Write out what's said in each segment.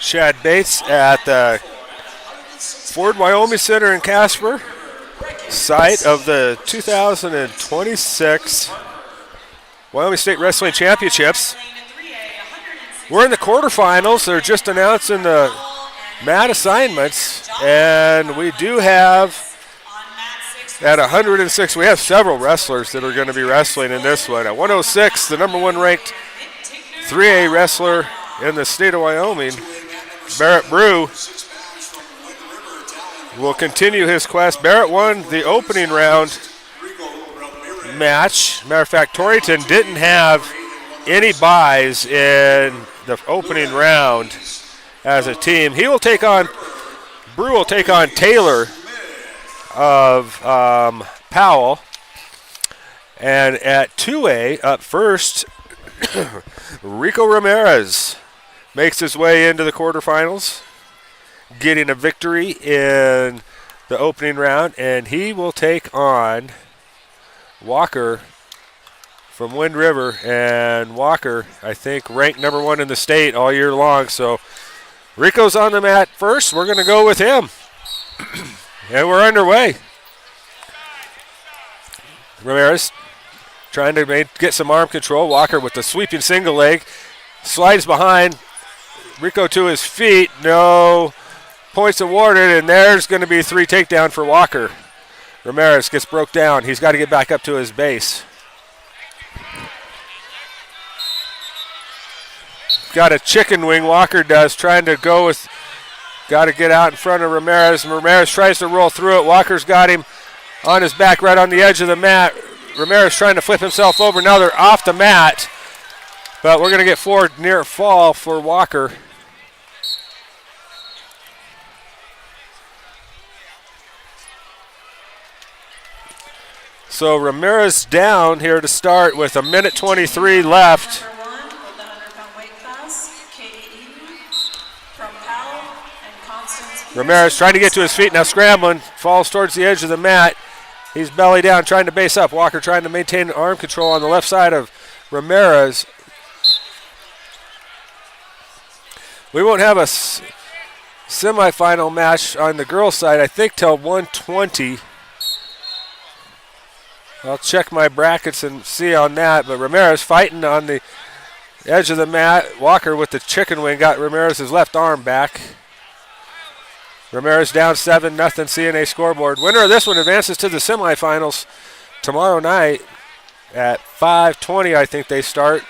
Chad Bates at the Ford Wyoming Center in Casper, site of the 2026 Wyoming State Wrestling Championships. We're in the quarterfinals. They're just announcing the mat assignments, and we do have at 106, we have several wrestlers that are going to be wrestling in this one. At 106, the number one ranked 3A wrestler in the state of Wyoming, Barrett Brew, will continue his quest. Barrett won the opening round match. Matter of fact, Torrington didn't have any buys in the opening round as a team. Brew will take on Taylor of Powell. And at 2A, up first, Rico Ramirez makes his way into the quarterfinals, getting a victory in the opening round, and he will take on Walker from Wind River. And Walker, I think, ranked number one in the state all year long. So Rico's on the mat first. We're going to go with him. And we're underway. Ramirez trying to get some arm control. Walker with the sweeping single leg. Slides behind. Rico to his feet. No points awarded, and there's going to be 3 takedown for Walker. Ramirez gets broke down. He's got to get back up to his base. Got a chicken wing, Walker does, trying to go with, got to get out in front of Ramirez. Ramirez tries to roll through it. Walker's got him on his back right on the edge of the mat. Ramirez trying to flip himself over. Now they're off the mat, but we're going to get 4 near fall for Walker. So Ramirez down here to start with 1:23 left. Ramirez trying to get to his feet, now scrambling, falls towards the edge of the mat. He's belly down, trying to base up. Walker trying to maintain arm control on the left side of Ramirez. We won't have a semifinal match on the girls' side, I think, till 1:20. I'll check my brackets and see on that, but Ramirez fighting on the edge of the mat. Walker with the chicken wing got Ramirez's left arm back. Ramirez down 7-0 CNA scoreboard. Winner of this one advances to the semifinals tomorrow night at 5:20, I think they start.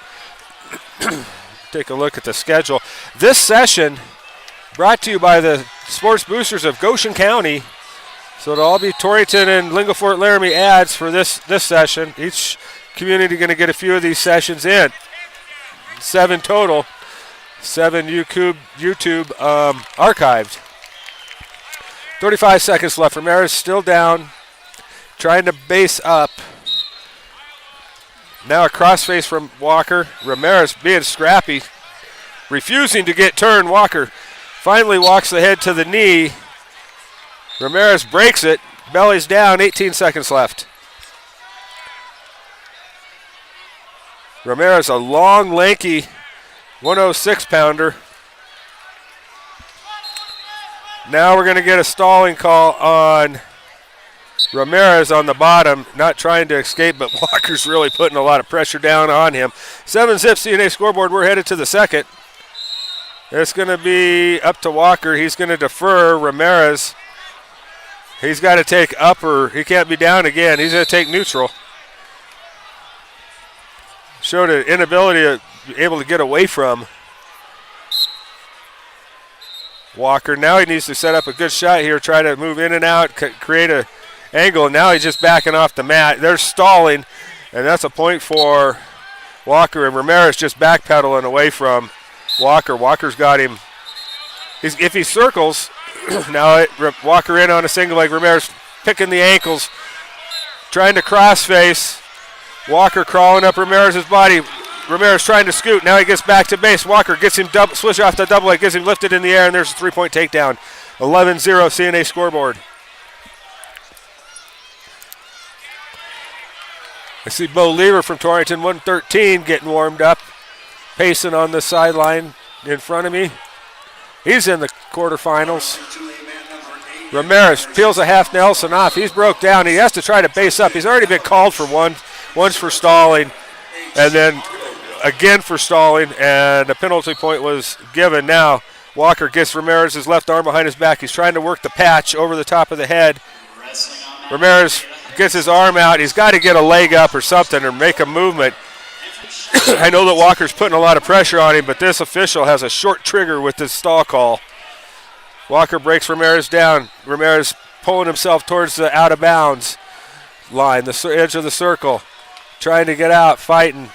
Take a look at the schedule. This session brought to you by the Sports Boosters of Goshen County. So it'll all be Torrington and Lingo Fort Laramie ads for this session. Each community going to get a few of these sessions in. 7 total. 7 YouTube archived. 35 seconds left. Ramirez still down, trying to base up. Now a crossface from Walker. Ramirez being scrappy, refusing to get turned. Walker finally walks the head to the knee. Ramirez breaks it, bellies down, 18 seconds left. Ramirez, a long, lanky 106-pounder. Now we're going to get a stalling call on Ramirez on the bottom, not trying to escape, but Walker's really putting a lot of pressure down on him. 7-zip CNA scoreboard. We're headed to the second. It's going to be up to Walker. He's going to defer Ramirez. He's got to take upper. He can't be down again. He's going to take neutral. Showed an inability to be able to get away from Walker. Now he needs to set up a good shot here, try to move in and out, create an angle. Now he's just backing off the mat. They're stalling, and that's a point for Walker. And Ramirez just backpedaling away from Walker. Walker's got him. If he circles, now Walker in on a single leg. Ramirez picking the ankles, trying to crossface. Walker crawling up Ramirez's body. Ramirez trying to scoot. Now he gets back to base. Walker gets him switch off the double leg, gets him lifted in the air, and there's a 3-point takedown. 11-0 CNA scoreboard. I see Bo Lever from Torrington, 113, getting warmed up, pacing on the sideline in front of me. He's in the quarterfinals. Ramirez peels a half Nelson off. He's broke down. He has to try to base up. He's already been called for one. Once for stalling, and then again for stalling, and a penalty point was given. Now Walker gets Ramirez's left arm behind his back. He's trying to work the patch over the top of the head. Ramirez gets his arm out. He's got to get a leg up or something or make a movement. I know that Walker's putting a lot of pressure on him, but this official has a short trigger with this stall call. Walker breaks Ramirez down. Ramirez pulling himself towards the out of bounds line, the edge of the circle. Trying to get out, fighting.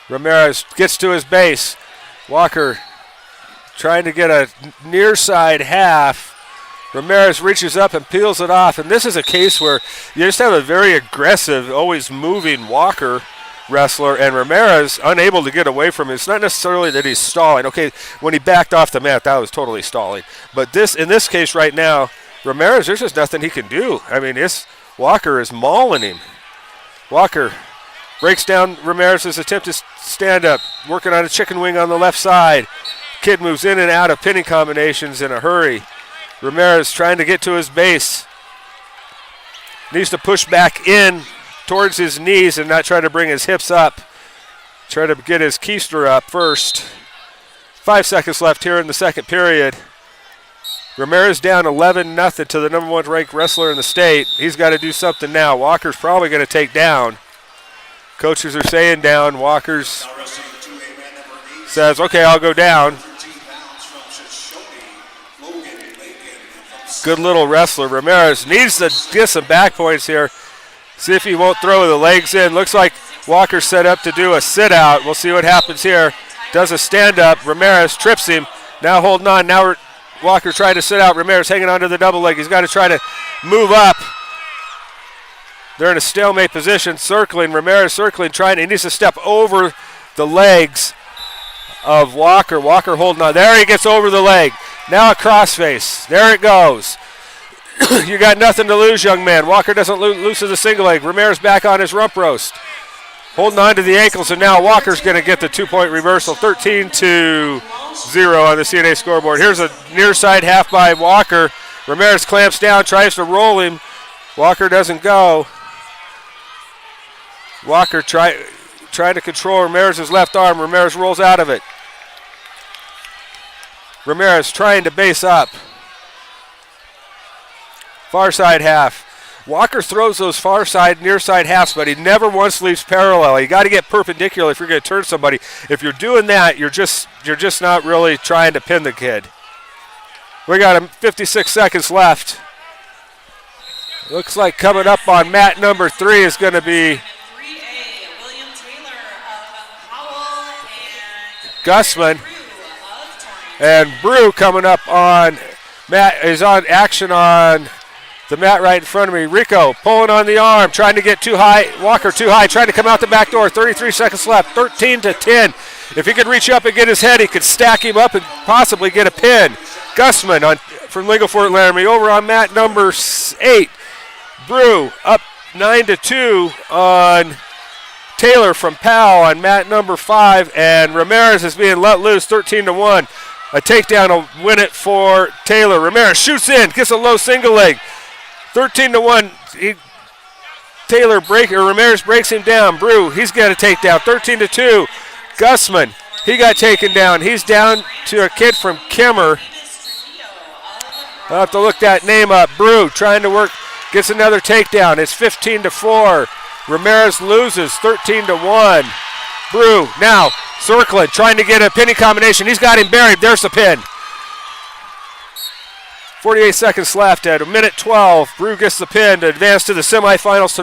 Ramirez gets to his base. Walker trying to get a near side half. Ramirez reaches up and peels it off. And this is a case where you just have a very aggressive, always moving Walker wrestler, and Ramirez unable to get away from him. It's not necessarily that he's stalling. Okay, when he backed off the mat, that was totally stalling. But in this case right now, Ramirez, there's just nothing he can do. I mean, Walker is mauling him. Walker breaks down Ramirez's attempt to stand up, working on a chicken wing on the left side. Kid moves in and out of pinning combinations in a hurry. Ramirez trying to get to his base. Needs to push back in towards his knees and not try to bring his hips up. Try to get his keister up first. 5 seconds left here in the second period. Ramirez down 11-0 to the number 1 ranked wrestler in the state. He's got to do something now. Walker's probably going to take down. Coaches are saying down. Walker's says, okay, I'll go down. Good little wrestler. Ramirez needs to get some back points here. See if he won't throw the legs in. Looks like Walker's set up to do a sit-out. We'll see what happens here. Does a stand-up. Ramirez trips him. Now holding on. Now Walker trying to sit out. Ramirez hanging onto the double leg. He's got to try to move up. They're in a stalemate position, circling. Ramirez circling, he needs to step over the legs of Walker. Walker holding on. There he gets over the leg. Now a crossface. There it goes. You got nothing to lose, young man. Walker doesn't loosen the single leg. Ramirez back on his rump roast. Holding on to the ankles, and now Walker's going to get the 2-point reversal. 13-0 on the CNA scoreboard. Here's a near side half by Walker. Ramirez clamps down, tries to roll him. Walker doesn't go. Walker trying to control Ramirez's left arm. Ramirez rolls out of it. Ramirez trying to base up. Far side half. Walker throws those far side, near side halves, but he never once leaves parallel. You got to get perpendicular if you're going to turn somebody. If you're doing that, you're just not really trying to pin the kid. We got 56 seconds left. Looks like coming up on mat number 3 is going to be Gussman. And Brew coming up on mat is on action on the mat right in front of me. Rico pulling on the arm, trying to get too high. Walker too high, trying to come out the back door. 33 seconds left, 13-10. If he could reach up and get his head, he could stack him up and possibly get a pin. Gussman from Lingo Fort Laramie over on mat number 8. Brew up 9-2 on Taylor from Powell on mat number 5. And Ramirez is being let loose, 13-1. A takedown will win it for Taylor. Ramirez shoots in, gets a low single leg. 13-1. Ramirez breaks him down. Brew, he's got a takedown. 13-2. Gussman, he got taken down. He's down to a kid from Kimmer. I'll have to look that name up. Brew trying to work, gets another takedown. It's 15-4. Ramirez loses 13-1. Brew now circling, trying to get a pinning combination. He's got him buried. There's the pin. 48 seconds left at 1:12. Brew gets the pin to advance to the semifinals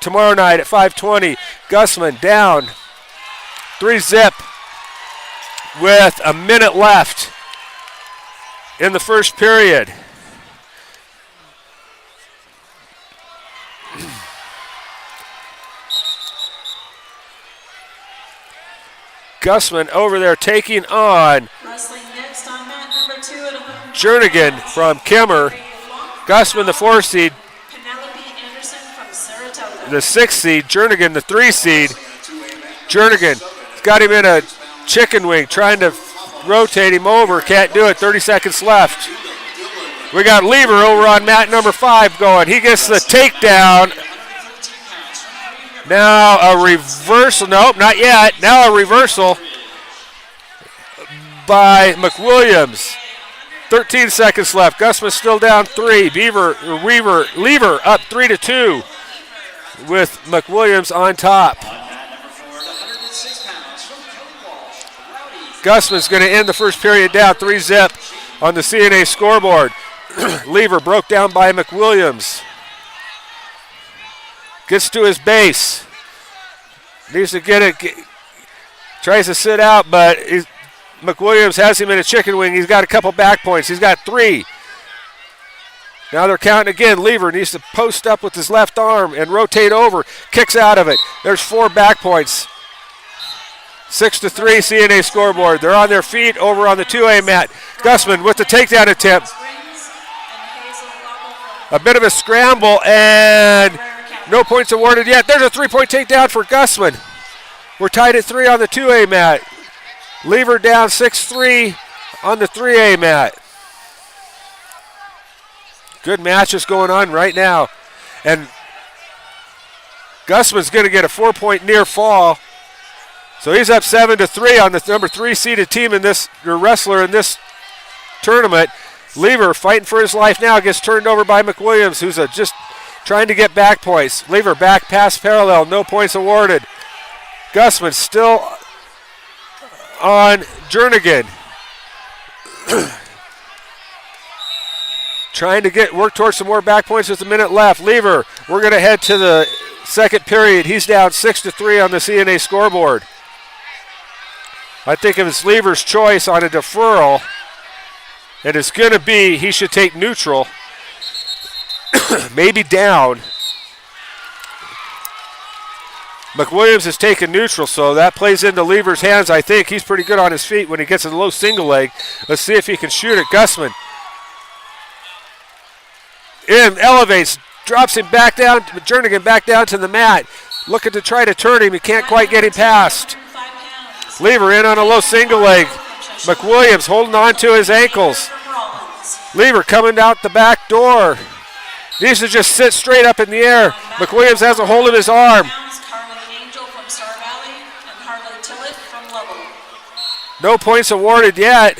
tomorrow night at 5:20. Gussman down 3-zip with a minute left in the first period. Gussman over there taking on Jernigan from Kimmer. Gussman, the 4 seed. The 6 seed. Jernigan, the 3 seed. Jernigan got him in a chicken wing, trying to rotate him over. Can't do it. 30 seconds left. We got Lever over on mat number 5 going. He gets the takedown. Now a reversal. Nope, not yet. Now a reversal by McWilliams. 13 seconds left. Gusman still down 3. Lever up 3-2 with McWilliams on top. Gusman's going to end the first period down 3-zip on the CNA scoreboard. Lever broke down by McWilliams. Gets to his base. Needs to get it. Tries to sit out, but McWilliams has him in a chicken wing. He's got a couple back points. He's got 3. Now they're counting again. Lever needs to post up with his left arm and rotate over. Kicks out of it. There's 4 back points. 6-3 CNA scoreboard. They're on their feet over on the 2A mat. Gusman with the takedown attempt. A bit of a scramble and no points awarded yet. There's a 3-point takedown for Gusman. We're tied at 3 on the 2A mat. Lever down 6-3 on the 3A mat. Good matches going on right now. And Gusman's going to get a 4-point near fall. So he's up 7-3 on the number 3 seeded team in this, your wrestler in this tournament. Lever fighting for his life now, gets turned over by McWilliams, who's just trying to get back points. Lever back pass parallel, no points awarded. Gusman still on Jernigan. Trying to work towards some more back points with a minute left. Lever, we're going to head to the second period. He's down 6-3 on the CNA scoreboard. I think if it's Lever's choice on a deferral, and it's going to be he should take neutral, maybe down. McWilliams has taken neutral, so that plays into Lever's hands. I think he's pretty good on his feet when he gets a low single leg. Let's see if he can shoot it. Gusman elevates, drops him back down, Jernigan back down to the mat. Looking to try to turn him. He can't quite get him past. Lever in on a low single leg. McWilliams holding on to his ankles. Lever coming out the back door. Needs to just sit straight up in the air. McWilliams has a hold of his arm. No points awarded yet.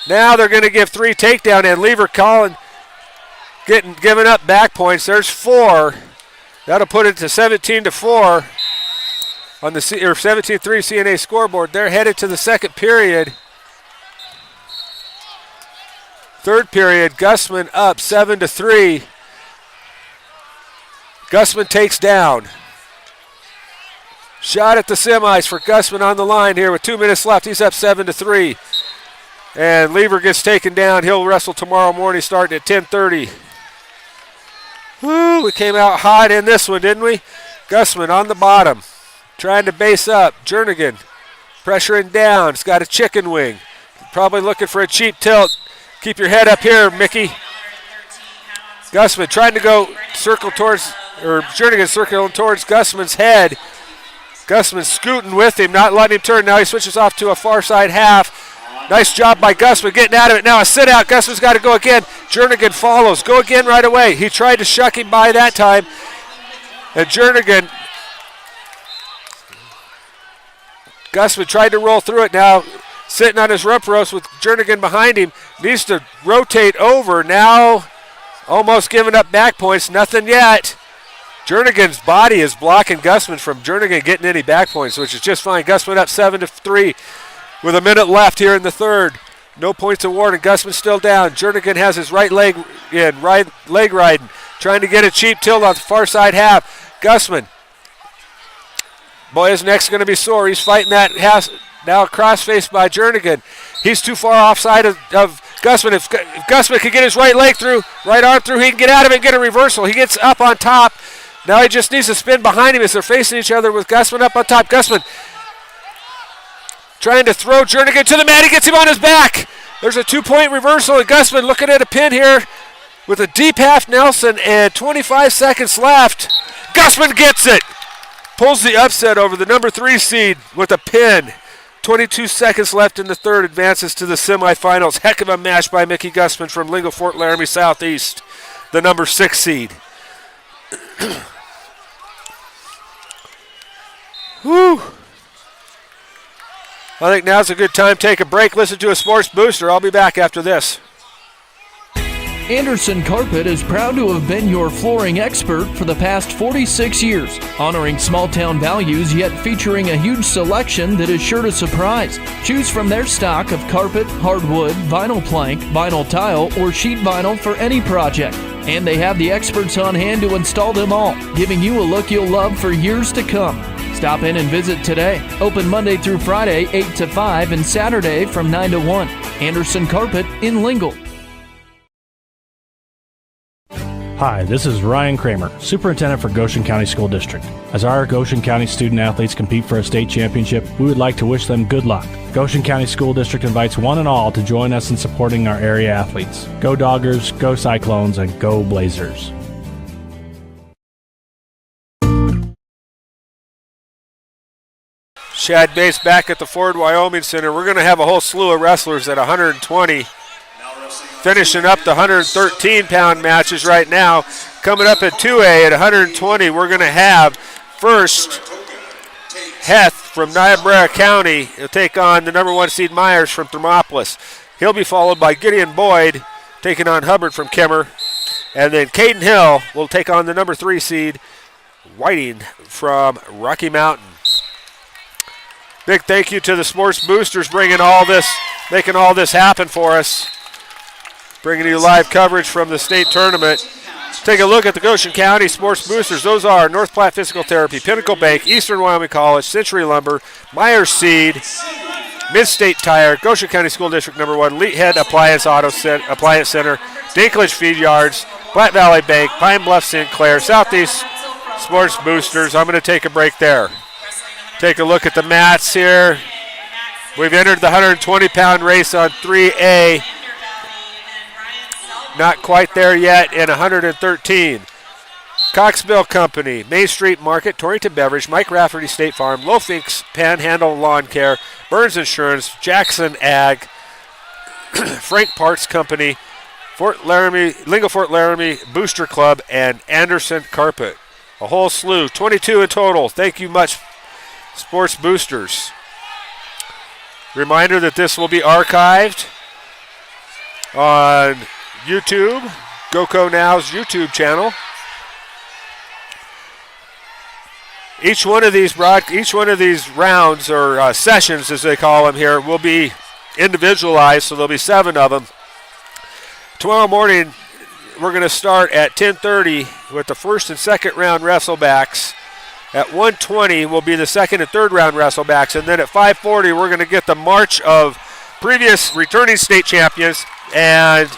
Now they're going to give 3 takedown, and Lever calling, giving up back points. There's 4. That'll put it to 17-4 on the 17-3 CNA scoreboard. They're headed to the second period. Third period, Gusman up 7-3. Gusman takes down. Shot at the semis for Gusman on the line here with 2 minutes left. He's up 7-3. And Lever gets taken down. He'll wrestle tomorrow morning starting at 10:30. Woo, we came out hot in this one, didn't we? Gusman on the bottom, trying to base up. Jernigan pressuring down. He's got a chicken wing. Probably looking for a cheap tilt. Keep your head up here, Mickey. Gusman trying to go circle towards, or Jernigan circling towards Gusman's head. Gusman scooting with him, not letting him turn. Now he switches off to a far side half. Nice job by Gusman getting out of it. Now a sit out. Gusman's got to go again. Jernigan follows. Go again right away. He tried to shuck him by that time. And Jernigan, Gusman tried to roll through it. Now sitting on his rump roast with Jernigan behind him. Needs to rotate over. Now almost giving up back points. Nothing yet. Jernigan's body is blocking Gusman from Jernigan getting any back points, which is just fine. Gusman up 7-3 with a minute left here in the third. No points awarded. Gusman still down. Jernigan has his right leg in, right leg riding, trying to get a cheap tilt on the far side half. Gusman, boy, his neck's going to be sore. He's fighting that half, now cross-faced by Jernigan. He's too far offside of Gusman. If Gusman can get his right leg through, right arm through, he can get out of it and get a reversal. He gets up on top. Now he just needs to spin behind him as they're facing each other with Gusman up on top. Gusman trying to throw Jernigan to the mat. He gets him on his back. There's a 2-point reversal, and Gusman looking at a pin here with a deep half Nelson and 25 seconds left. Gusman gets it. Pulls the upset over the number 3 seed with a pin. 22 seconds left in the third, advances to the semifinals. Heck of a match by Mickey Gusman from Lingo Fort Laramie Southeast, the number 6 seed. Whew. I think now's a good time to take a break, listen to a sports booster. I'll be back after this. Anderson Carpet is proud to have been your flooring expert for the past 46 years, honoring small-town values yet featuring a huge selection that is sure to surprise. Choose from their stock of carpet, hardwood, vinyl plank, vinyl tile, or sheet vinyl for any project. And they have the experts on hand to install them all, giving you a look you'll love for years to come. Stop in and visit today. Open Monday through Friday, 8 to 5, and Saturday from 9 to 1. Anderson Carpet in Lingle. Hi, this is Ryan Kramer, Superintendent for Goshen County School District. As our Goshen County student athletes compete for a state championship, we would like to wish them good luck. Goshen County School District invites one and all to join us in supporting our area athletes. Go Doggers, go Cyclones, and go Blazers. Shad Bates back at the Ford Wyoming Center. We're going to have a whole slew of wrestlers at 120. Finishing up the 113-pound matches right now. Coming up at 2A at 120, we're going to have first Heth from Niobrara County. He'll take on the number 1 seed Myers from Thermopolis. He'll be followed by Gideon Boyd taking on Hubbard from Kimmer. And then Caden Hill will take on the number 3 seed Whiting from Rocky Mountain. Big thank you to the sports boosters bringing all this, making all this happen for us. Bringing you live coverage from the state tournament. Take a look at the Goshen County Sports Boosters. Those are North Platte Physical Therapy, Pinnacle Bank, Eastern Wyoming College, Century Lumber, Myers Seed, Mid-State Tire, Goshen County School District number 1, Leathead Appliance Appliance Center, Dinklage Feed Yards, Platte Valley Bank, Pine Bluff Sinclair, Southeast Sports Boosters. I'm going to take a break there. Take a look at the mats here. We've entered the 120-pound race on 3A. Not quite there yet in 113. Coxville Company, Main Street Market, Torrington Beverage, Mike Rafferty State Farm, Lofinks Panhandle Lawn Care, Burns Insurance, Jackson Ag, Frank Parts Company, Fort Laramie, Lingo Fort Laramie Booster Club, and Anderson Carpet. A whole slew, 22 in total. Thank you much, Sports Boosters. Reminder that this will be archived on YouTube, GoCo Now's YouTube channel. Each one of these rounds or sessions, as they call them here, will be individualized, so there'll be 7 of them. Tomorrow morning, we're going to start at 10:30 with the first and second round wrestlebacks. At 1:20 will be the second and third round wrestlebacks, and then at 5:40 we're going to get the march of previous returning state champions and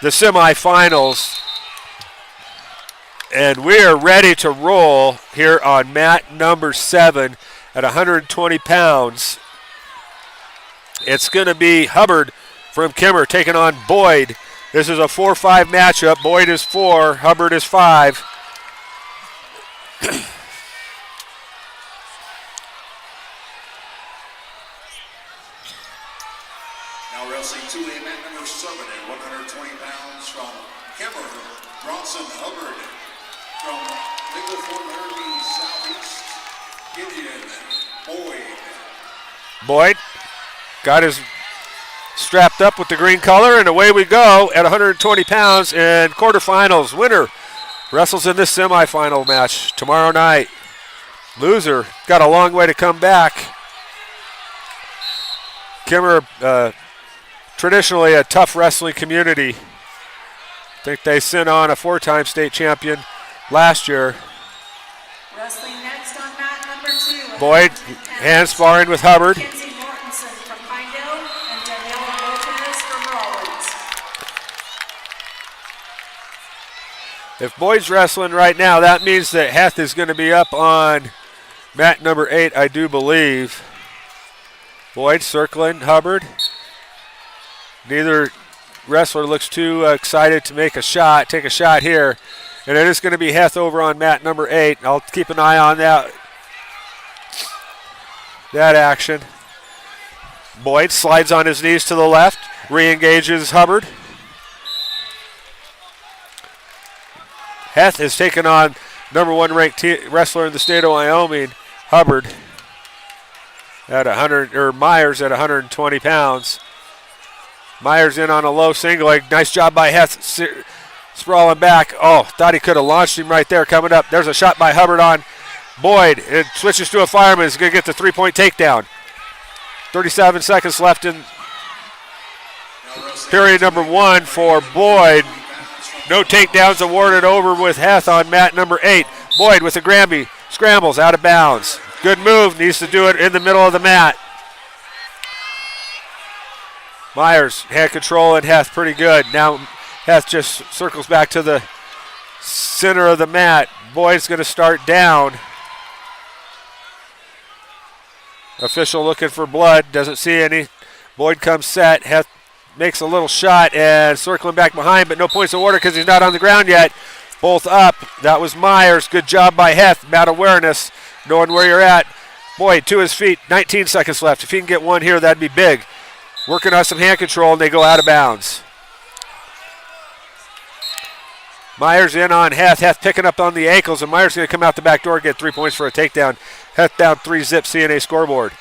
the semifinals. And we are ready to roll here on mat number 7 at 120 pounds. It's going to be Hubbard from Kimmer taking on Boyd. This is a 4-5 matchup. Boyd is 4, Hubbard is 5. Now wrestling 2A mat number 7 at 120 pounds from Kimmer, Bronson Hubbard. From Lingo Fort Laramie Southeast, Gideon Boyd. Boyd got his strapped up with the green color, and away we go at 120 pounds in quarterfinals. Winner wrestles in this semifinal match tomorrow night. Loser got a long way to come back. Kimmer, traditionally a tough wrestling community. I think they sent on a 4-time state champion last year. Wrestling next on mat number 2. Boyd hand sparring with Hubbard. Kenzie Mortensen from Pinedale and Daniela Lopez from Rawlins. If Boyd's wrestling right now, that means that Heth is going to be up on mat number 8, I do believe. Boyd circling Hubbard. Neither wrestler looks too excited to take a shot here. And it is going to be Heth over on mat number 8. I'll keep an eye on that action. Boyd slides on his knees to the left, re-engages Hubbard. Heth has taken on number 1 ranked wrestler in the state of Wyoming, Hubbard, at 100, or Myers at 120 pounds. Myers in on a low single leg. Nice job by Heth, sprawling back. Oh, thought he could have launched him right there. Coming up, there's a shot by Hubbard on Boyd. It switches to a fireman. He's going to get the 3-point takedown. 37 seconds left in period number 1 for Boyd. No takedowns awarded over with Heth on mat number 8. Boyd with a Granby. Scrambles out of bounds. Good move. Needs to do it in the middle of the mat. Myers, hand control, and Heth pretty good. Now Heth just circles back to the center of the mat. Boyd's going to start down. Official looking for blood. Doesn't see any. Boyd comes set. Heth makes a little shot and circling back behind, but no points of order because he's not on the ground yet. Both up. That was Myers. Good job by Heth. Mat awareness, knowing where you're at. Boyd to his feet. 19 seconds left. If he can get one here, that'd be big. Working on some hand control, and they go out of bounds. Myers in on Heth. Heth picking up on the ankles, and Myers going to come out the back door and get 3 points for a takedown. Heth down 3-zip CNA scoreboard.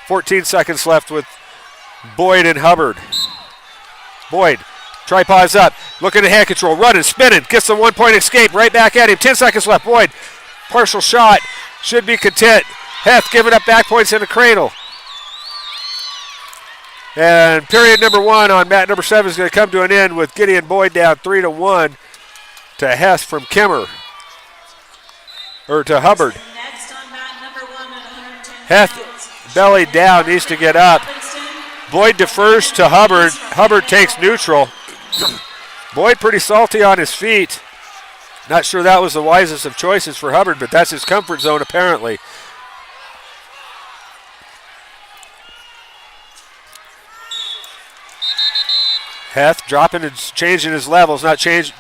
14 seconds left with Boyd and Hubbard. Boyd, tripods up, looking at hand control, running, spinning, gets the 1-point escape right back at him. 10 seconds left. Boyd, partial shot, should be content. Heth giving up back points in the cradle. And period number 1 on mat number 7 is going to come to an end with Gideon Boyd down 3-1 to Heth from Kimmer, or to Hubbard. Next on mat number 1 at 110 Heth, pounds. belly down, needs to get up. Boyd defers to Hubbard. Hubbard takes neutral. Boyd pretty salty on his feet. Not sure that was the wisest of choices for Hubbard, but that's his comfort zone apparently. Heth dropping and changing his levels, not doing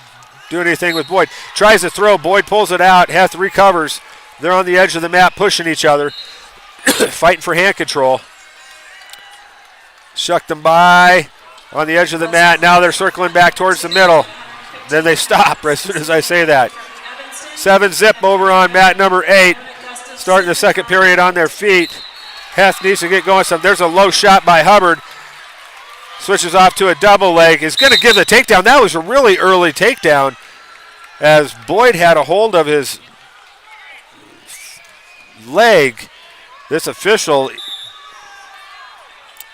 anything with Boyd. Tries to throw, Boyd pulls it out, Heth recovers. They're on the edge of the mat pushing each other, fighting for hand control. Shucked them by on the edge of the mat. Now they're circling back towards the middle. Then they stop as soon as I say that. 7-zip over on mat number 8. Starting the second period on their feet. Heth needs to get going some. There's a low shot by Hubbard. Switches off to a double leg. Is going to give the takedown. That was a really early takedown as Boyd had a hold of his leg. This official,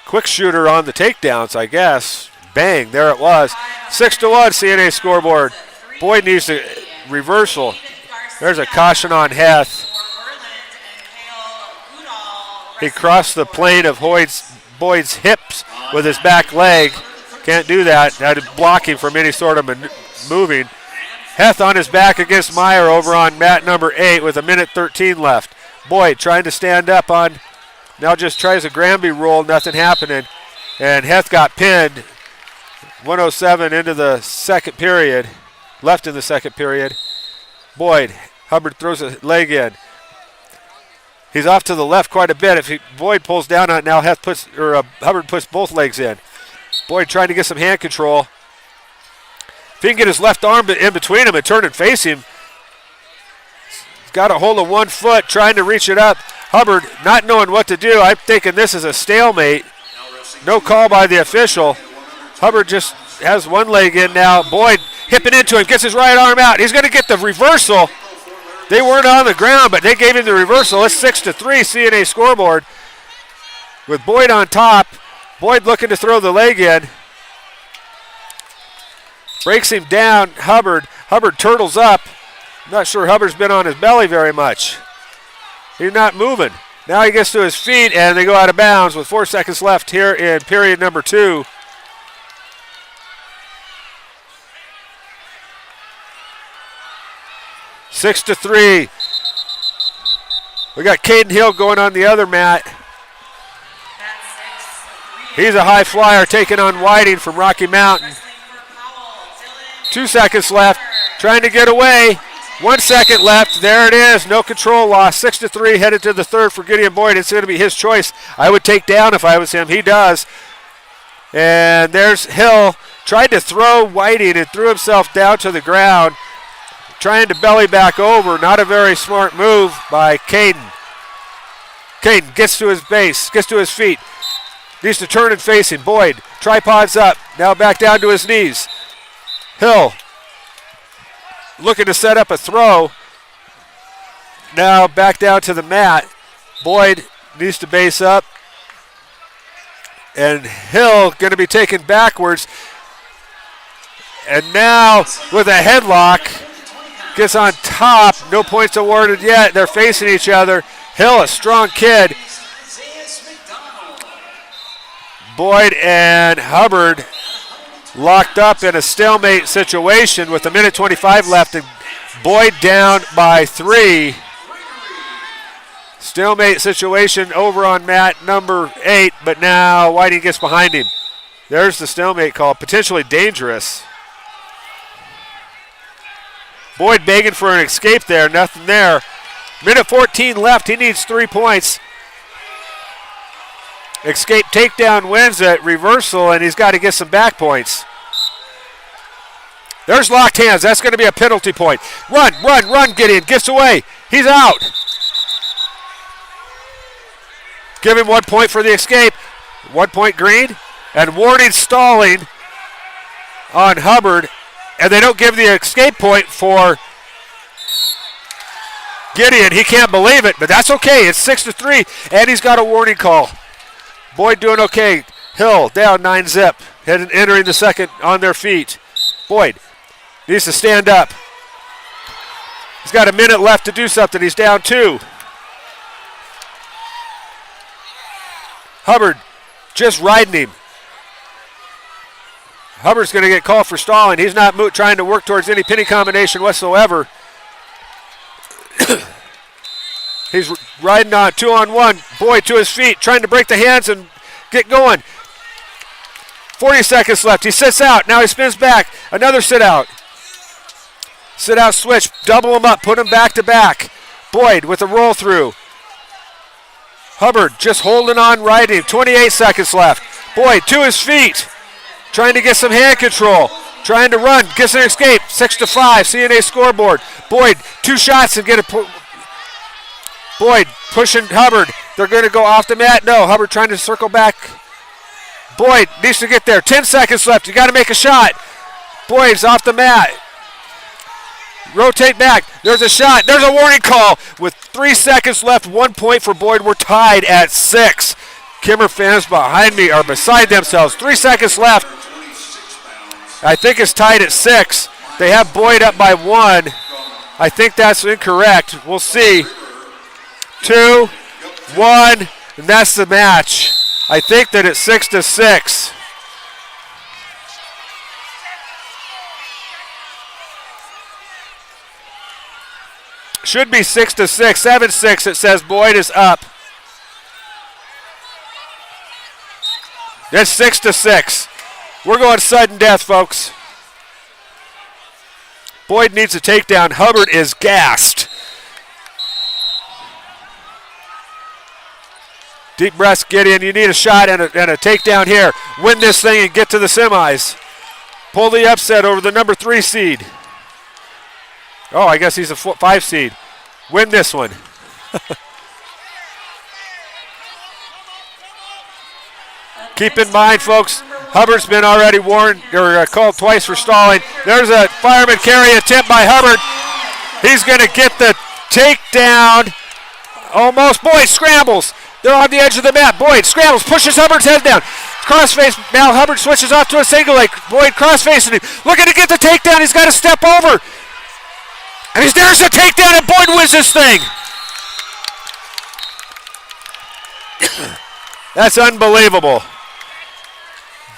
quick shooter on the takedowns, I guess. Bang, there it was. 6-1 CNA scoreboard. Boyd needs a reversal. There's a caution on Heth. He crossed the plane of Boyd's hips with his back leg. Can't do that. Had to block him from any sort of moving. Heth on his back against Meyer over on mat number 8 with 1:13 left. Boyd trying to stand up on, now just tries a Granby roll, nothing happening. And Heth got pinned. 1:07 into the second period, left in the second period. Boyd, Hubbard throws a leg in. He's off to the left quite a bit. If Boyd pulls down on it now, Hubbard puts both legs in. Boyd trying to get some hand control. If he can get his left arm in between him and turn and face him, he's got a hold of one foot, trying to reach it up. Hubbard not knowing what to do. I'm thinking this is a stalemate. No call by the official. Hubbard just has one leg in now. Boyd hipping into him, gets his right arm out. He's going to get the reversal. They weren't on the ground, but they gave him the reversal. It's 6-3 CNA scoreboard with Boyd on top. Boyd looking to throw the leg in. Breaks him down, Hubbard. Hubbard turtles up. I'm not sure Hubbard's been on his belly very much. He's not moving. Now he gets to his feet, and they go out of bounds with 4 seconds left here in period number 2. 6-3. We got Caden Hill going on the other mat. He's a high flyer taking on Whiting from Rocky Mountain. 2 seconds left. Trying to get away. 1 second left. There it is. No control loss. 6-3 headed to the third for Gideon Boyd. It's going to be his choice. I would take down if I was him. He does. And there's Hill. Tried to throw Whiting and threw himself down to the ground. Trying to belly back over. Not a very smart move by Caden. Caden gets to his base. Gets to his feet. Needs to turn and face him. Boyd. Tripods up. Now back down to his knees. Hill. Looking to set up a throw. Now back down to the mat. Boyd needs to base up. And Hill going to be taken backwards. And now with a headlock, gets on top. No points awarded yet. They're facing each other. Hill, a strong kid. Boyd and Hubbard locked up in a stalemate situation with 1:25 left, and Boyd down by 3. Stalemate situation over on mat number 8, but now Whiting gets behind him. There's the stalemate call, potentially dangerous. Boyd begging for an escape there, nothing there. 1:14 left, he needs 3 points. Escape takedown wins at reversal, and he's got to get some back points. There's locked hands. That's going to be a penalty point. Run, Gideon. Gets away. He's out. Give him 1 point for the escape. 1 point green. And warning stalling on Hubbard. And they don't give the escape point for Gideon. He can't believe it, but that's okay. It's 6-3, and he's got a warning call. Boyd doing okay. Hill down 9-zip. Entering the second on their feet. Boyd needs to stand up. He's got a minute left to do something. He's down 2. Hubbard just riding him. Hubbard's going to get called for stalling. He's not trying to work towards any pinning combination whatsoever. He's riding on 2-on-1. Boyd to his feet, trying to break the hands and get going. 40 seconds left. He sits out. Now he spins back. Another sit out. Sit out switch. Double him up. Put him back to back. Boyd with a roll through. Hubbard just holding on, riding. 28 seconds left. Boyd to his feet. Trying to get some hand control. Trying to run. Gets an escape. 6-5. CNA scoreboard. Boyd 2 shots and get a. Boyd pushing Hubbard. They're going to go off the mat. No, Hubbard trying to circle back. Boyd needs to get there. 10 seconds left. You got to make a shot. Boyd's off the mat. Rotate back. There's a shot. There's a warning call. With 3 seconds left, 1 point for Boyd. We're tied at 6. Kimmer fans behind me are beside themselves. 3 seconds left. I think it's tied at 6. They have Boyd up by 1. I think that's incorrect. We'll see. 2, 1, and that's the match. I think that it's 6-6. Should be 6-6, 7-6. It says Boyd is up. It's 6-6. We're going sudden death, folks. Boyd needs a takedown. Hubbard is gassed. Deep breaths, Gideon. You need a shot and a takedown here. Win this thing and get to the semis. Pull the upset over the number 3 seed. Oh, I guess he's a 5 seed. Win this one. Keep in mind, folks, Hubbard's been already warned or called twice for stalling. There's a fireman carry attempt by Hubbard. He's going to get the takedown. Almost. Boyd scrambles. They're on the edge of the mat. Boyd scrambles, pushes Hubbard's head down. Crossface. Now Hubbard switches off to a single leg. Boyd crossfacing him. Looking to get the takedown. He's got to step over. And there's a takedown, and Boyd wins this thing. That's unbelievable.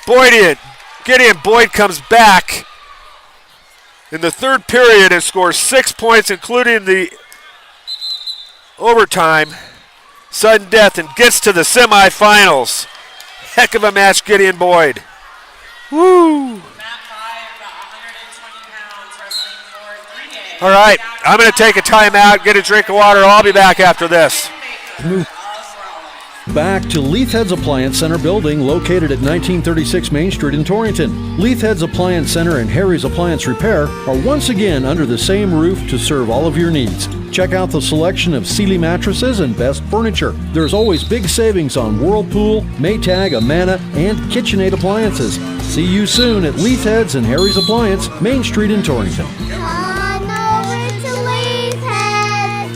Gideon Boyd comes back in the third period and scores 6 points, including the overtime. Sudden death, and gets to the semifinals. Heck of a match, Gideon Boyd. Woo! Mat 5, 120 pounds, wrestling for 3 days. All right, I'm going to take a timeout, get a drink of water. I'll be back after this. Back to Leithhead's Appliance Center building located at 1936 Main Street in Torrington. Leithhead's Appliance Center and Harry's Appliance Repair are once again under the same roof to serve all of your needs. Check out the selection of Sealy mattresses and best furniture. There's always big savings on Whirlpool, Maytag, Amana, and KitchenAid appliances. See you soon at Leithhead's and Harry's Appliance, Main Street in Torrington. On over to Leithhead.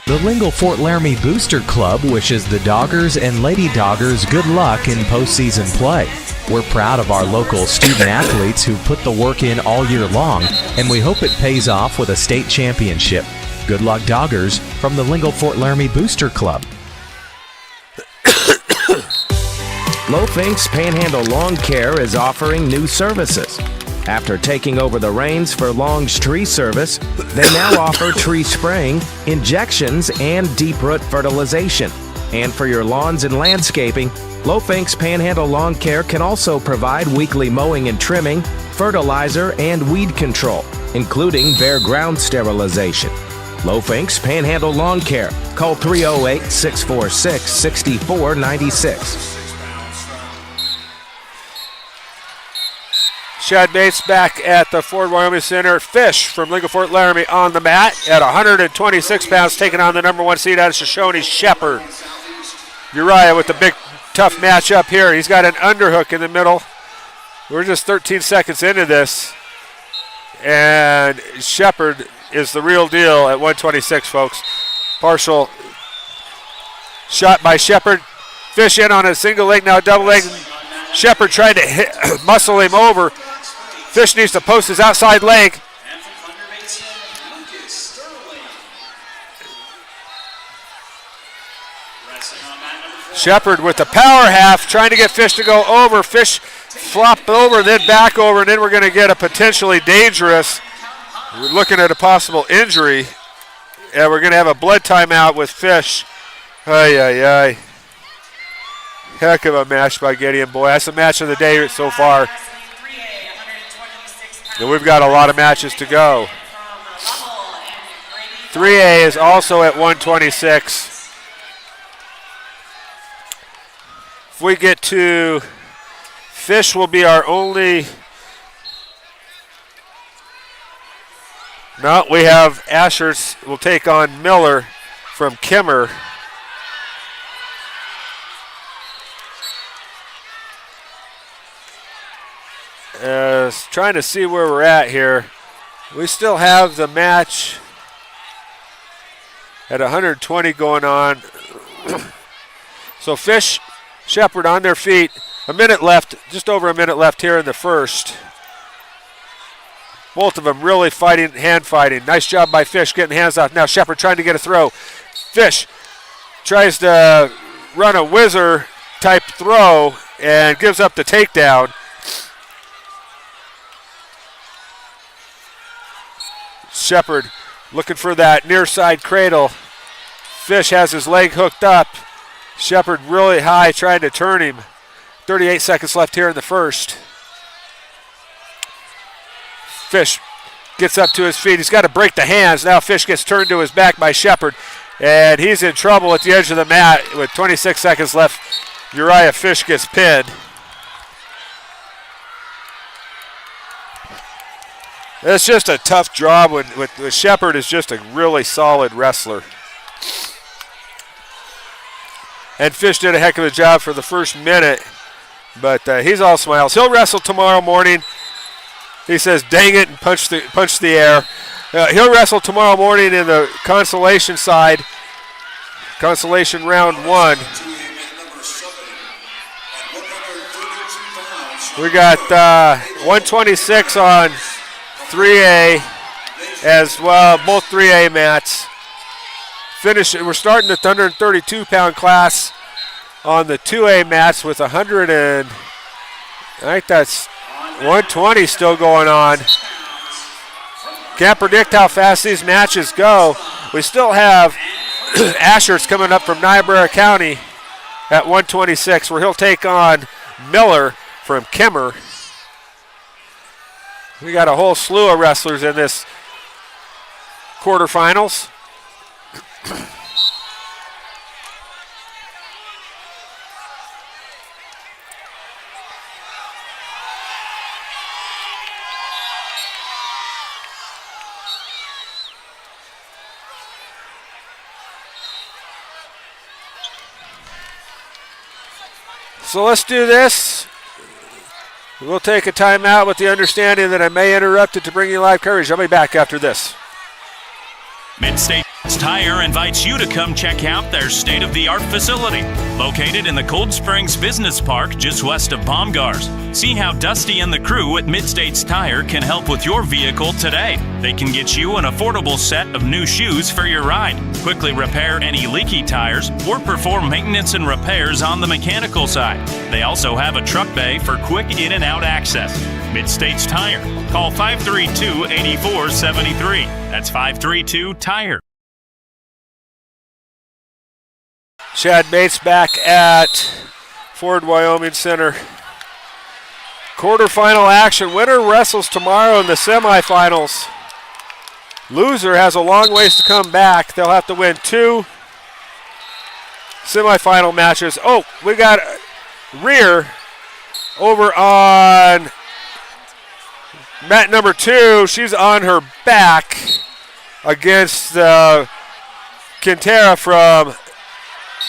The Lingle Fort Laramie Booster Club wishes the Doggers and Lady Doggers good luck in postseason play. We're proud of our local student athletes who put the work in all year long, and we hope it pays off with a state championship. Good luck, Doggers, from the Lingle Fort Laramie Booster Club. Lofinks Panhandle Lawn Care is offering new services. After taking over the reins for Long's Tree Service, they now offer tree spraying, injections, and deep root fertilization. And for your lawns and landscaping, Lofinks Panhandle Lawn Care can also provide weekly mowing and trimming, fertilizer, and weed control, including bare ground sterilization. Lofinks Panhandle Lawn Care. Call 308-646-6496. Shad Bates back at the Ford Wyoming Center. Fish from Lingle Fort Laramie on the mat at 126 pounds, taking on the number 1 seed out of Shoshone, Shepherd. Uriah with the big, tough matchup here. He's got an underhook in the middle. We're just 13 seconds into this. And Shepherd is the real deal at 126, folks. Partial shot by Shepherd. Fish in on a single leg, now a double leg. Shepherd tried to muscle him over. Fish needs to post his outside leg. Shepherd with the power half, trying to get Fish to go over. Fish flopped over, then back over, and then we're going to get a potentially dangerous. We're looking at a possible injury. And we're going to have a blood timeout with Fish. Ay, ay, ay. Heck of a match by Gideon, boy. That's the match of the day so far. And we've got a lot of matches to go. 3A is also at 126. If we get to Fish will be our only. No, we have Ashers will take on Miller from Kimmer. Trying to see where we're at here. We still have the match at 120 going on. So Fish, Shepherd on their feet. A minute left, just over a minute left here in the first. Both of them really fighting, hand fighting. Nice job by Fish getting hands off. Now Shepherd trying to get a throw. Fish tries to run a whizzer type throw and gives up the takedown. Shepherd looking for that near side cradle. Fish has his leg hooked up. Shepherd really high trying to turn him. 38 seconds left here in the first. Fish gets up to his feet. He's got to break the hands. Now Fish gets turned to his back by Shepherd. And he's in trouble at the edge of the mat with 26 seconds left. Uriah Fish gets pinned. It's just a tough job when Shepherd is just a really solid wrestler. And Fish did a heck of a job for the first minute, but he's all smiles. He'll wrestle tomorrow morning. He says, dang it, and punch the air. He'll wrestle tomorrow morning in the consolation side, consolation round 1. We got 126 on 3A as well, both 3A mats. We're starting the 132-pound class on the 2A mats with 100 and I think that's 120 still going on. Can't predict how fast these matches go. We still have Ashers coming up from Niobrara County at 126, where he'll take on Miller from Kimmer. We got a whole slew of wrestlers in this quarterfinals. So let's do this. We'll take a timeout with the understanding that I may interrupt it to bring you live coverage. I'll be back after this. Mid-States Tire invites you to come check out their state-of-the-art facility, located in the Cold Springs Business Park just west of Baumgars. See how Dusty and the crew at Mid-States Tire can help with your vehicle today. They can get you an affordable set of new shoes for your ride, quickly repair any leaky tires, or perform maintenance and repairs on the mechanical side. They also have a truck bay for quick in and out access. Mid-States Tire. Call 532-8473. That's 532-TIRE. Chad Bates back at Ford Wyoming Center. Quarterfinal action. Winner wrestles tomorrow in the semifinals. Loser has a long ways to come back. They'll have to win 2 semifinal matches. Oh, we got Rear over on mat number 2. She's on her back against Quintera from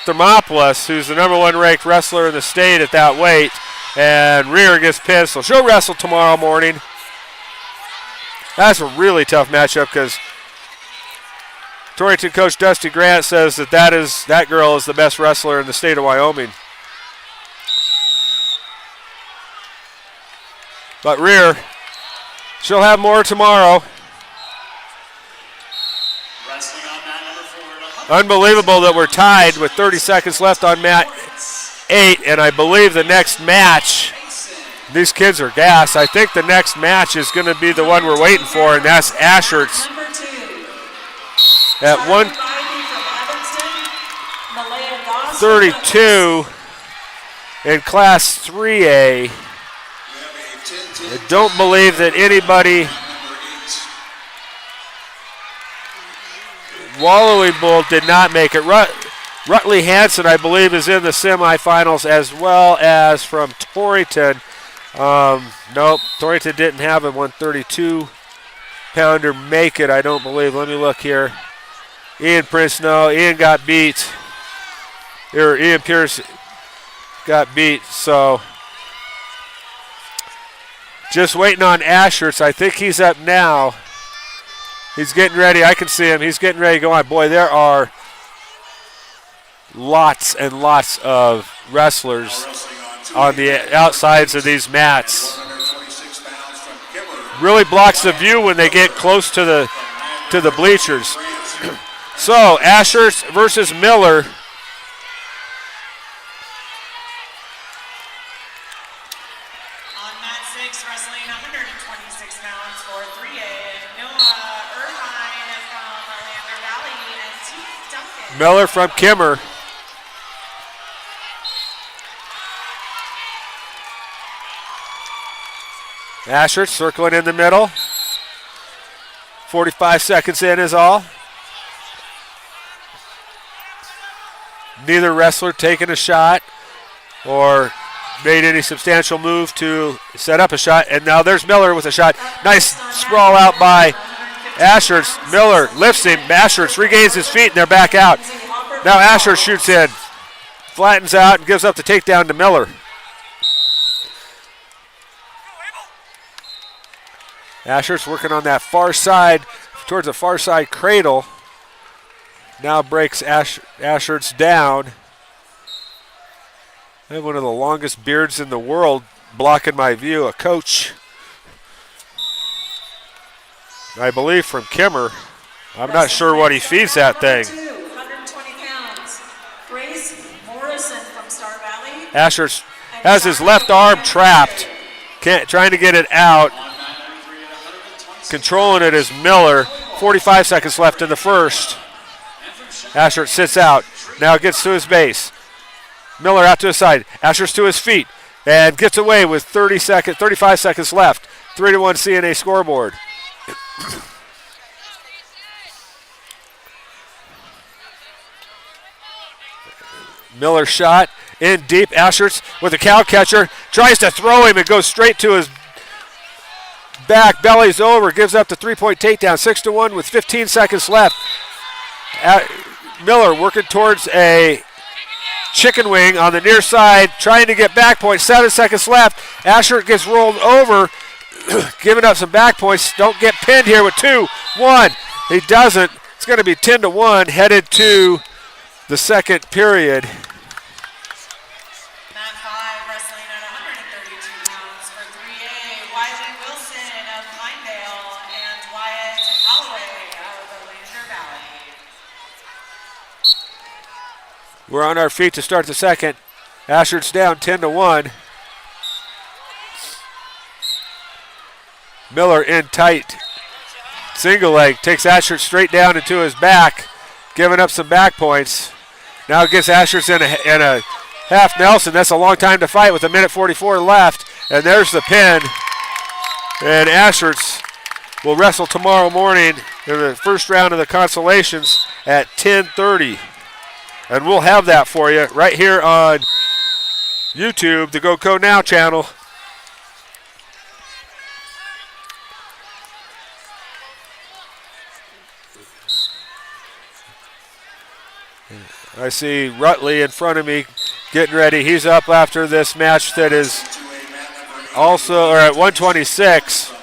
Thermopolis, who's the #1 ranked wrestler in the state at that weight. And Rear gets pissed, so she'll wrestle tomorrow morning. That's a really tough matchup because Torrington coach Dusty Grant says that girl is the best wrestler in the state of Wyoming. But Rear, she'll have more tomorrow. Unbelievable that we're tied with 30 seconds left on mat 8, and I believe the next match, these kids are gassed. I think the next match is going to be the one we're waiting for, and that's Ashert's at 132 in Class 3A. I don't believe that anybody Wallowing Bull did not make it. Rutley Hansen, I believe, is in the semifinals as well as from Torrington. Nope, Torrington didn't have a 132-pounder make it, I don't believe. Let me look here. Ian Prince, no. Ian got beat. Ian Pierce got beat, so just waiting on Ashert's. I think he's up now. He's getting ready. I can see him. He's getting ready to go on. Boy, there are lots and lots of wrestlers on the outsides of these mats. Really blocks the view when they get close to the bleachers. So, Ashers versus Miller. Miller from Kimmer. Asher circling in the middle. 45 seconds in is all. Neither wrestler taking a shot or made any substantial move to set up a shot. And now there's Miller with a shot. Nice sprawl out by Asher's. Miller lifts him. Asher's regains his feet and they're back out. Now Asher shoots in, flattens out and gives up the takedown to Miller. Asher's working on that far side, towards the far side cradle. Now breaks Asher's down. I have one of the longest beards in the world blocking my view, a coach. I believe from Kimmer. I'm not sure what he feeds that thing. 120 pounds. Grace Morrison from Star Valley. Asher has his left arm trapped, trying to get it out. Controlling it is Miller. 45 seconds left in the first. Asher sits out. Now gets to his base. Miller out to his side. Asher's to his feet and gets away with 35 seconds left. 3-1 CNA scoreboard. Miller shot in deep. Ashertz with a cow catcher. Tries to throw him. It goes straight to his back. Bellies over. Gives up the 3-point takedown. 6-1 with 15 seconds left. Miller working towards a chicken wing on the near side. Trying to get back point. 7 seconds left. Ashertz gets rolled over. Giving up some back points. Don't get pinned here with 2-1. He doesn't. It's going to be 10-1 headed to the second period. Mat 5 wrestling at 132 pounds for 3A, Wyoming Wilson of Pinedale and Wyatt Holloway of the Lander Valley. We're on our feet to start the second. Ashert's down 10-1. Miller in tight. Single leg. Takes Ashertz straight down into his back. Giving up some back points. Now gets Ashertz in a half Nelson. That's a long time to fight with 1:44 left. And there's the pin. And Ashertz will wrestle tomorrow morning in the first round of the consolations at 10:30. And we'll have that for you right here on YouTube, the GoCo Now channel. I see Rutley in front of me getting ready. He's up after this match that is also or at 126.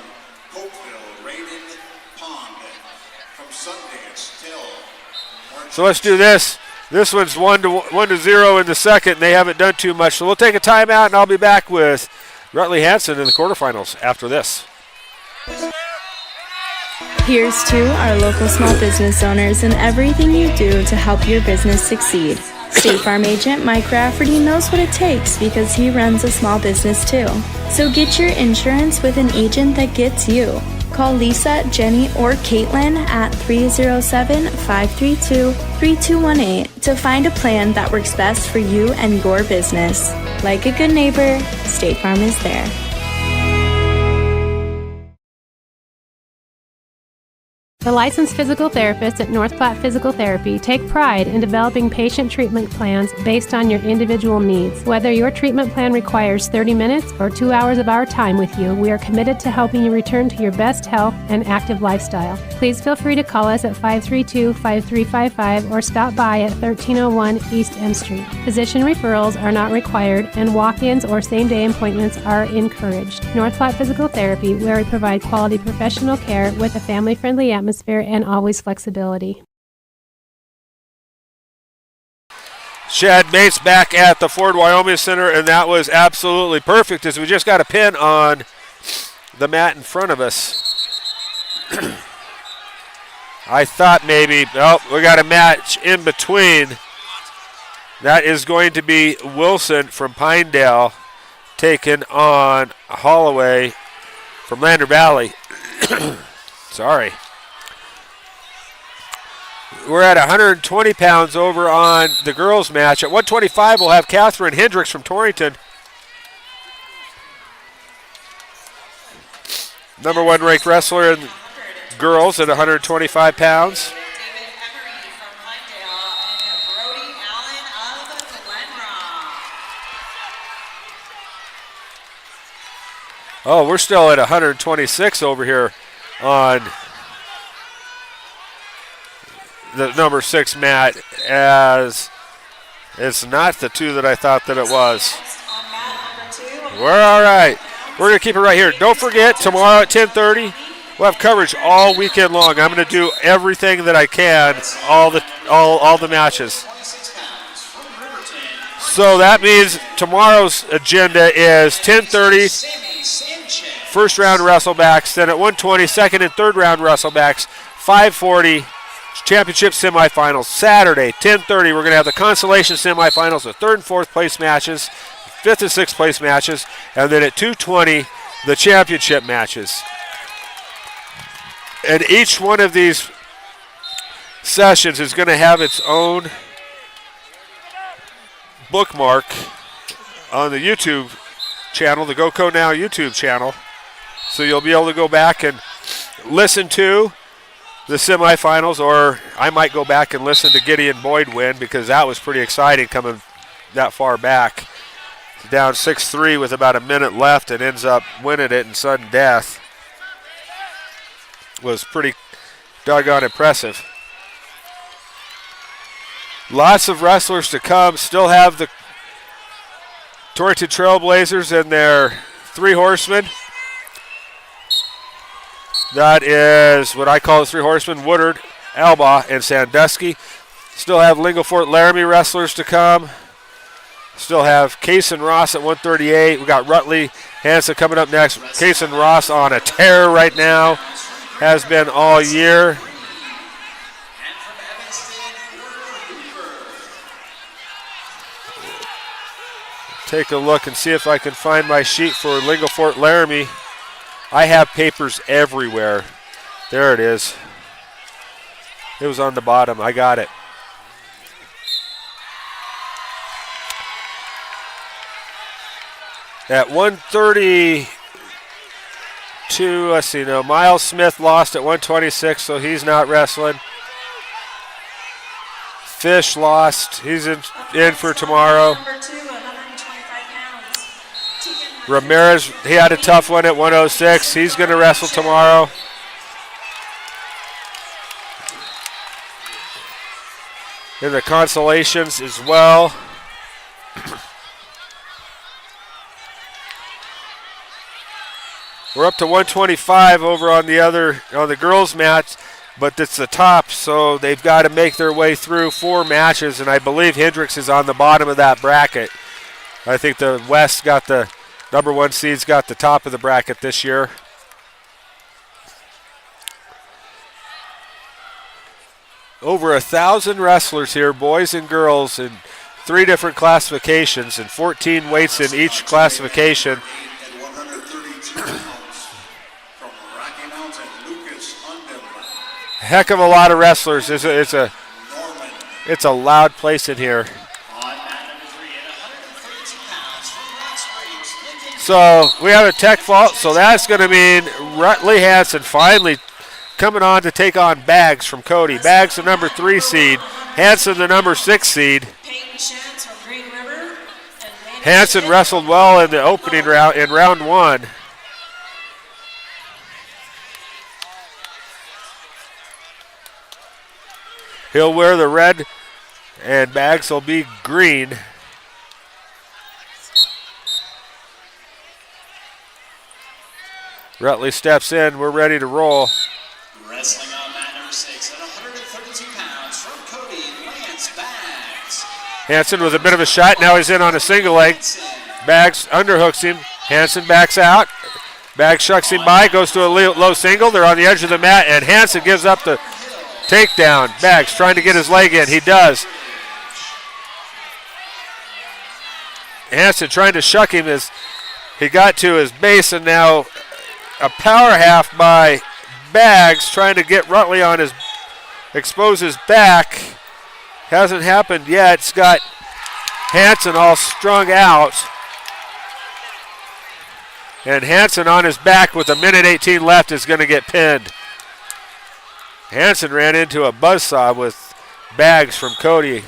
So let's do this. This one's 1-0 in the second. They haven't done too much. So we'll take a timeout, and I'll be back with Rutley Hansen in the quarterfinals after this. Here's to our local small business owners and everything you do to help your business succeed. State Farm agent Mike Rafferty knows what it takes because he runs a small business too. So get your insurance with an agent that gets you. Call Lisa, Jenny, or Caitlin at 307-532-3218 to find a plan that works best for you and your business. Like a good neighbor, State Farm is there. The licensed physical therapists at North Platte Physical Therapy take pride in developing patient treatment plans based on your individual needs. Whether your treatment plan requires 30 minutes or 2 hours of our time with you, we are committed to helping you return to your best health and active lifestyle. Please feel free to call us at 532-5355 or stop by at 1301 East M Street. Physician referrals are not required and walk-ins or same-day appointments are encouraged. North Platte Physical Therapy, where we provide quality professional care with a family-friendly atmosphere and always flexibility. Shad Bates back at the Ford Wyoming Center, and that was absolutely perfect as we just got a pin on the mat in front of us. I thought maybe, we got a match in between. That is going to be Wilson from Pinedale taking on Holloway from Lander Valley. Sorry. We're at 120 pounds over on the girls' match. At 125, we'll have Catherine Hendricks from Torrington. Number 1 ranked wrestler in girls at 125 pounds. Oh, we're still at 126 over here on the number 6 mat, as it's not the 2 that I thought that it was. We're all right. We're going to keep it right here. Don't forget, tomorrow at 10:30, we'll have coverage all weekend long. I'm going to do everything that I can, all the matches. So that means tomorrow's agenda is 10:30, first round wrestlebacks, then at 1:20, second and third round wrestlebacks, 5:40, championship semifinals. Saturday, 10:30, we're going to have the consolation semifinals, the third and fourth place matches, fifth and sixth place matches, and then at 2:20, the championship matches. And each one of these sessions is going to have its own bookmark on the YouTube channel, the GoCo Now YouTube channel. So you'll be able to go back and listen to the semifinals, or I might go back and listen to Gideon Boyd win because that was pretty exciting coming that far back. Down 6-3 with about a minute left and ends up winning it in sudden death. Was pretty doggone impressive. Lots of wrestlers to come. Still have the Torrington Trailblazers and their 3 horsemen. That is what I call the 3 horsemen, Woodard, Alba, and Sandusky. Still have Lingo Fort Laramie wrestlers to come. Still have Case and Ross at 138. We got Rutley Hansen coming up next. Case and Ross on a tear right now. Has been all year. Take a look and see if I can find my sheet for Lingo Fort Laramie. I have papers everywhere. There it is. It was on the bottom. I got it. At 132, let's see, no, Miles Smith lost at 126, so he's not wrestling. Fish lost. He's in for tomorrow. Ramirez, he had a tough one at 106. He's going to wrestle tomorrow. In the consolations as well. We're up to 125 over on the girls' match, but it's the top, so they've got to make their way through 4 matches, and I believe Hendricks is on the bottom of that bracket. I think the West got the number 1 seeds, got the top of the bracket this year. Over 1,000 wrestlers here, boys and girls, in 3 different classifications and 14 weights in each classification. Heck of a lot of wrestlers. It's a loud place in here. So we have a tech fault, so that's going to mean Rutley Hansen finally coming on to take on Baggs from Cody. Baggs the number 3 seed, Hansen the number 6 seed. Hansen wrestled well in the opening round, in round 1. He'll wear the red, and Baggs will be green. Rutley steps in. We're ready to roll. Wrestling on mat number 6 at 132 pounds from Cody, Lance Baggs. Hansen with a bit of a shot. Now he's in on a single leg. Baggs underhooks him. Hansen backs out. Baggs shucks him by, goes to a low single. They're on the edge of the mat, and Hansen gives up the takedown. Baggs trying to get his leg in. He does. Hansen trying to shuck him as he got to his base, and now a power half by Baggs trying to get Rutley on his, expose his back. Hasn't happened yet. It's got Hansen all strung out. And Hansen on his back with 1:18 left is going to get pinned. Hansen ran into a buzzsaw with Baggs from Cody.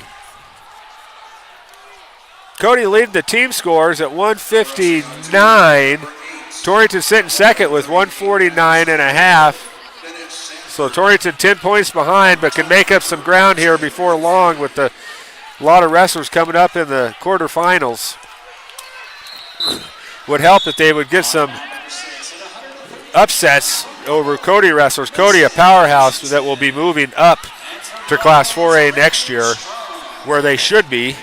Cody leading the team scores at 159. Torrington sitting second with 149.5. So Torrington 10 points behind, but can make up some ground here before long with a lot of wrestlers coming up in the quarterfinals. Would help if they would get some upsets over Cody wrestlers. Cody, a powerhouse that will be moving up to Class 4A next year, where they should be.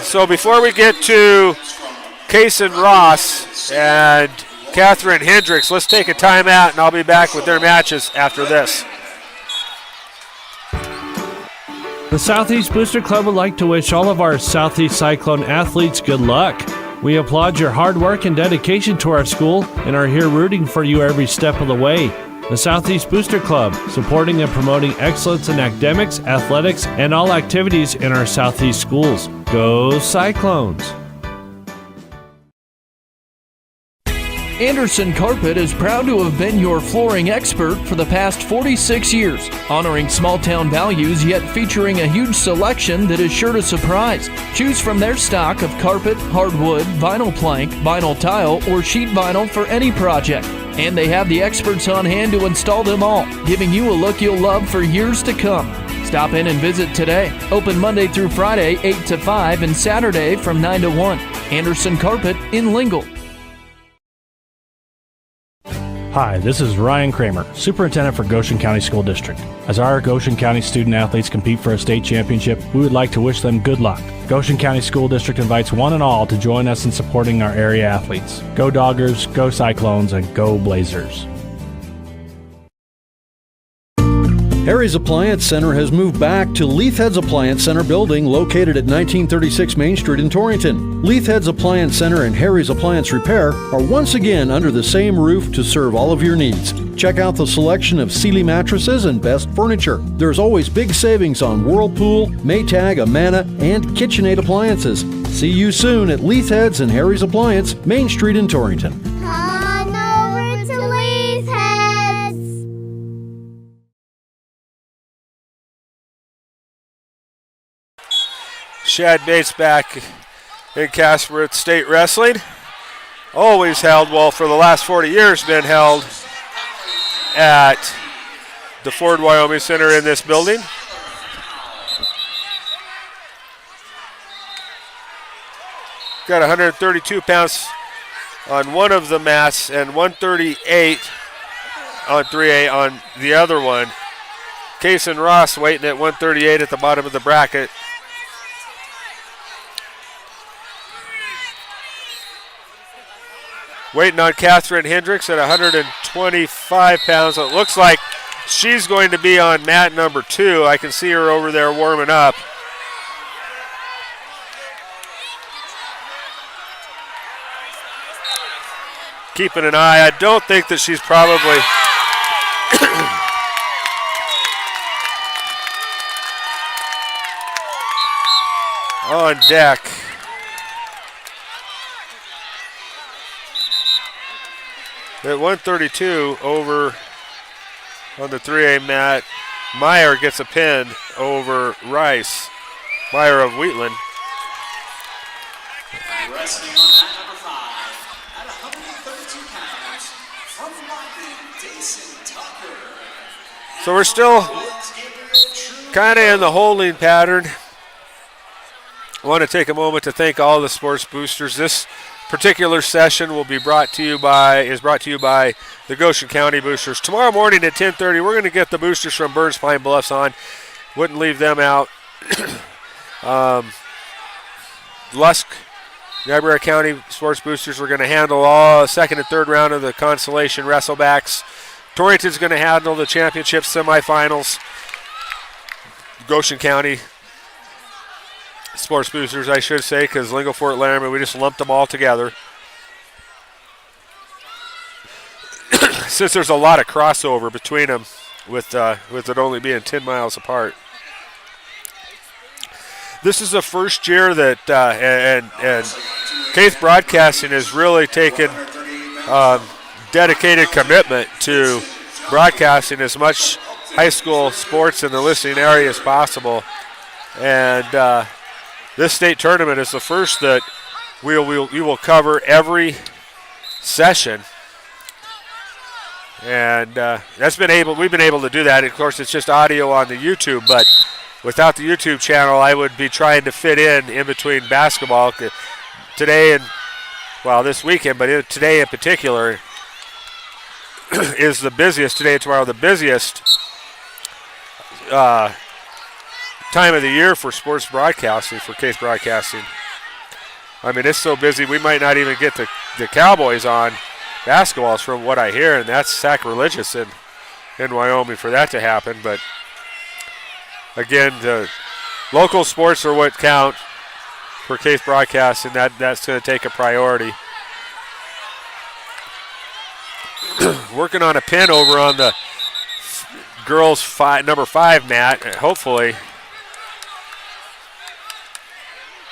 So before we get to Case and Ross and Catherine Hendricks, let's take a timeout, and I'll be back with their matches after this. The Southeast Booster Club would like to wish all of our Southeast Cyclone athletes good luck. We applaud your hard work and dedication to our school and are here rooting for you every step of the way. The Southeast Booster Club, supporting and promoting excellence in academics, athletics, and all activities in our Southeast schools. Go Cyclones! Anderson Carpet is proud to have been your flooring expert for the past 46 years, honoring small town values yet featuring a huge selection that is sure to surprise. Choose from their stock of carpet, hardwood, vinyl plank, vinyl tile, or sheet vinyl for any project. And they have the experts on hand to install them all, giving you a look you'll love for years to come. Stop in and visit today. Open Monday through Friday, 8 to 5, and Saturday from 9 to 1. Anderson Carpet in Lingle. Hi, this is Ryan Kramer, Superintendent for Goshen County School District. As our Goshen County student athletes compete for a state championship, we would like to wish them good luck. Goshen County School District invites one and all to join us in supporting our area athletes. Go Doggers, go Cyclones, and go Blazers. Harry's Appliance Center has moved back to Leithhead's Appliance Center building located at 1936 Main Street in Torrington. Leithhead's Appliance Center and Harry's Appliance Repair are once again under the same roof to serve all of your needs. Check out the selection of Sealy mattresses and best furniture. There's always big savings on Whirlpool, Maytag, Amana, and KitchenAid appliances. See you soon at Leithhead's and Harry's Appliance, Main Street in Torrington. On over to Leithhead's. Shad Bates back in Casper at State Wrestling. Always held, well, for the last 40 years, been held at the Ford Wyoming Center in this building. Got 132 pounds on one of the mats and 138 on 3A on the other one. Kason Ross waiting at 138 at the bottom of the bracket. Waiting on Catherine Hendricks at 125 pounds. It looks like she's going to be on mat number 2. I can see her over there warming up. Keeping an eye. I don't think that she's probably on deck. At 132 over on the 3A mat, Meyer gets a pin over Rice. Meyer of Wheatland. Wrestling on mat number 5 at 132 pounds from Wyoming, Jason Tucker. So we're still kind of in the holding pattern. I want to take a moment to thank all the sports boosters. This particular session will be brought to you by the Goshen County Boosters. Tomorrow morning at 10:30, we're going to get the boosters from Burns Pine Bluffs on. Wouldn't leave them out. Lusk, Niobrara County sports boosters, we're going to handle all second and third round of the consolation wrestlebacks. Torrington's going to handle the championship semifinals. Goshen County sports boosters, I should say, because Lingo Fort Laramie, we just lumped them all together. Since there's a lot of crossover between them, with it only being 10 miles apart. This is the first year that and Caith Broadcasting has really taken dedicated commitment to broadcasting as much high school sports in the listening area as possible, and this state tournament is the first that we will cover every session, and we've been able to do that. Of course, it's just audio on the YouTube, but without the YouTube channel, I would be trying to fit in between basketball today and this weekend, but today in particular is the busiest. Today and tomorrow, the busiest time of the year for sports broadcasting, for Caith Broadcasting. I mean, it's so busy we might not even get the Cowboys on basketballs from what I hear, and that's sacrilegious in Wyoming for that to happen. But again, the local sports are what count for Caith Broadcasting. That's going to take a priority. Working on a pin over on the girls' number 5 mat. Hopefully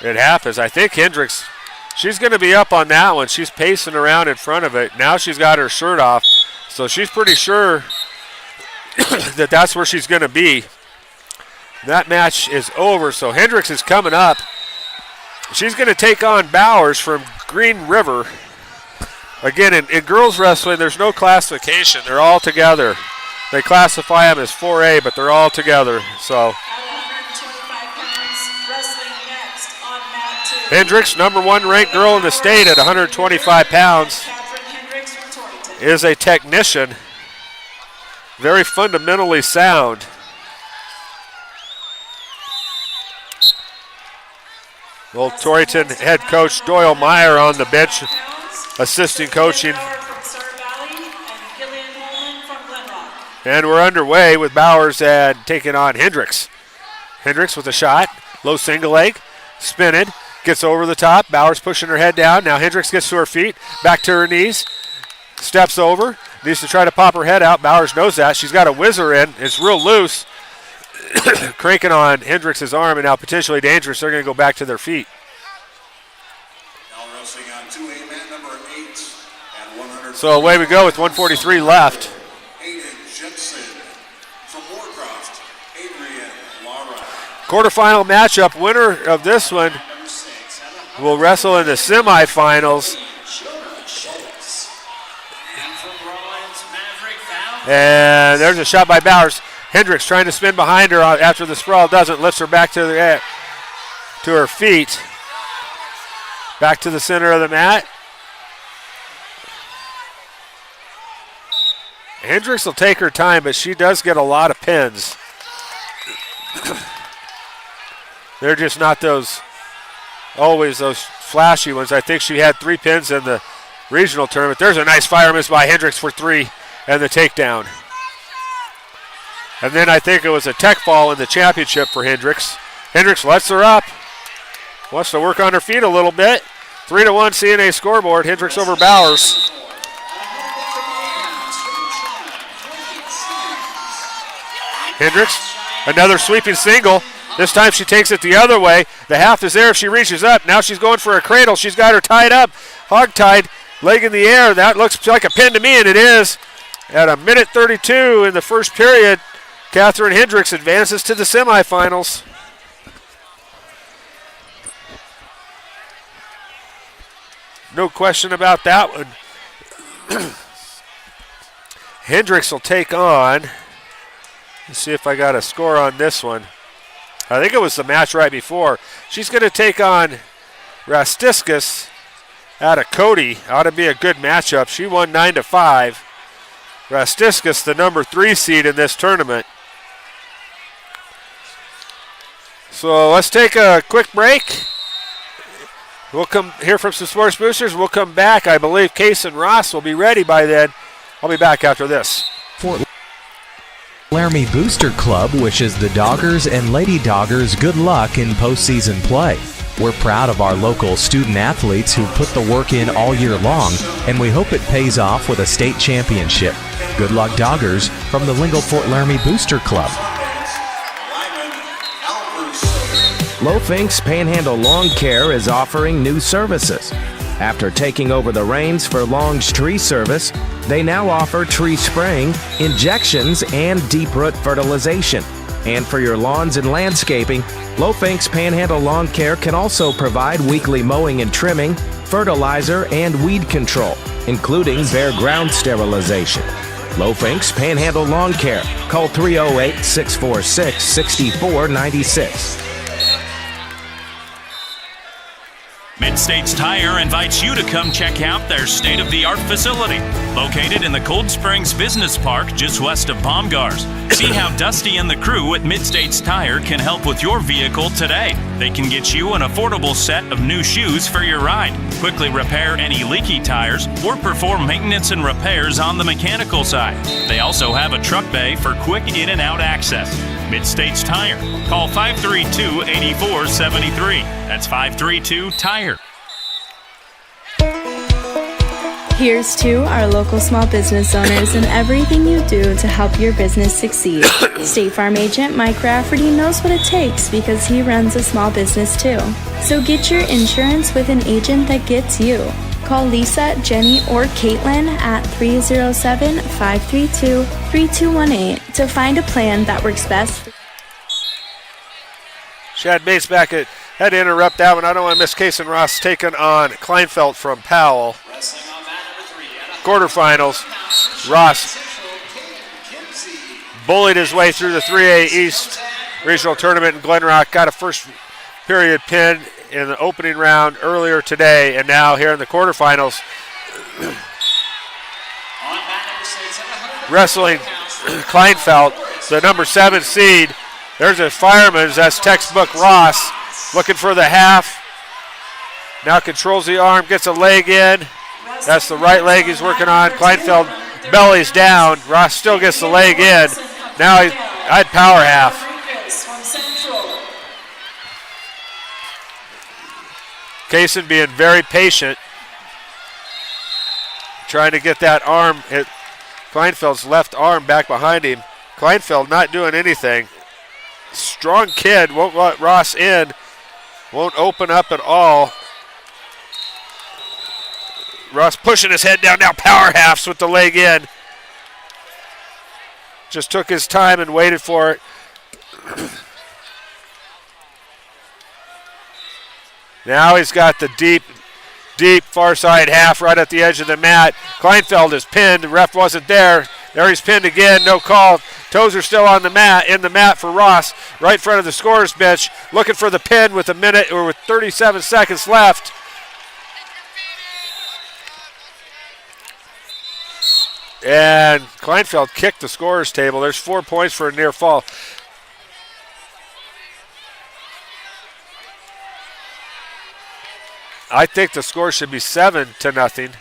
it happens. I think Hendricks She's going to be up on that one. She's pacing around in front of it. Now she's got her shirt off, so she's pretty sure that that's where she's going to be. That match is over, so Hendricks is coming up. She's going to take on Bowers from Green River. Again, in girls wrestling, there's no classification. They're all together. They classify them as 4A, but they're all together. So Hendricks, number 1 ranked girl in the state at 125 pounds, is a technician. Very fundamentally sound. Old Torrington head coach Doyle Meyer on the bench, assisting coaching. And we're underway with Bowers and taking on Hendricks. Hendricks with a shot, low single leg, spinning, gets over the top. Bowers pushing her head down. Now Hendricks gets to her feet, back to her knees, steps over, needs to try to pop her head out. Bowers knows that. She's got a whizzer in. It's real loose. Cranking on Hendricks' arm, and now potentially dangerous. They're going to go back to their feet. Now wrestling on 2A mat number 8 at 100. So away we go with 1:43 left. Quarterfinal matchup. Winner of this one will wrestle in the semifinals. And there's a shot by Bowers. Hendricks trying to spin behind her after the sprawl doesn't. Lifts her back to her feet. Back to the center of the mat. Hendricks will take her time, but she does get a lot of pins. They're just not always those flashy ones. I think she had 3 pins in the regional tournament. There's a nice fire miss by Hendricks for 3 and the takedown. And then I think it was a tech fall in the championship for Hendricks. Hendricks lets her up. Wants to work on her feet a little bit. 3-1 CNA scoreboard. Hendricks over Bowers. Hendricks, another sweeping single. This time she takes it the other way. The half is there if she reaches up. Now she's going for a cradle. She's got her tied up, hog-tied, leg in the air. That looks like a pin to me, and it is. At 1:32 in the first period, Catherine Hendricks advances to the semifinals. No question about that one. Hendricks will take on, let's see if I got a score on this one. I think it was the match right before. She's going to take on Rastiskas out of Cody. Ought to be a good matchup. She won 9-5. Rastiskas, the number 3 seed in this tournament. So let's take a quick break. We'll come hear from some sports boosters. We'll come back. I believe Case and Ross will be ready by then. I'll be back after this. Fort Laramie Booster Club wishes the Doggers and Lady Doggers good luck in postseason play. We're proud of our local student athletes who put the work in all year long, and we hope it pays off with a state championship. Good luck, Doggers, from the Lingle Fort Laramie Booster Club. Lofinks Panhandle Lawn Care is offering new services. After taking over the reins for Long's tree service, they now offer tree spraying, injections, and deep root fertilization. And for your lawns and landscaping, Lofinks Panhandle Lawn Care can also provide weekly mowing and trimming, fertilizer, and weed control, including bare ground sterilization. Lofinks Panhandle Lawn Care. Call 308-646-6496. Mid-States Tire invites you to come check out their state-of-the-art facility, located in the Cold Springs Business Park just west of Baumgars. See how Dusty and the crew at Mid-States Tire can help with your vehicle today. They can get you an affordable set of new shoes for your ride, quickly repair any leaky tires, or perform maintenance and repairs on the mechanical side. They also have a truck bay for quick in and out access. Mid-States Tire. Call 532-8473. That's 532-TIRE. Here's to our local small business owners and everything you do to help your business succeed. State Farm agent Mike Rafferty knows what it takes because he runs a small business too. So get your insurance with an agent that gets you. Call Lisa, Jenny, or Caitlin at 307-532-3218 to find a plan that works best. Shad Bates back at, had to interrupt that one. I don't want to miss Kason Ross taking on Kleinfeld from Powell. Quarterfinals. Ross bullied his way through the 3A East Regional Tournament in Glen Rock. Got a first period pin in the opening round earlier today, and now here in the quarterfinals. Wrestling Kleinfeld, the number 7 seed. There's a Fireman's, that's textbook Ross, looking for the half. Now controls the arm, gets a leg in. That's the right leg he's working on. Kleinfeld bellies down. Ross still gets the leg in. Now I'd power half. Kaysen being very patient, trying to get that arm, hit Kleinfeld's left arm back behind him. Kleinfeld not doing anything. Strong kid, won't let Ross in, won't open up at all. Ross pushing his head down, now power halves with the leg in. Just took his time and waited for it. Now he's got the deep far side half right at the edge of the mat. Kleinfeld is pinned, the ref wasn't there. There he's pinned again, no call. Toes are still on the mat, in the mat for Ross, right in front of the scorer's bench, looking for the pin with a minute or with 37 seconds left. And Kleinfeld kicked the scorer's table. There's 4 points for a near fall. I think the score should be 7-0.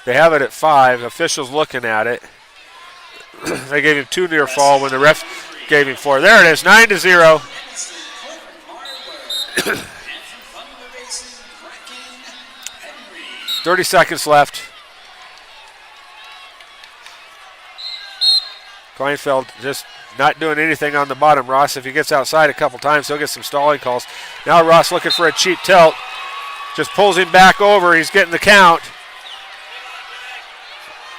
They have it at 5. Officials looking at it. They gave him 2 near fall when the ref gave him 4. There it is, 9-0. 30 seconds left. Kleinfeld just not doing anything on the bottom. Ross, if he gets outside a couple times, he'll get some stalling calls. Now Ross looking for a cheap tilt. Just pulls him back over. He's getting the count.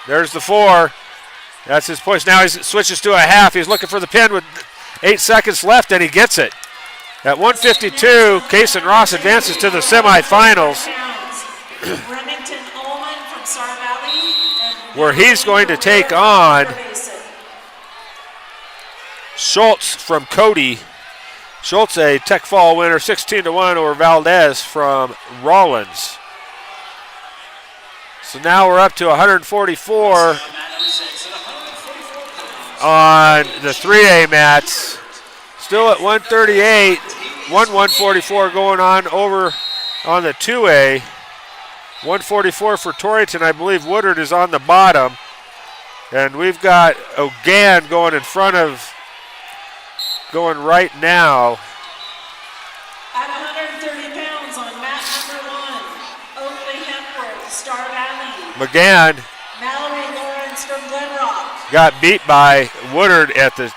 There's the 4. That's his push. Now he switches to a half. He's looking for the pin with 8 seconds left, and he gets it. At 152, Kason Ross advances to the semifinals, where he's going to take on Schultz from Cody. Schultz, a Tech Fall winner, 16-1 over Valdez from Rollins. So now we're up to 144 on the 3A mats. Still at 138, 144 going on over on the 2A. 144 for Torrington. I believe Woodard is on the bottom. And we've got O'Gan going in front of, going right now. At 130 pounds on mat number 1, Oakley Hempworth, Star Valley. McGann Mallory Lawrence from Glen Rock. got beat by Woodard at the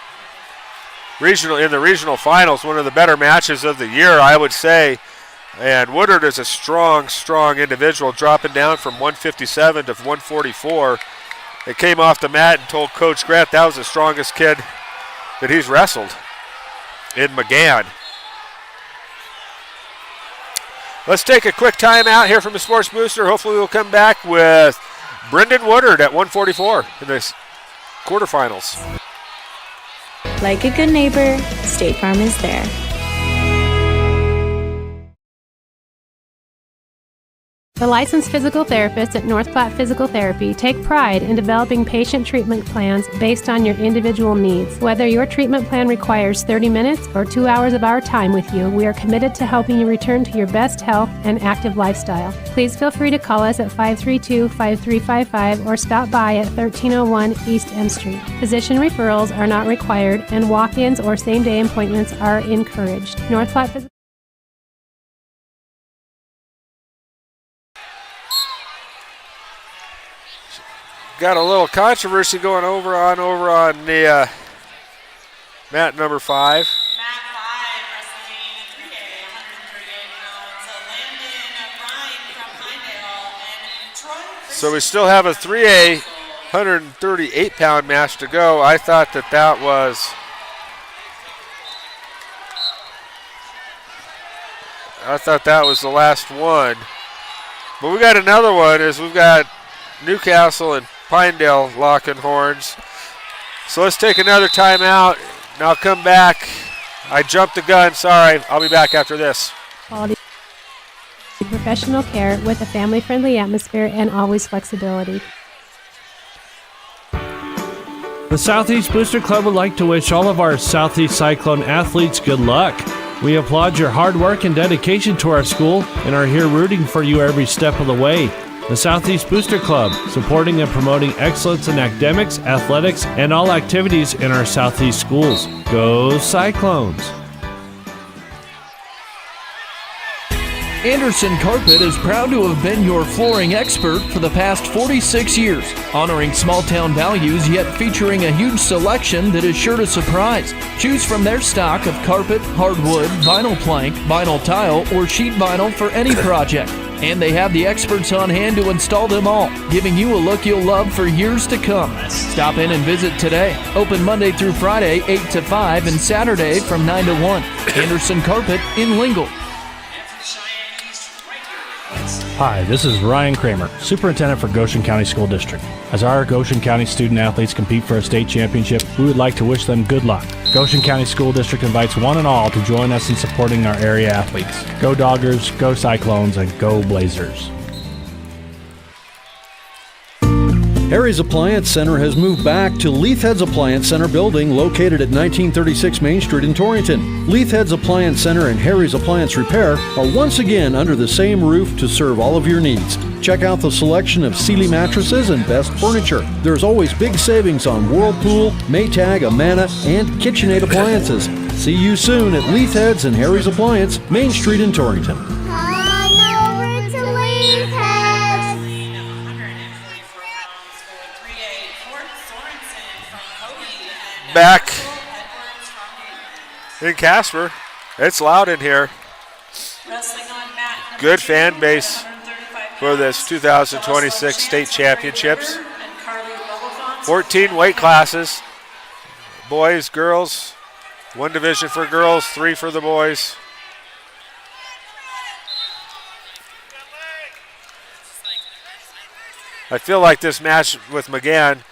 regional finals, one of the better matches of the year, I would say. And Woodard is a strong individual, dropping down from 157 to 144. They came off the mat and told Coach Grant that was the strongest kid that he's wrestled in McGann. Let's take a quick timeout here from the Sports Booster. Hopefully we'll come back with Brendan Woodard at 144 in the quarterfinals. Like a good neighbor, State Farm is there. The licensed physical therapists at North Platte Physical Therapy take pride in developing patient treatment plans based on your individual needs. Whether your treatment plan requires 30 minutes or 2 hours of our time with you, we are committed to helping you return to your best health and active lifestyle. Please feel free to call us at 532-5355 or stop by at 1301 East M Street. Physician referrals are not required and walk-ins or same-day appointments are encouraged. North Platte Physical got a little controversy going over on the mat number 5. Mat 5, wrestling 3A, 138 pounds. Landon Bryan from Pinedale and Troy. So we still have a 3A 138-pound match to go. I thought that was the last one. But we got another one as we've got Newcastle and Pinedale locking horns. So let's take another timeout and I'll come back. I jumped the gun, sorry. I'll be back after this. Quality professional care with a family-friendly atmosphere and always flexibility. The Southeast Booster Club would like to wish all of our Southeast Cyclone athletes good luck. We applaud your hard work and dedication to our school and are here rooting for you every step of the way. The Southeast Booster Club, supporting and promoting excellence in academics, athletics, and all activities in our Southeast schools. Go Cyclones! Anderson Carpet is proud to have been your flooring expert for the past 46 years, honoring small town values yet featuring a huge selection that is sure to surprise. Choose from their stock of carpet, hardwood, vinyl plank, vinyl tile, or sheet vinyl for any project. And they have the experts on hand to install them all, giving you a look you'll love for years to come. Stop in and visit today. Open Monday through Friday, 8 to 5, and Saturday from 9 to 1. Anderson Carpet in Lingle. Hi, this is Ryan Kramer, Superintendent for Goshen County School District. As our Goshen County student athletes compete for a state championship, we would like to wish them good luck. Goshen County School District invites one and all to join us in supporting our area athletes. Go Doggers, go Cyclones, and go Blazers. Harry's Appliance Center has moved back to Leithhead's Appliance Center building located at 1936 Main Street in Torrington. Leithhead's Appliance Center and Harry's Appliance Repair are once again under the same roof to serve all of your needs. Check out the selection of Sealy mattresses and best furniture. There's always big savings on Whirlpool, Maytag, Amana, and KitchenAid appliances. See you soon at Leithhead's and Harry's Appliance, Main Street in Torrington. Back in Casper. It's loud in here. Good fan base for this 2026 state championships. 14 weight classes. Boys, girls. 1 division for girls, 3 for the boys. I feel like this match with McGann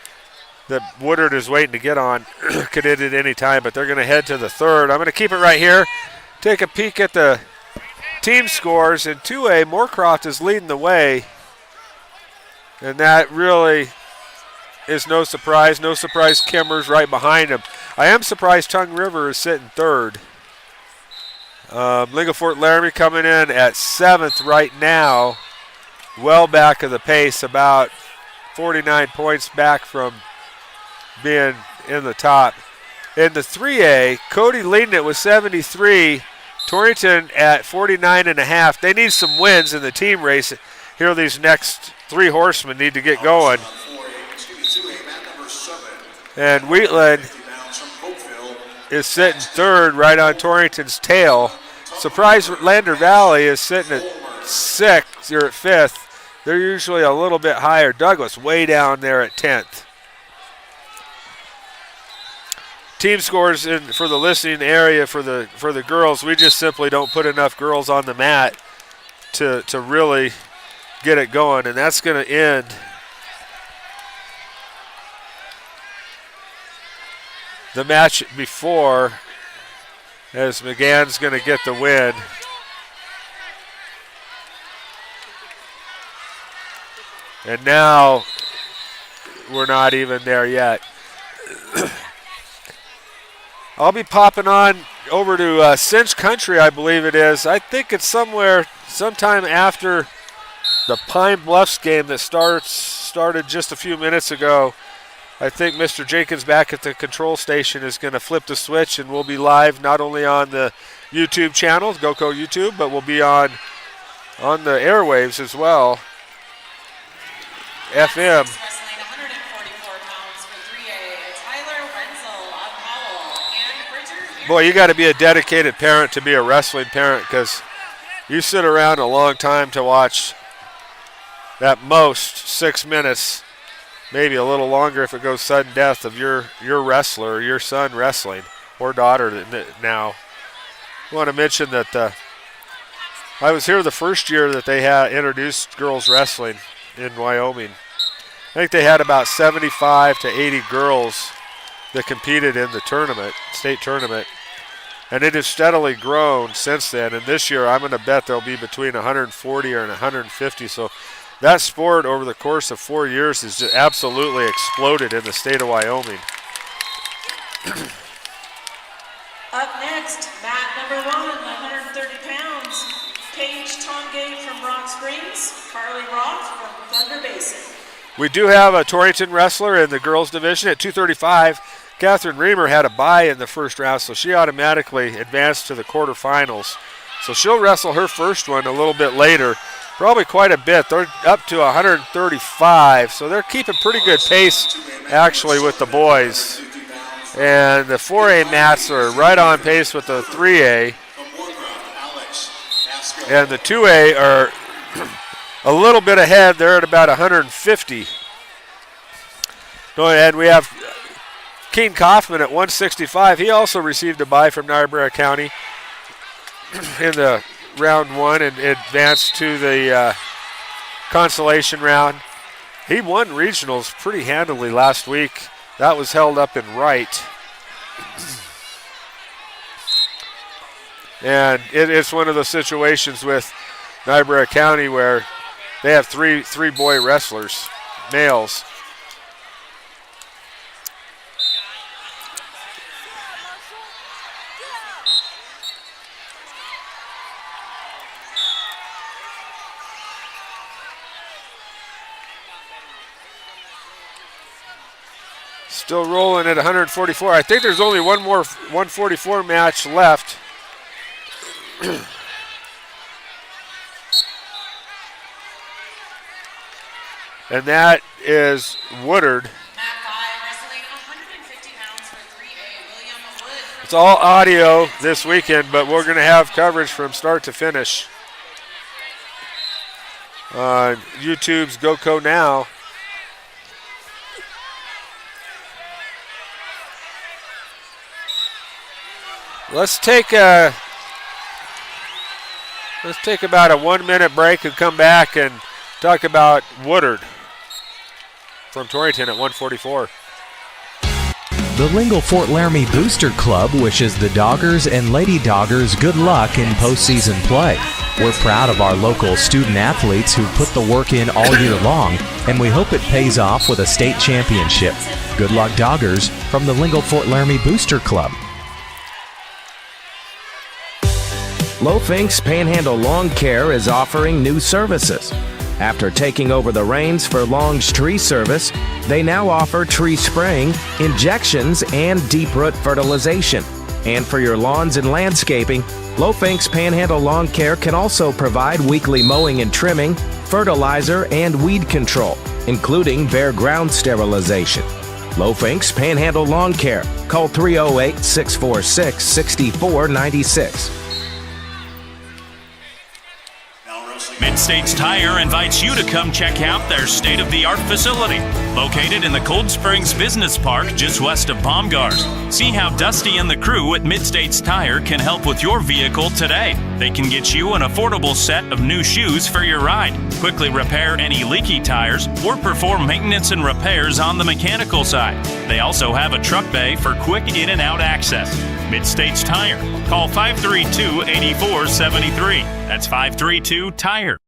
that Woodard is waiting to get on could hit at any time, but they're going to head to the third. I'm going to keep it right here. Take a peek at the team scores. In 2A, Moorcroft is leading the way, and that really is no surprise. No surprise Kimmer's right behind him. I am surprised Tongue River is sitting third. Lingo Fort Laramie coming in at 7th right now, well back of the pace, about 49 points back from being in the top. In the 3A, Cody leading it with 73. Torrington at 49.5. They need some wins in the team race. Here, these next 3 horsemen need to get going. And Wheatland is sitting third right on Torrington's tail. Surprise Lander Valley is sitting at 6th. You're at 5th. They're usually a little bit higher. Douglas way down there at 10th. Team scores for the listening area for the girls. We just simply don't put enough girls on the mat to really get it going, and that's going to end the match before, as McGann's going to get the win. And now we're not even there yet. I'll be popping on over to Cinch Country, I believe it is. I think it's sometime after the Pine Bluffs game that started just a few minutes ago. I think Mr. Jenkins back at the control station is going to flip the switch, and we'll be live not only on the YouTube channel, GoCo YouTube, but we'll be on the airwaves as well. FM. Boy, you got to be a dedicated parent to be a wrestling parent, because you sit around a long time to watch at most 6 minutes, maybe a little longer if it goes sudden death, of your wrestler, your son wrestling, or daughter now. I want to mention that I was here the first year that they had introduced girls wrestling in Wyoming. I think they had about 75 to 80 girls that competed in the tournament, state tournament. And it has steadily grown since then. And this year, I'm going to bet there'll be between 140 or 150. So that sport over the course of 4 years has just absolutely exploded in the state of Wyoming. Up next, mat number 1, 130 pounds. Paige Tongate from Rock Springs, Carly Roth from Thunder Basin. We do have a Torrington wrestler in the girls division at 235. Catherine Reamer had a bye in the first round, so she automatically advanced to the quarterfinals. So she'll wrestle her first one a little bit later, probably quite a bit. They're up to 135, so they're keeping pretty good pace actually with the boys. And the 4A mats are right on pace with the 3A. And the 2A are a little bit ahead. They're at about 150. Go ahead. We have Keen Kaufman at 165. He also received a bye from Niobrara County in the round 1 and advanced to the consolation round. He won regionals pretty handily last week. That was held up in Wright. And it's one of those situations with Niobrara County where they have three boy wrestlers, males. Still rolling at 144. I think there's only one more 144 match left. And that is Woodard. It's all audio this weekend, but we're going to have coverage from start to finish on YouTube's GoCo Now. Let's take about a 1 minute break and come back and talk about Woodard from Torrington at 144. The Lingle Fort Laramie Booster Club wishes the Doggers and Lady Doggers good luck in postseason play. We're proud of our local student athletes who put the work in all year long, and we hope it pays off with a state championship. Good luck, Doggers, from the Lingle Fort Laramie Booster Club. Lofinks Panhandle Lawn Care is offering new services. After taking over the reins for Long's tree service, they now offer tree spraying, injections, and deep root fertilization. And for your lawns and landscaping, Lofinks Panhandle Lawn Care can also provide weekly mowing and trimming, fertilizer, and weed control, including bare ground sterilization. Lofinks Panhandle Lawn Care. Call 308-646-6496. Mid-States Tire invites you to come check out their state-of-the-art facility, located in the Cold Springs Business Park just west of Baumgars. See how Dusty and the crew at Mid-States Tire can help with your vehicle today. They can get you an affordable set of new shoes for your ride, quickly repair any leaky tires, or perform maintenance and repairs on the mechanical side. They also have a truck bay for quick in and out access. Mid-States Tire. Call 532-8473. That's 532-TIRE.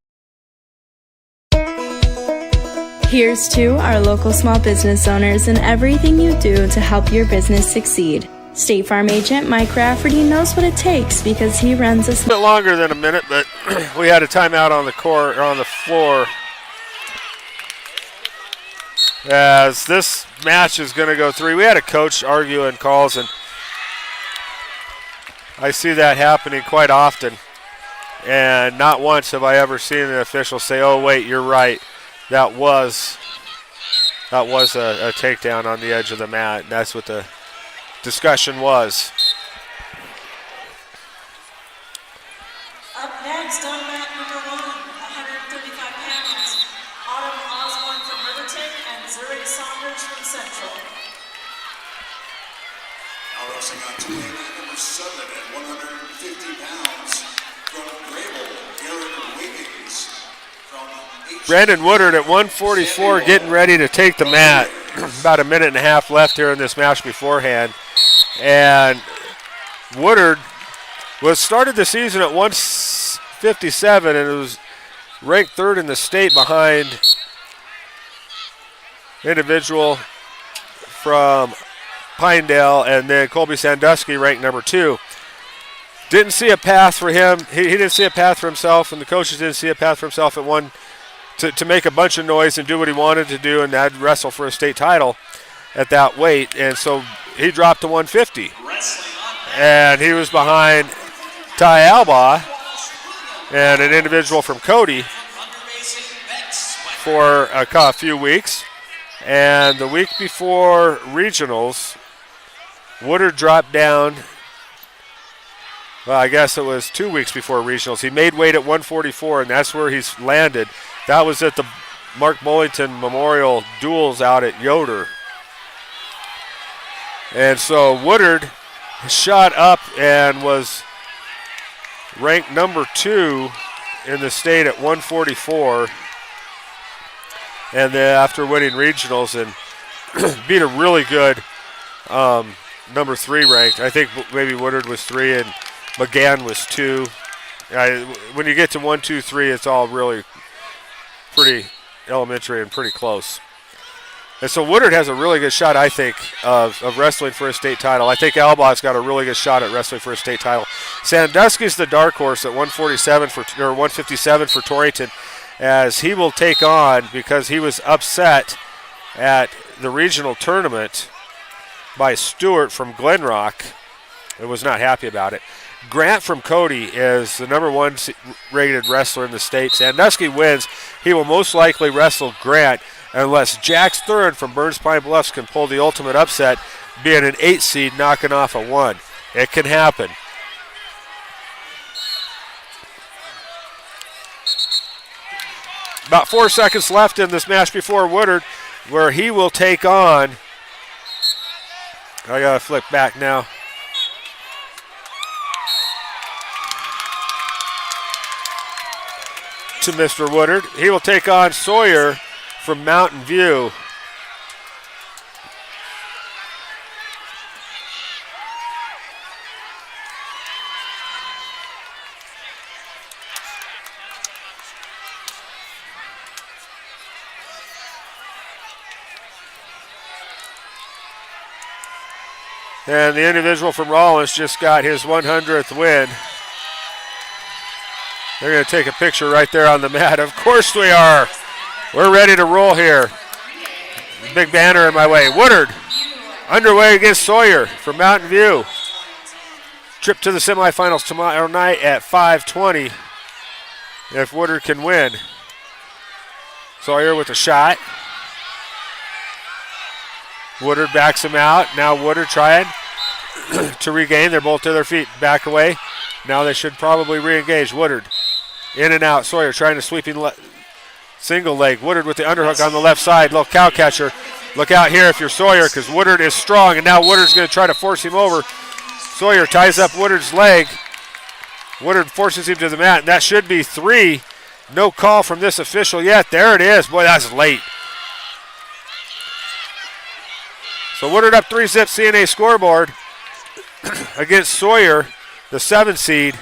Here's to our local small business owners and everything you do to help your business succeed. State Farm agent Mike Rafferty knows what it takes because he runs a bit longer than a minute, but we had a timeout on the court or on the floor. As this match is going to go 3, we had a coach arguing calls, and I see that happening quite often. And not once have I ever seen an official say, "Oh wait, you're right. That was a takedown on the edge of the mat." And that's what the discussion was. wrestling on 2A mat number 7 at 150 pounds from Grable, Aaron Wiggins. From Brandon Woodard at 144 getting ready to take the mat. About a minute and a half left here in this match beforehand. And Woodard started the season at 157 and it was ranked third in the state behind individual from Pinedale, and then Colby Sandusky ranked number 2. Didn't see a path for him. He didn't see a path for himself, and the coaches didn't see a path for himself at one to make a bunch of noise and do what he wanted to do, and that'd wrestle for a state title at that weight. And so he dropped to 150. And he was behind Ty Alba and an individual from Cody for a few weeks. And the week before regionals, Woodard dropped down. Well, I guess it was 2 weeks before regionals. He made weight at 144, and that's where he's landed. That was at the Mark Bullington Memorial Duels out at Yoder. And so Woodard shot up and was ranked number 2 in the state at 144. And then after winning regionals and beat a really good number 3 ranked. I think maybe Woodard was 3 and McGann was 2. When you get to 1, 2, 3, it's all really pretty elementary and pretty close. And so Woodard has a really good shot, I think, of wrestling for a state title. I think Alba's got a really good shot at wrestling for a state title. Sandusky's the dark horse at 147 or 157 for Torrington, as he will take on, because he was upset at the regional tournament by Stewart from Glenrock and was not happy about it. Grant from Cody is the number 1 rated wrestler in the state. Sandusky wins. He will most likely wrestle Grant unless Jax Thurin from Burns Pine Bluffs can pull the ultimate upset, being an 8 seed knocking off a 1. It can happen. About 4 seconds left in this match before Woodard, where he will take on, I gotta flip back now. To Mr. Woodard. He will take on Sawyer from Mountain View. And the individual from Rollins just got his 100th win. They're going to take a picture right there on the mat. Of course we are. We're ready to roll here. Big banner in my way. Woodard underway against Sawyer from Mountain View. Trip to the semifinals tomorrow night at 5:20 if Woodard can win. Sawyer with a shot. Woodard backs him out. Now Woodard trying to regain. They're both to their feet. Back away. Now they should probably re-engage. Woodard in and out. Sawyer trying to sweeping single leg. Woodard with the underhook on the left side. Little cow catcher. Look out here if you're Sawyer, because Woodard is strong, and now Woodard's going to try to force him over. Sawyer ties up Woodard's leg. Woodard forces him to the mat, and that should be 3. No call from this official yet. There it is. Boy, that's late. So Woodard up 3-zip CNA scoreboard against Sawyer, the 7 seed.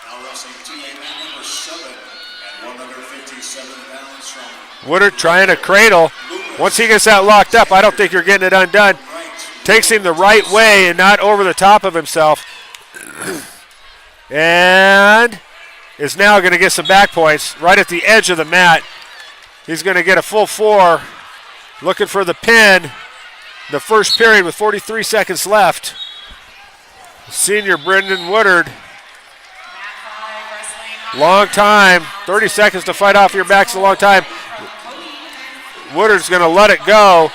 Now wrestling 2A mat number 7 at 157 pounds from Woodard trying to cradle. Once he gets that locked up, I don't think you're getting it undone. Takes him the right way and not over the top of himself. And is now going to get some back points right at the edge of the mat. He's going to get a full 4. Looking for the pin. The first period with 43 seconds left. Senior Brendan Woodard. Long time. 30 seconds to fight off your back's a long time. Woodard's going to let it go.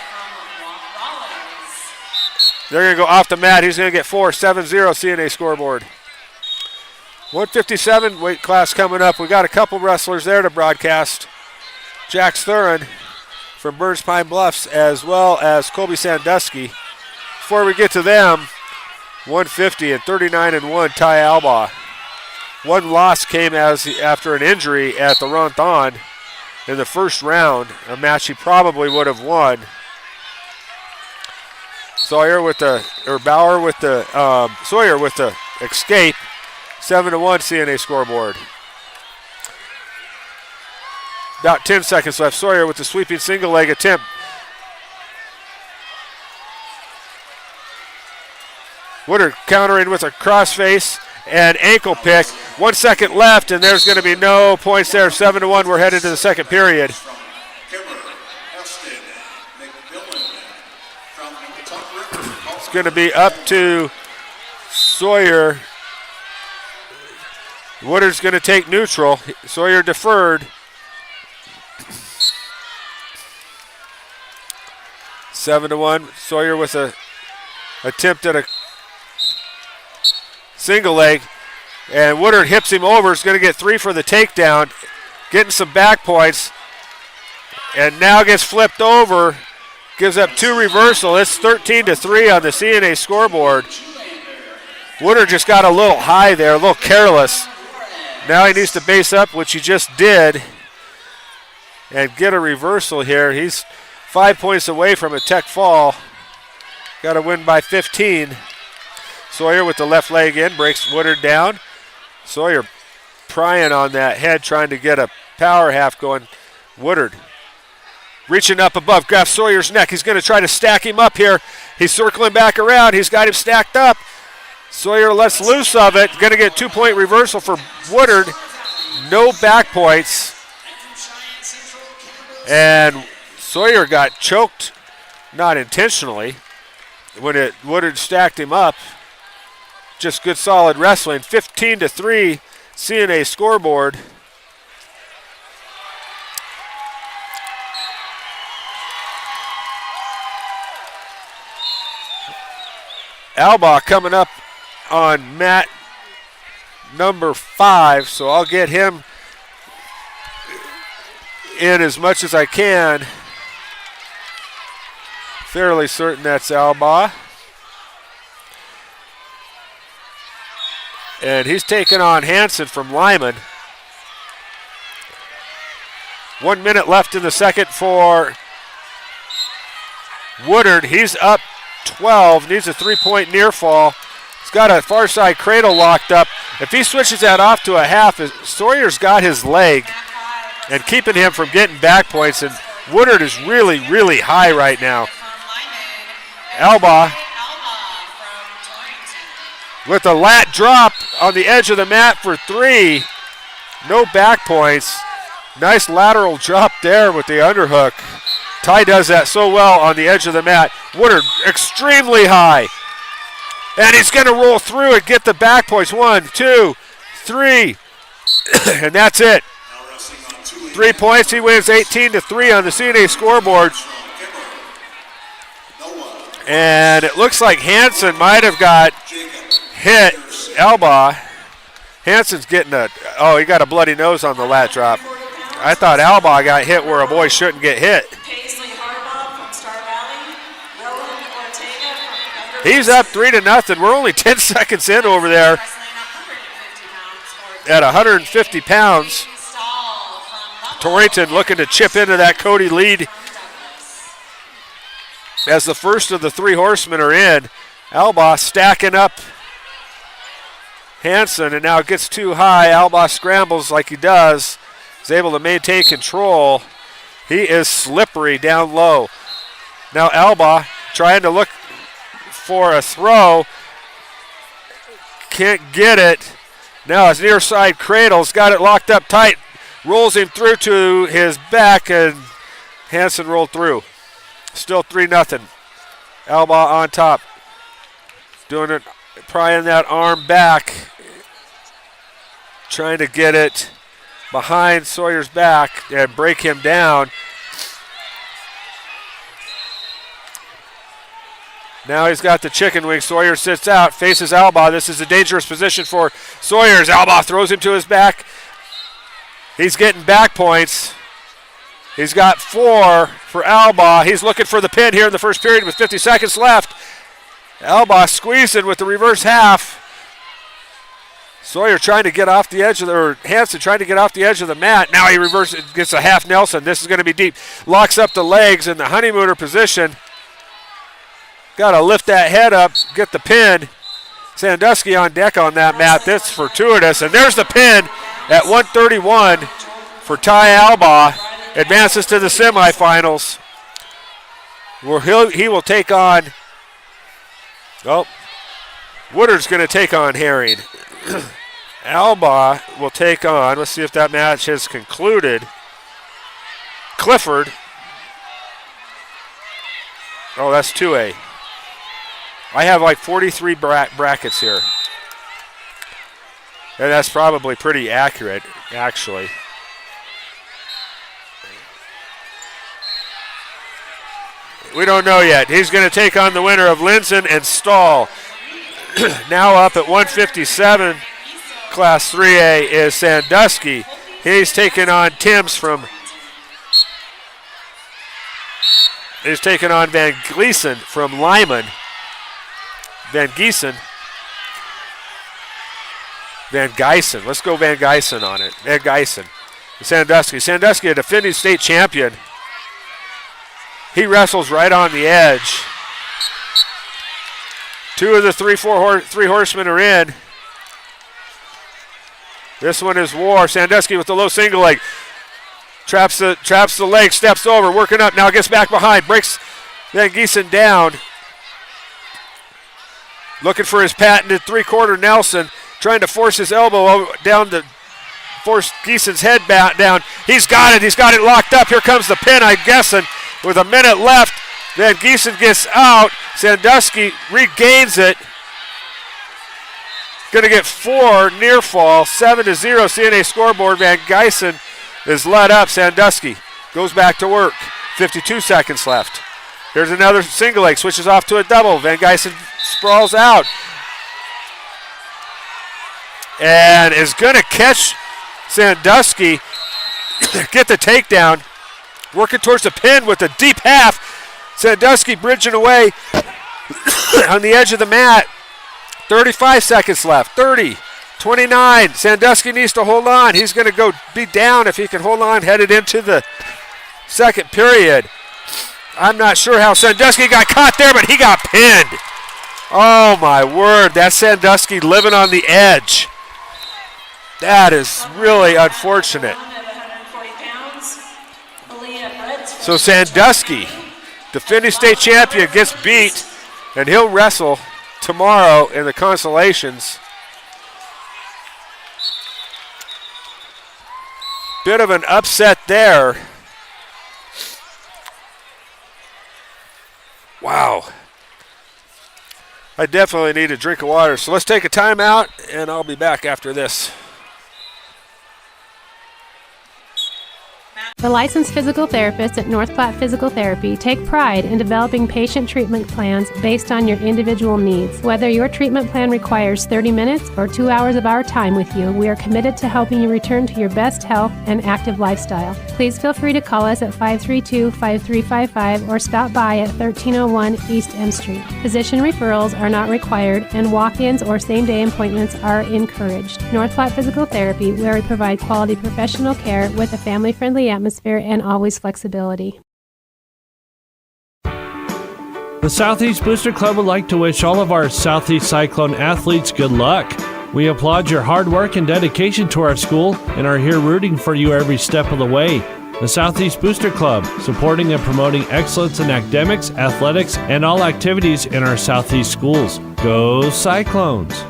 They're going to go off the mat. He's going to get 4-7-0 CNA scoreboard. 157 weight class coming up. We got a couple wrestlers there to broadcast. Jax Thurin from Burns Pine Bluffs, as well as Colby Sandusky before we get to them, 150 and 39-1 Ty Alba. One loss came after an injury at the Ronthon in the first round, a match he probably would have won. Sawyer with the escape, 7-1 CNA scoreboard. About 10 seconds left. Sawyer with the sweeping single leg attempt. Woodard countering with a crossface and ankle pick. 1 second left, and there's going to be no points there. 7-1. We're headed to the second period. It's going to be up to Sawyer. Woodard's going to take neutral. Sawyer deferred. 7-1. Sawyer with a attempt at a single leg, and Woodard hips him over. Is going to get 3 for the takedown, getting some back points, and now gets flipped over, gives up 2 reversal. It's 13-3 on the CNA scoreboard. Woodard just got a little high there, a little careless. Now he needs to base up, which he just did, and get a reversal here. He's 5 points away from a tech fall. Got to win by 15. Sawyer with the left leg in, breaks Woodard down. Sawyer prying on that head, trying to get a power half going. Woodard reaching up above, grabs Sawyer's neck. He's going to try to stack him up here. He's circling back around. He's got him stacked up. Sawyer lets loose of it. Going to get 2-point reversal for Woodard. No back points. And Sawyer got choked, not intentionally, when Woodard stacked him up. Just good solid wrestling. 15-3 CNA scoreboard. Alba coming up on mat number 5, so I'll get him in as much as I can. Fairly certain that's Alba. And he's taking on Hansen from Lyman. 1 minute left in the second for Woodard. He's up 12, needs a 3-point near fall. He's got a far side cradle locked up. If he switches that off to a half, Sawyer's got his leg and keeping him from getting back points, and Woodard is really, really high right now. Alba with a lat drop on the edge of the mat for 3. No back points. Nice lateral drop there with the underhook. Ty does that so well on the edge of the mat. Woodard extremely high. And he's going to roll through and get the back points. 1, 2, 3. And that's it. 3 points. He wins 18-3 on the CNA scoreboard. And it looks like Hansen might have got hit. Alba. Hansen's getting he got a bloody nose on the lat drop. I thought Alba got hit where a boy shouldn't get hit. He's up 3-0. We're only 10 seconds in over there at 150 pounds. Torrington looking to chip into that Cody lead as the first of the 3 horsemen are in. Alba stacking up Hansen, and now it gets too high. Alba scrambles like he does. He's able to maintain control. He is slippery down low. Now Alba trying to look for a throw. Can't get it. Now his near side cradle's got it locked up tight. Rolls him through to his back, and Hansen rolled through. Still 3-0. Alba on top. Doing it, prying that arm back. Trying to get it behind Sawyer's back and break him down. Now he's got the chicken wing. Sawyer sits out, faces Alba. This is a dangerous position for Sawyers. Alba throws him to his back. He's getting back points. He's got 4 for Alba. He's looking for the pin here in the first period with 50 seconds left. Alba squeezing with the reverse half. Sawyer trying to get off the edge of or Hansen trying to get off the edge of the mat. Now he reverses, gets a half Nelson. This is going to be deep. Locks up the legs in the honeymooner position. Got to lift that head up, get the pin. Sandusky on deck on that mat. That's fortuitous. And there's the pin at 131 for Ty Alba. Advances to the semifinals. Where he will take on, Woodard's going to take on Herring. Alba will take on, let's see if that match has concluded, Clifford. Oh, that's 2A. I have like 43 brackets here. And that's probably pretty accurate, actually. We don't know yet. He's going to take on the winner of Linson and Stahl. Now up at 157, Class 3A is Sandusky. He's taking on Timms from. He's taking on Van Gleason from Lyman. Van Gieson. Van Gieson. Let's go Van Gieson on it. Van Gieson. Sandusky. Sandusky, a defending state champion. He wrestles right on the edge. Two of the three horsemen are in. This one is War. Sandusky with the low single leg. Traps the leg, steps over, working up, now gets back behind, breaks Van Gieson down. Looking for his patented three-quarter Nelson, trying to force his elbow down to force Gieson's head down. He's got it locked up. Here comes the pin, I'm guessing. With a minute left, Van Gieson gets out. Sandusky regains it. Going to get 4 near fall, 7-0 CNA scoreboard. Van Gieson is let up. Sandusky goes back to work. 52 seconds left. Here's another single leg, switches off to a double. Van Gieson sprawls out and is going to catch Sandusky, get the takedown, working towards the pin with a deep half. Sandusky bridging away on the edge of the mat. 35 seconds left. 30, 29. Sandusky needs to hold on. He's going to go be down if he can hold on, headed into the second period. I'm not sure how Sandusky got caught there, but he got pinned. Oh, my word. That's Sandusky living on the edge. That is really unfortunate. So Sandusky, defending state champion, gets beat, and he'll wrestle tomorrow in the consolations. Bit of an upset there. Wow. I definitely need a drink of water. So let's take a timeout, and I'll be back after this. The licensed physical therapists at North Platte Physical Therapy take pride in developing patient treatment plans based on your individual needs. Whether your treatment plan requires 30 minutes or 2 hours of our time with you, we are committed to helping you return to your best health and active lifestyle. Please feel free to call us at 532-5355 or stop by at 1301 East M Street. Physician referrals are not required, and walk-ins or same-day appointments are encouraged. North Platte Physical Therapy, where we provide quality professional care with a family-friendly atmosphere and always flexibility. The Southeast Booster Club would like to wish all of our Southeast Cyclone athletes good luck. We applaud your hard work and dedication to our school and are here rooting for you every step of the way. The Southeast Booster Club, supporting and promoting excellence in academics, athletics, and all activities in our Southeast schools. Go Cyclones!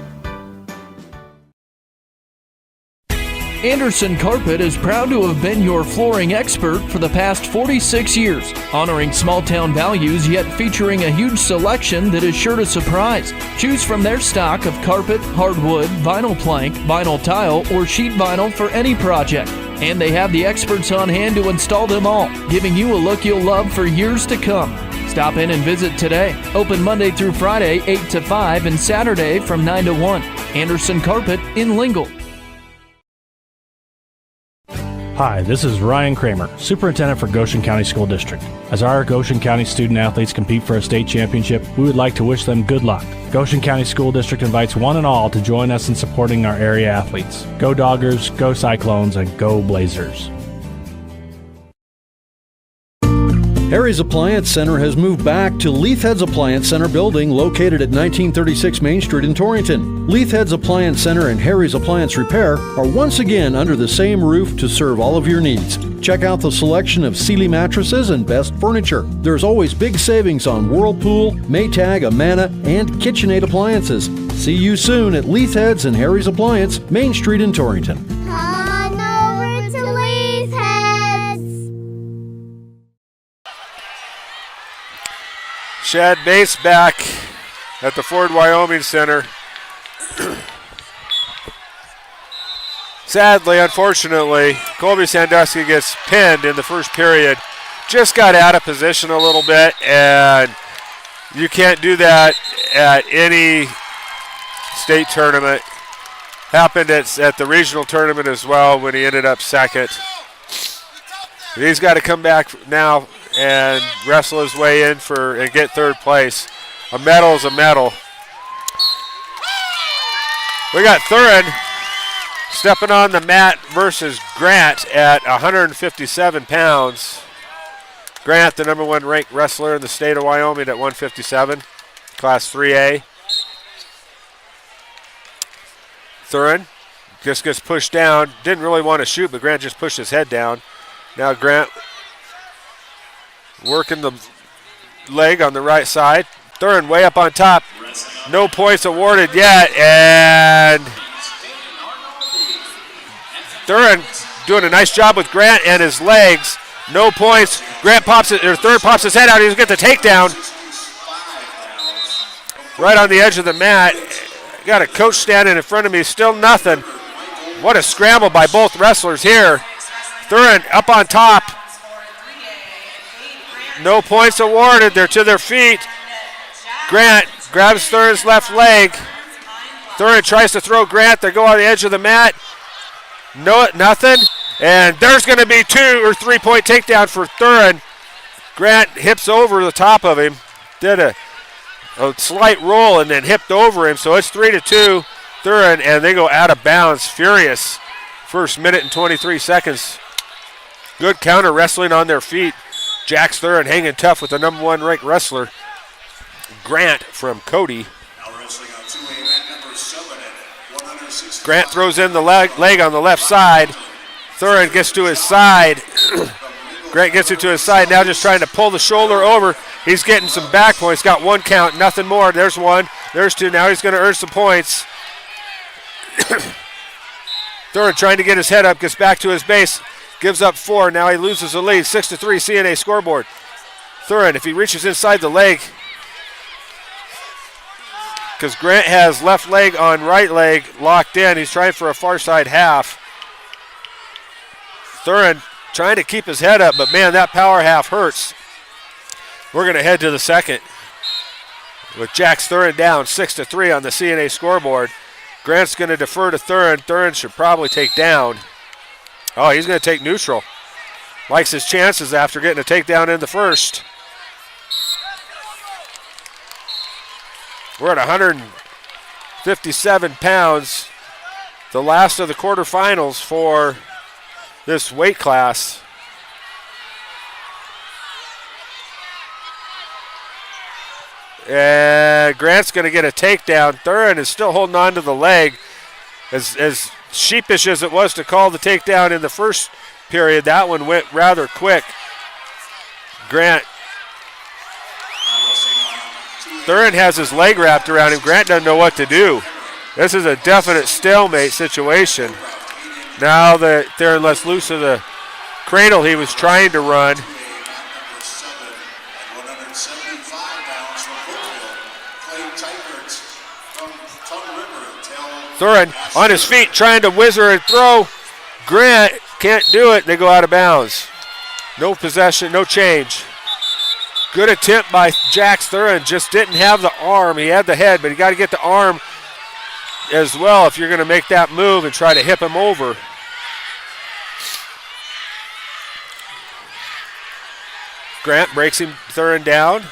Anderson Carpet is proud to have been your flooring expert for the past 46 years, honoring small-town values yet featuring a huge selection that is sure to surprise. Choose from their stock of carpet, hardwood, vinyl plank, vinyl tile, or sheet vinyl for any project. And they have the experts on hand to install them all, giving you a look you'll love for years to come. Stop in and visit today. Open Monday through Friday, 8 to 5, and Saturday from 9 to 1. Anderson Carpet in Lingle. Hi, this is Ryan Kramer, Superintendent for Goshen County School District. As our Goshen County student athletes compete for a state championship, we would like to wish them good luck. Goshen County School District invites one and all to join us in supporting our area athletes. Go Doggers, go Cyclones, and go Blazers. Harry's Appliance Center has moved back to Leithhead's Appliance Center building located at 1936 Main Street in Torrington. Leithhead's Appliance Center and Harry's Appliance Repair are once again under the same roof to serve all of your needs. Check out the selection of Sealy mattresses and best furniture. There's always big savings on Whirlpool, Maytag, Amana, and KitchenAid appliances. See you soon at Leithhead's and Harry's Appliance, Main Street in Torrington. Come on over to Leithhead's. Shad Bates back at the Ford Wyoming Center. Sadly, unfortunately, Colby Sandusky gets pinned in the first period. Just got out of position a little bit, and you can't do that at any state tournament. Happened at the regional tournament as well when he ended up second. He's got to come back now and wrestle his way in and get third place. A medal is a medal. We got Thurin stepping on the mat versus Grant at 157 pounds. Grant, the number 1 ranked wrestler in the state of Wyoming at 157, class 3A. Thurin just gets pushed down. Didn't really want to shoot, but Grant just pushed his head down. Now Grant working the leg on the right side. Thurin way up on top. No points awarded yet, and Thurin doing a nice job with Grant and his legs. No points. Grant Thurin pops his head out. He's going to get the takedown right on the edge of the mat. Got a coach standing in front of me. Still nothing. What a scramble by both wrestlers here. Thurin up on top. No points awarded. They're to their feet. Grant grabs Thurin's left leg. Thurin tries to throw Grant. They go on the edge of the mat. No, nothing. And there's going to be 2 or 3 point takedown for Thurin. Grant hips over the top of him. Did a slight roll and then hipped over him. So it's 3-2 Thurin, and they go out of bounds. Furious. First minute and 23 seconds. Good counter wrestling on their feet. Jax Thurin hanging tough with the number 1 ranked wrestler, Grant from Cody. Grant throws in the leg on the left side. Thurin gets to his side. Grant gets it to his side, now just trying to pull the shoulder over. He's getting some back points. Got 1 count, nothing more. There's 1, there's 2. Now he's going to earn some points. Thurin trying to get his head up, gets back to his base. Gives up 4. Now he loses the lead. 6-3 CNA scoreboard. Thurin, if he reaches inside the leg, because Grant has left leg on right leg locked in. He's trying for a far side half. Thurin trying to keep his head up, but man, that power half hurts. We're going to head to the second with Jax Thurin down 6-3 on the CNA scoreboard. Grant's going to defer to Thurin. Thurin should probably take down. Oh, he's going to take neutral. Likes his chances after getting a takedown in the first. We're at 157 pounds. The last of the quarterfinals for this weight class. And Grant's going to get a takedown. Thurin is still holding on to the leg. As sheepish as it was to call the takedown in the first period, that one went rather quick. Thurin has his leg wrapped around him. Grant doesn't know what to do. This is a definite stalemate situation. Now that Thurin lets loose of the cradle he was trying to run. Thurin on his feet trying to whizzer and throw. Grant can't do it. They go out of bounds. No possession, no change. Good attempt by Jax Thurin. Just didn't have the arm. He had the head, but you got to get the arm as well if you're going to make that move and try to hip him over. Grant breaks him, Thurin down.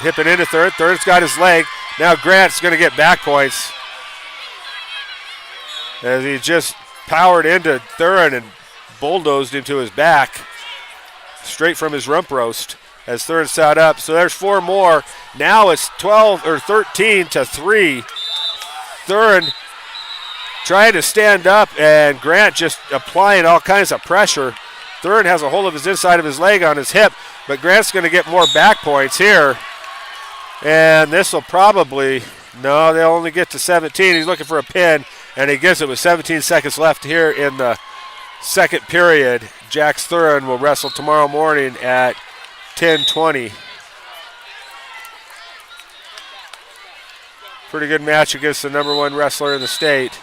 Hipping into Thurin. Thurin's got his leg. Now Grant's going to get back points as he just powered into Thurin and bulldozed him to his back, straight from his rump roast as Thurin sat up. So there's 4 more. Now it's 13-3. Thurin trying to stand up, and Grant just applying all kinds of pressure. Thurin has a hold of his inside of his leg on his hip, but Grant's going to get more back points here. And this will probably, no, they'll only get to 17. He's looking for a pin, and he gets it with 17 seconds left here in the second period. Jax Thurin will wrestle tomorrow morning at 10:20. Pretty good match against the number 1 wrestler in the state.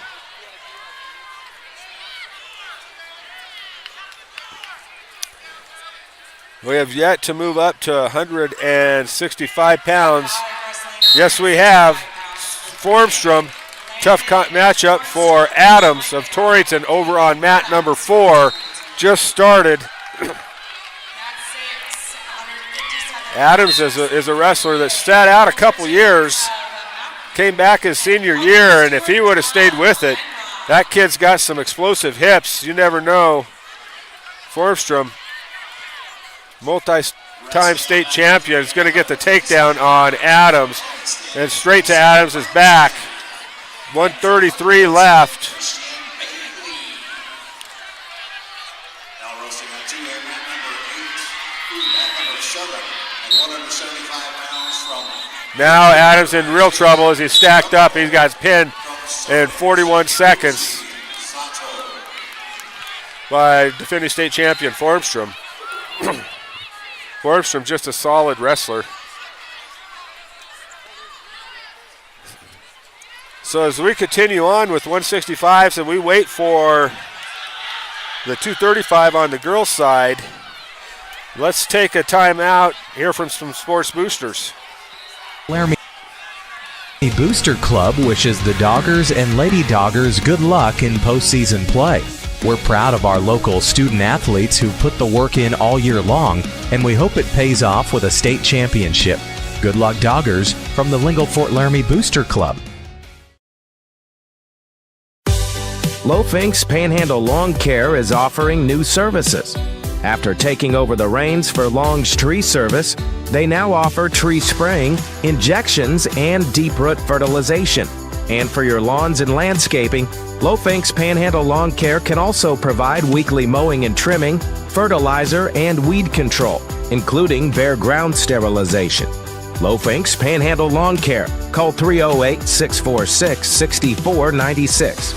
We have yet to move up to 165 pounds. Yes, we have. Formstrom, tough matchup for Adams of Torrington over on mat number 4. Just started. Adams is a wrestler that sat out a couple years, came back his senior year, and if he would have stayed with it, that kid's got some explosive hips. You never know. Formstrom, multi-time state champion, is going to get the takedown on Adams, and straight to Adams' back. 1:33 left. Now roasting at 2A, mat number 8, mat number 7, and 175 pounds from. Now Adams in real trouble as he's stacked up. He's got pinned in 41 seconds by defending state champion Formstrom. Formstrom, just a solid wrestler. So as we continue on with 165s and we wait for the 235 on the girls' side, let's take a timeout, hear from some sports boosters. Laramie Booster Club wishes the Doggers and Lady Doggers good luck in postseason play. We're proud of our local student athletes who put the work in all year long, and we hope it pays off with a state championship. Good luck, Doggers, from the Lingle Fort Laramie Booster Club. Lofinks Panhandle Lawn Care is offering new services. After taking over the reins for Long's tree service, they now offer tree spraying, injections, and deep root fertilization. And for your lawns and landscaping, Lofinks Panhandle Lawn Care can also provide weekly mowing and trimming, fertilizer, and weed control, including bare ground sterilization. Lofinks Panhandle Lawn Care. Call 308-646-6496.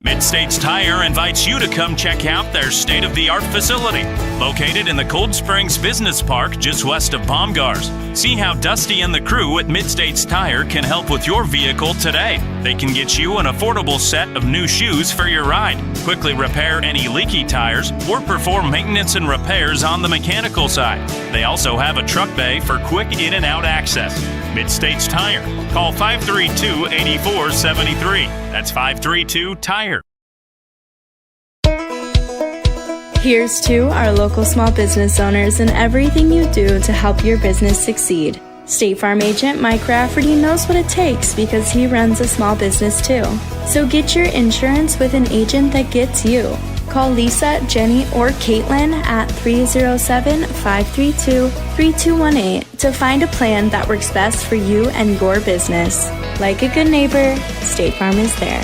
Mid-States Tire invites you to come check out their state-of-the-art facility, located in the Cold Springs Business Park just west of Baumgars. See how Dusty and the crew at Mid-States Tire can help with your vehicle today. They can get you an affordable set of new shoes for your ride, quickly repair any leaky tires, or perform maintenance and repairs on the mechanical side. They also have a truck bay for quick in and out access. Mid-States Tire. Call 532-8473. That's 532-TIRE. Here's to our local small business owners and everything you do to help your business succeed. State Farm agent Mike Rafferty knows what it takes because he runs a small business too. So get your insurance with an agent that gets you. Call Lisa, Jenny, or Caitlin at 307-532-3218 to find a plan that works best for you and your business. Like a good neighbor, State Farm is there.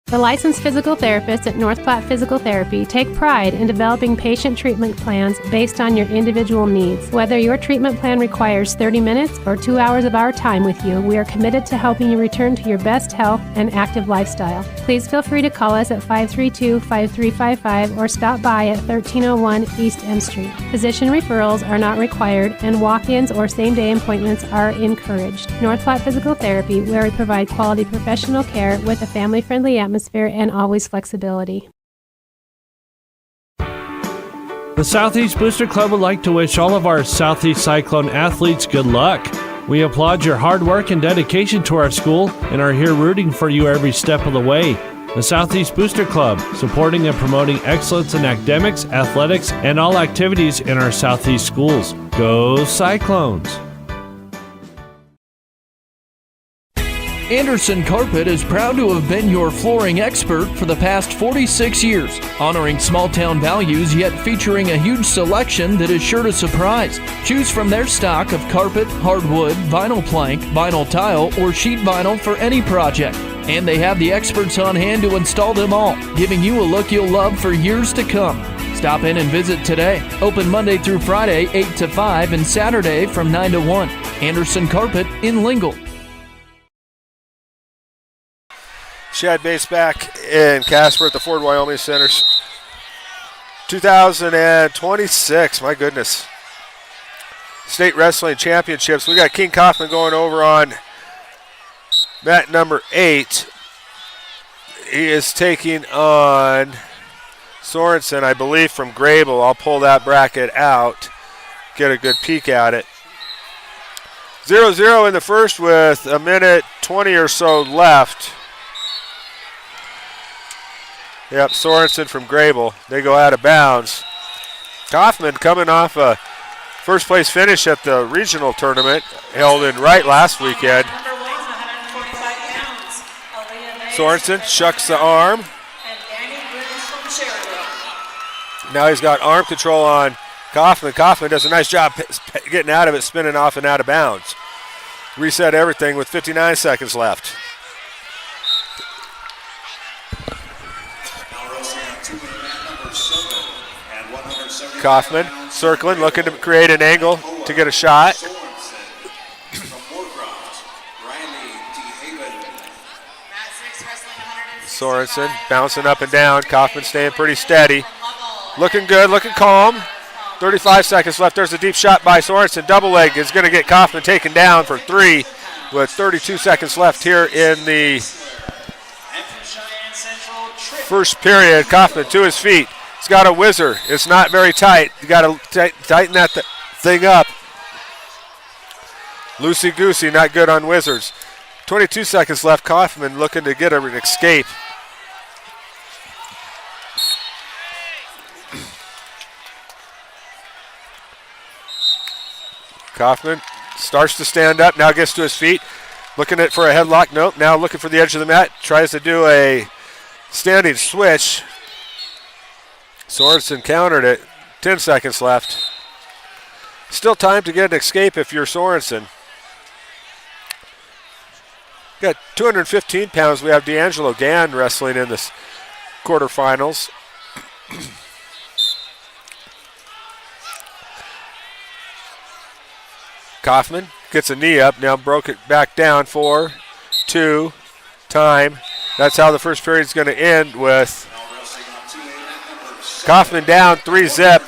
The licensed physical therapists at North Platte Physical Therapy take pride in developing patient treatment plans based on your individual needs. Whether your treatment plan requires 30 minutes or 2 hours of our time with you, we are committed to helping you return to your best health and active lifestyle. Please feel free to call us at 532-5355 or stop by at 1301 East M Street. Physician referrals are not required and walk-ins or same-day appointments are encouraged. North Platte Physical Therapy, where we provide quality professional care with a family-friendly atmosphere and always flexibility. The Southeast Booster Club would like to wish all of our Southeast Cyclone athletes good luck. We applaud your hard work and dedication to our school and are here rooting for you every step of the way. The Southeast Booster Club, supporting and promoting excellence in academics, athletics, and all activities in our Southeast schools. Go Cyclones! Anderson Carpet is proud to have been your flooring expert for the past 46 years, honoring small-town values yet featuring a huge selection that is sure to surprise. Choose from their stock of carpet, hardwood, vinyl plank, vinyl tile, or sheet vinyl for any project. And they have the experts on hand to install them all, giving you a look you'll love for years to come. Stop in and visit today. Open Monday through Friday, 8 to 5, and Saturday from 9 to 1. Anderson Carpet in Lingle. Shad Bates back in Casper at the Ford Wyoming Center. 2026, my goodness. State Wrestling Championships. We got King Kaufman going over on mat number 8. He is taking on Sorensen, I believe, from Grable. I'll pull that bracket out, get a good peek at it. 0-0 in the first with a minute 20 or so left. Yep, Sorensen from Grable. They go out of bounds. Kaufman coming off a first place finish at the regional tournament held in Wright last weekend. Sorensen shucks the arm. Now he's got arm control on Kaufman. Kaufman does a nice job getting out of it, spinning off and out of bounds. Reset everything with 59 seconds left. Kaufman circling, looking to create an angle to get a shot. Sorensen bouncing up and down. Kaufman staying pretty steady. Looking good, looking calm. 35 seconds left. There's a deep shot by Sorensen. Double leg is going to get Kaufman taken down for 3 with 32 seconds left here in the first period. Kaufman to his feet. He's got a whizzer. It's not very tight. You got to tighten that thing up. Loosey-goosey, not good on whizzers. 22 seconds left. Kaufman looking to get an escape. Kaufman starts to stand up, now gets to his feet. Looking for a headlock. Nope, now looking for the edge of the mat. Tries to do a standing switch. Sorensen countered it. 10 seconds left. Still time to get an escape if you're Sorensen. Got 215 pounds. We have D'Angelo Gann wrestling in the quarterfinals. Kaufman gets a knee up. Now broke it back down. 4, 2, time. That's how the first period is going to end with Kaufman down 3-zip.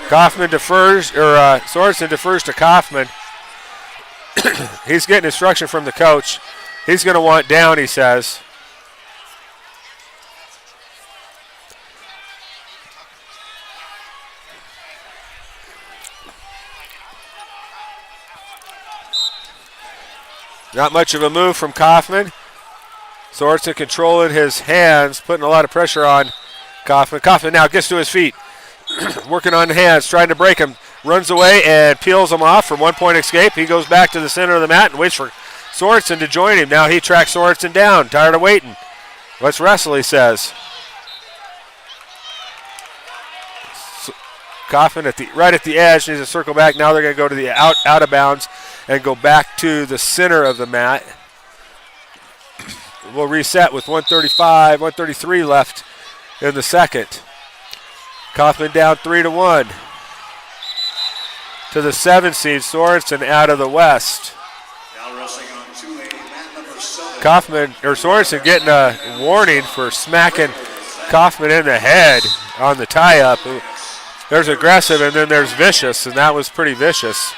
Kaufman defers, or Sorensen defers to Kaufman. He's getting instruction from the coach. He's going to want down, he says. Not much of a move from Kaufman. Sorensen controlling his hands, putting a lot of pressure on Kaufman. Kaufman now gets to his feet. Working on the hands, trying to break him. Runs away and peels him off for 1 point escape. He goes back to the center of the mat and waits for Sorensen to join him. Now he tracks Sorensen down. Tired of waiting. Let's wrestle, he says. Kaufman right at the edge, needs to circle back. Now they're going to go to the out of bounds and go back to the center of the mat. We'll reset with 133 left in the second. Kaufman down 3-1. To the 7 seed, Sorensen out of the West. Sorensen getting a warning for smacking Kaufman in the head on the tie-up. There's aggressive and then there's vicious, and that was pretty vicious.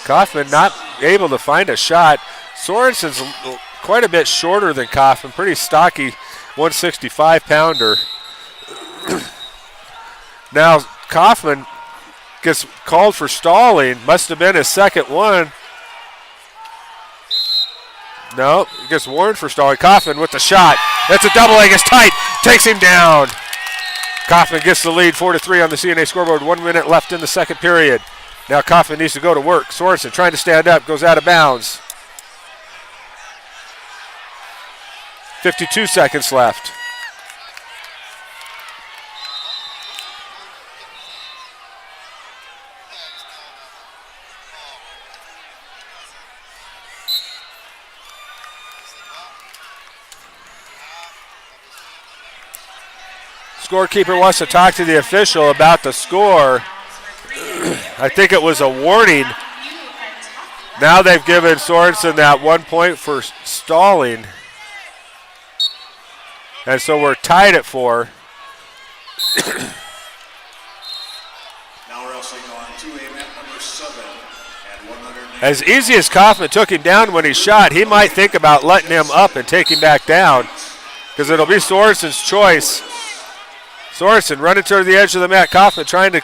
Kaufman not able to find a shot. Sorensen's quite a bit shorter than Kaufman, pretty stocky 165-pounder. Now Kaufman gets called for stalling, must have been his second one. No, he gets warned for stalling. Kaufman with the shot. That's a double leg, it's tight, takes him down. Kaufman gets the lead 4-3 on the CNA scoreboard. 1 minute left in the second period. Now Kaufman needs to go to work. Sorensen trying to stand up, goes out of bounds. 52 seconds left. Scorekeeper wants to talk to the official about the score. I think it was a warning. Now they've given Sorensen that 1 point for stalling. And so we're tied at 4. Now wrestling on 2A mat number 7 at 100. As easy as Kaufman took him down when he shot, he might think about letting him up and take him back down, because it'll be Sorensen's choice. Sorensen running toward the edge of the mat. Kaufman trying to.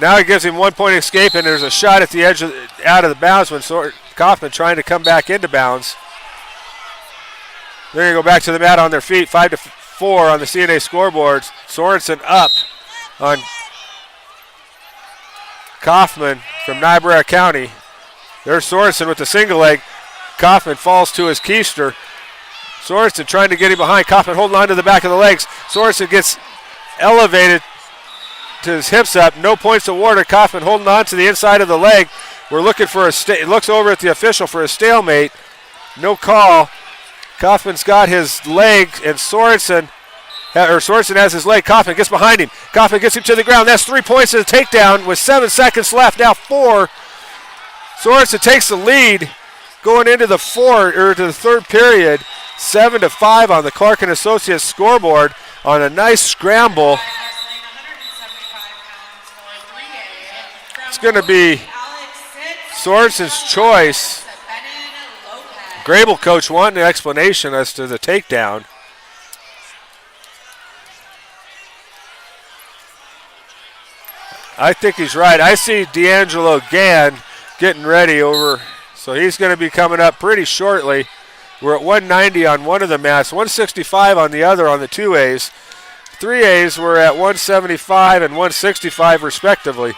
Now he gives him 1 point escape, and there's a shot at the edge out of the bounds when Kaufman trying to come back into bounds. They're going to go back to the mat on their feet. 5-4 on the CNA scoreboard. Sorensen up on Kaufman from Niobrara County. There's Sorensen with the single leg. Kaufman falls to his keister. Sorensen trying to get him behind. Kaufman holding on to the back of the legs. Sorensen gets elevated to his hips up. No points awarded. Kaufman holding on to the inside of the leg. We're looking for looks over at the official for a stalemate. No call. Kaufman's got his leg, and Sorensen has his leg. Kaufman gets behind him. Kaufman gets him to the ground. That's 3 points to the takedown with 7 seconds left. Now 4. Sorensen takes the lead going into the third period. 7-5 on the Clark and Associates scoreboard on a nice scramble. It's going to be Sorensen's choice. Grable coach wanting an explanation as to the takedown. I think he's right. I see D'Angelo Gann getting ready over, so he's going to be coming up pretty shortly. We're at 190 on one of the mats, 165 on the other on the 2As. 3As were at 175 and 165 respectively.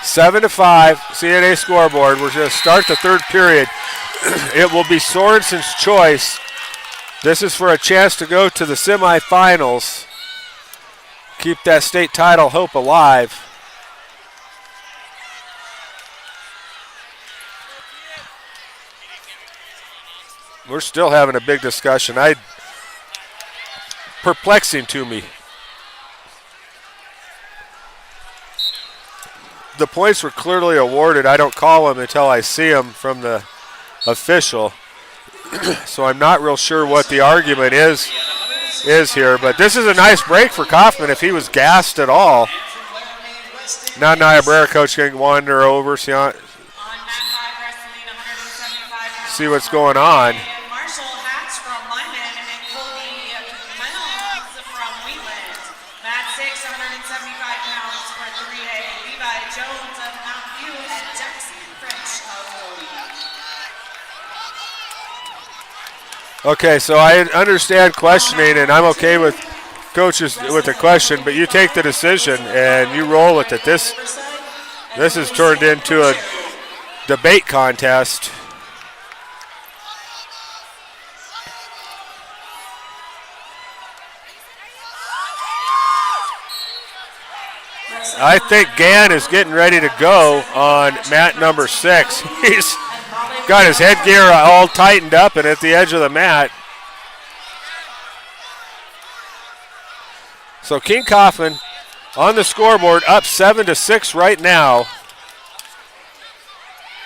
Seven to 5, CNA scoreboard. We're going to start the third period. It will be Sorensen's choice. This is for a chance to go to the semifinals. Keep that state title hope alive. We're still having a big discussion. Perplexing to me. The points were clearly awarded. I don't call them until I see them from the official. So I'm not real sure what the argument is here. But this is a nice break for Kaufman if he was gassed at all. Now Niobrara coach can wander over, see what's going on. Okay, so I understand questioning, and I'm okay with coaches with the question, but you take the decision and you roll with it. This has turned into a debate contest. I think Gann is getting ready to go on mat number 6. He's got his headgear all tightened up and at the edge of the mat. So King Kaufman On the scoreboard, up 7-6 right now.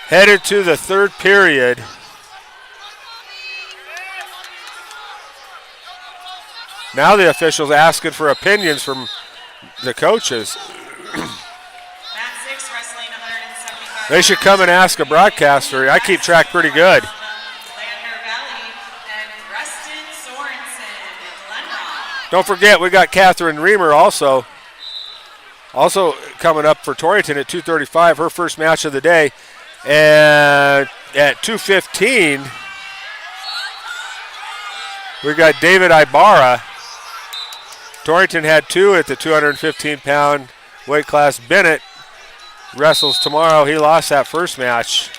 Headed to the third period. Now the officials asking for opinions from the coaches. They should come and ask a broadcaster. I keep track pretty good. Don't forget, we got Catherine Reamer also coming up for Torrington at 2:35, her first match of the day. And at 2:15, we got David Ibarra. Torrington had 2 at the 215-pound weight class. Bennett wrestles tomorrow. He lost that first match.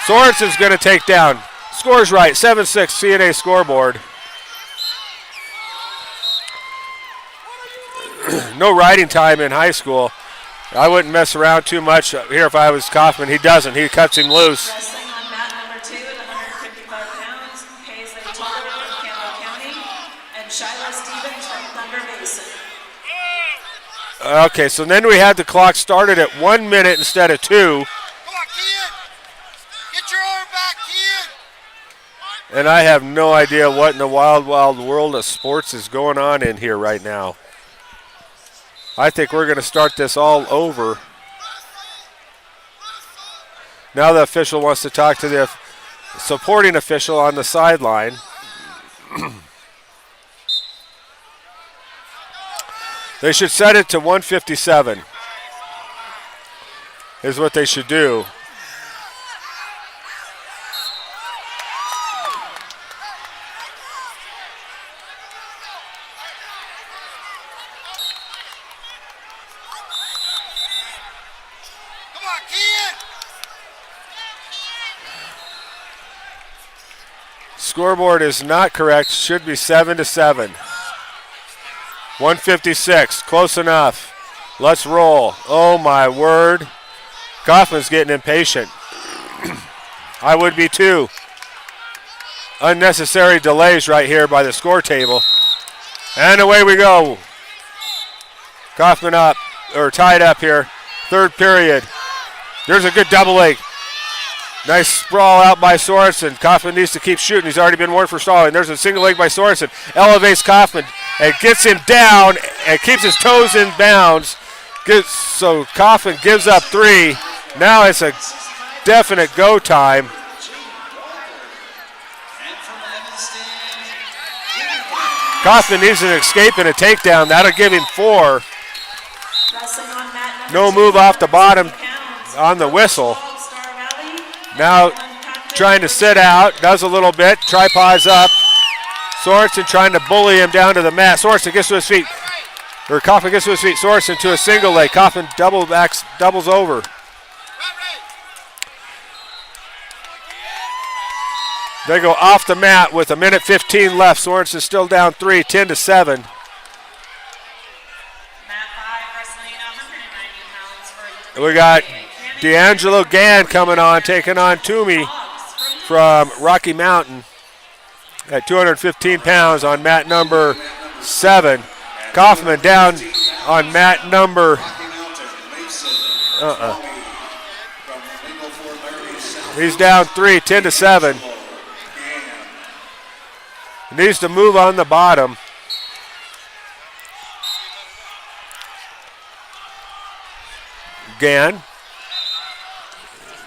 Sorensen's going to take down. Scores right, 7-6 CNA scoreboard. No riding time in high school. I wouldn't mess around too much here if I was Kaufman. He doesn't. He cuts him loose. Wrestling on mat number 2 at 155 pounds, Paisley Taylor from Campbell County and Shyla Stevens from Thunder Basin. Okay, so then we had the clock started at 1 minute instead of 2. Come on, kid. Get your arm back, kid. And I have no idea what in the wild, wild world of sports is going on in here right now. I think we're going to start this all over. Now the official wants to talk to the supporting official on the sideline. They should set it to 157 is what they should do. Scoreboard is not correct. Should be 7-7. 156. Close enough. Let's roll. Oh, my word. Kaufman's getting impatient. I would be too. Unnecessary delays right here by the score table. And away we go. Kaufman up, or tied up here. Third period. There's a good double leg. Nice sprawl out by Sorensen. Kaufman needs to keep shooting. He's already been warned for stalling. There's a single leg by Sorensen. Elevates Kaufman and gets him down and keeps his toes in bounds. So Kaufman gives up 3. Now it's a definite go time. Kaufman needs an escape and a takedown. That'll give him 4. No move off the bottom on the whistle. Now trying to sit out, does a little bit, tripods up. Sorensen trying to bully him down to the mat. Sorensen gets to his feet, or Kaufman gets to his feet. Sorensen to a single leg. Kaufman doubles over. They go off the mat with 1:15 left. Sorensen still down 3, 10-7. We got D'Angelo Gann coming on, taking on Toomey from Rocky Mountain at 215 pounds on mat number 7. Kaufman down on mat number He's down 3, 10-7. Needs to move on the bottom. Gann.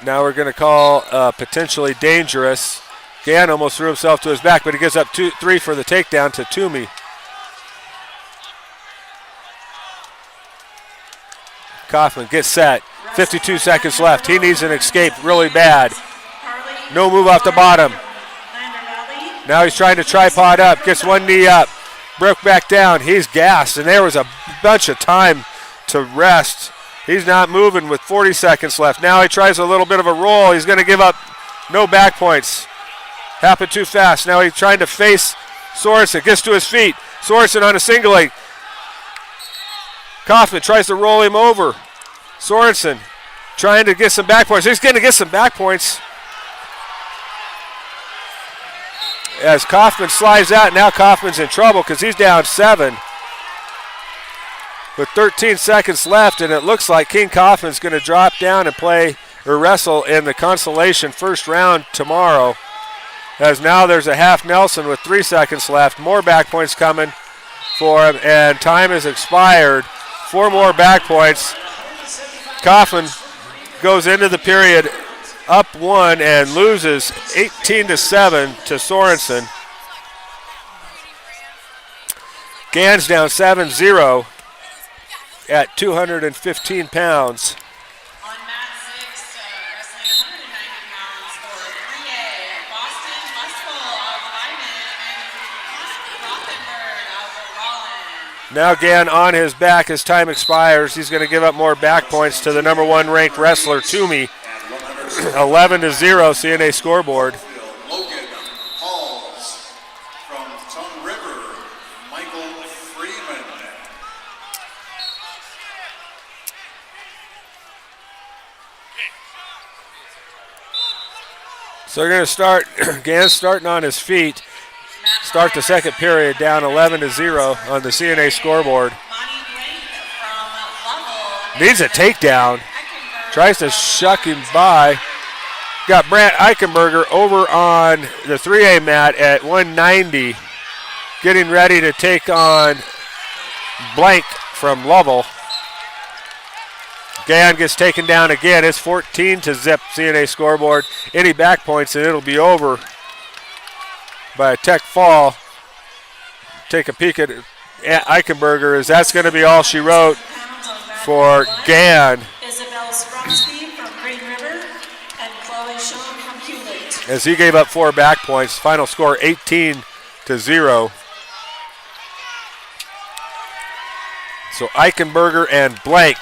Now we're going to call potentially dangerous. Gann almost threw himself to his back, but he gives up 3 for the takedown to Toomey. Kaufman gets set. 52 seconds left. He needs an escape really bad. No move off the bottom. Now he's trying to tripod up. Gets one knee up. Broke back down. He's gassed, and there was a bunch of time to rest. He's not moving with 40 seconds left. Now he tries a little bit of a roll. He's going to give up no back points. Happened too fast. Now he's trying to face Sorensen. Gets to his feet. Sorensen on a single leg. Kaufman tries to roll him over. Sorensen trying to get some back points. He's going to get some back points. As Kaufman slides out, now Kaufman's in trouble because he's down 7. With 13 seconds left, and it looks like King Kaufman's going to drop down and play or wrestle in the consolation first round tomorrow. As now there's a half Nelson with 3 seconds left. More back points coming for him, and time has expired. 4 more back points. Kaufman goes into the period up 1 and loses 18-7 to Sorensen. Gans down 7-0 at 215 pounds. On mat 6, wrestling 190 pounds for 3A, Boston Mustful of Lyman and Rothenberg of Rollin. Now Gann on his back as time expires. He's going to give up more back points to the number 1 ranked wrestler, Toomey. 11-0 CNA scoreboard. Logan Halls from Tongue River, Michael Freeman. So they're going to start, Gann's starting on his feet. Start the second period down 11-0 on the CNA scoreboard. Needs a takedown. Tries to shuck him by. Got Brant Eichenberger over on the 3A mat at 190. Getting ready to take on Blank from Lovell. Gann gets taken down again. It's 14-0 CNA scoreboard. Any back points and it'll be over by a tech fall. Take a peek at Eichenberger as that's going to be all she wrote for Gann. Isabel Sprumsky from Green River and Chloe Schoen from Hewlett. As he gave up 4 back points. Final score 18-0. So Eichenberger and Blank.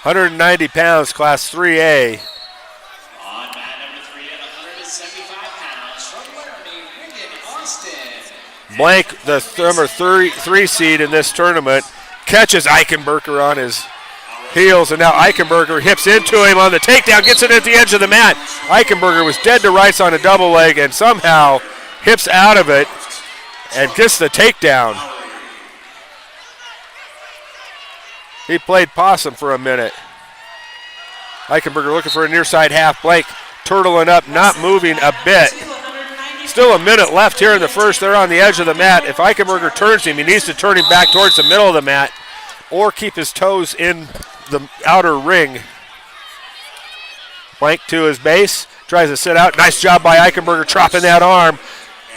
(190 pounds, Class 3A. On mat number 3 at 175 pounds from Laramie, Wigan, Austin. Blank, the number 3 seed in this tournament, catches Eichenberger on his heels, and now Eichenberger hips into him on the takedown, gets it at the edge of the mat. Eichenberger was dead to rights on a double leg and somehow hips out of it and gets the takedown. He played possum for a minute. Eichenberger looking for a near side half. Blank turtling up, not moving a bit. Still a minute left here in the first. They're on the edge of the mat. If Eichenberger turns him, he needs to turn him back towards the middle of the mat or keep his toes in the outer ring. Blank to his base, tries to sit out. Nice job by Eichenberger chopping that arm.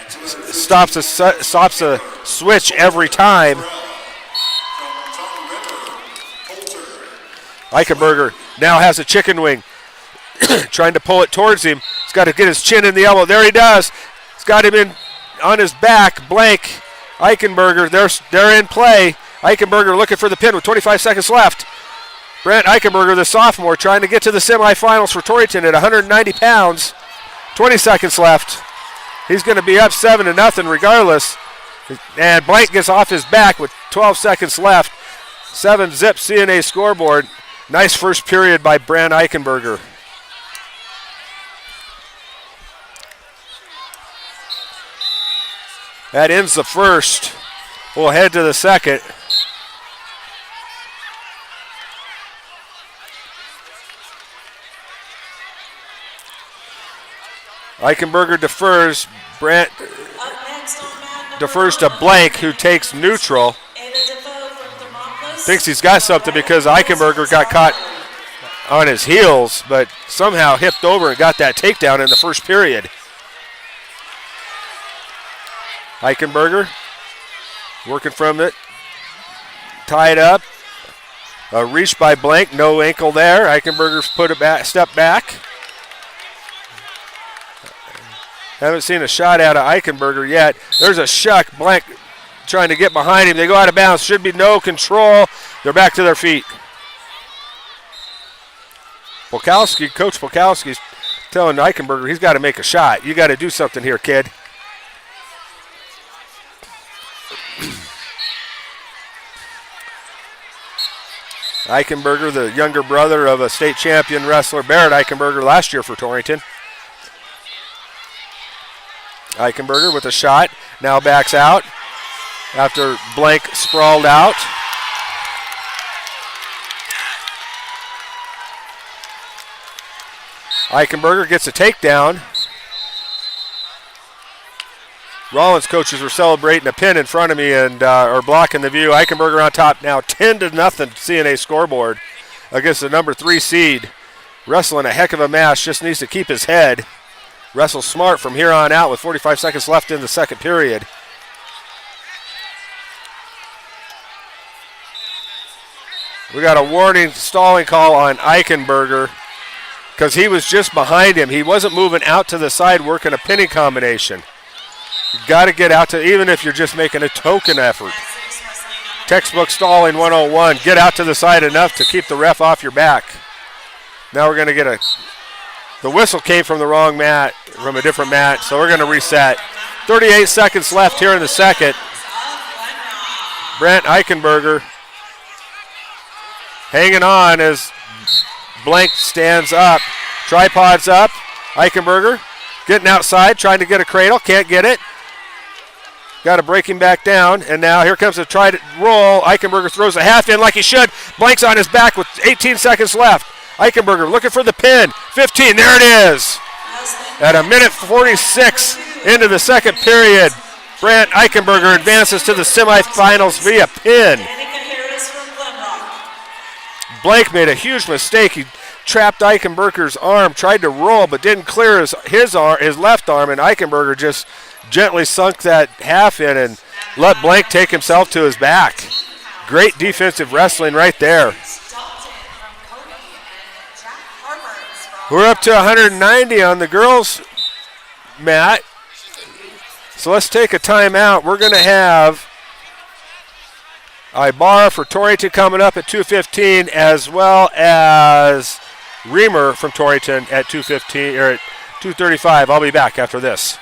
Stops a switch every time. Eichenberger now has a chicken wing. Trying to pull it towards him. He's got to get his chin in the elbow. There he does. He's got him in on his back. Blank, Eichenberger, they're in play. Eichenberger looking for the pin with 25 seconds left. Brant Eichenberger, the sophomore, trying to get to the semifinals for Torrington at 190 pounds. 20 seconds left. He's going to be up 7-0 regardless. And Blank gets off his back with 12 seconds left. 7-0 CNA scoreboard. Nice first period by Brant Eichenberger. That ends the first. We'll head to the second. Eichenberger defers. Brant defers to Blank, who takes neutral. Thinks he's got something because Eichenberger got caught on his heels, but somehow hipped over and got that takedown in the first period. Eichenberger working from it. Tied up. A reach by Blank, no ankle there. Eichenberger's put it back, step back. Haven't seen a shot out of Eichenberger yet. There's a shuck. Blank trying to get behind him. They go out of bounds. Should be no control. They're back to their feet. Coach Polkowski's telling Eichenberger he's got to make a shot. You got to do something here, kid. Eichenberger, the younger brother of a state champion wrestler, Barrett Eichenberger, last year for Torrington. Eichenberger with a shot, now backs out after Blank sprawled out. Eichenberger gets a takedown. Rollins coaches were celebrating a pin in front of me and are blocking the view. Eichenberger on top now, 10-0 CNA scoreboard against the number 3 seed. Wrestling a heck of a match, just needs to keep his head. Wrestle smart from here on out with 45 seconds left in the second period. We got a warning stalling call on Eichenberger because he was just behind him. He wasn't moving out to the side working a pinning combination. You got to get out to, even if you're just making a token effort. Textbook stalling 101. Get out to the side enough to keep the ref off your back. Now we're going to get the whistle came from the wrong mat, from a different mat, so we're going to reset. 38 seconds left here in the second. Brent Eichenberger hanging on as Blank stands up. Tripod's up. Eichenberger getting outside, trying to get a cradle, can't get it. Got to break him back down, and now here comes a try to roll. Eichenberger throws a half in like he should. Blank's on his back with 18 seconds left. Eichenberger looking for the pin. 15, there it is. At 1:46 into the second period, Brant Eichenberger advances to the semifinals via pin. Blank made a huge mistake. He trapped Eichenberger's arm, tried to roll, but didn't clear his left arm, and Eichenberger just gently sunk that half in and let Blank take himself to his back. Great defensive wrestling right there. We're up to 190 on the girls' mat. So let's take a timeout. We're going to have Ibarra for Torrington coming up at 2:15, as well as Reamer from Torrington at 2:15 or at 2:35. I'll be back after this.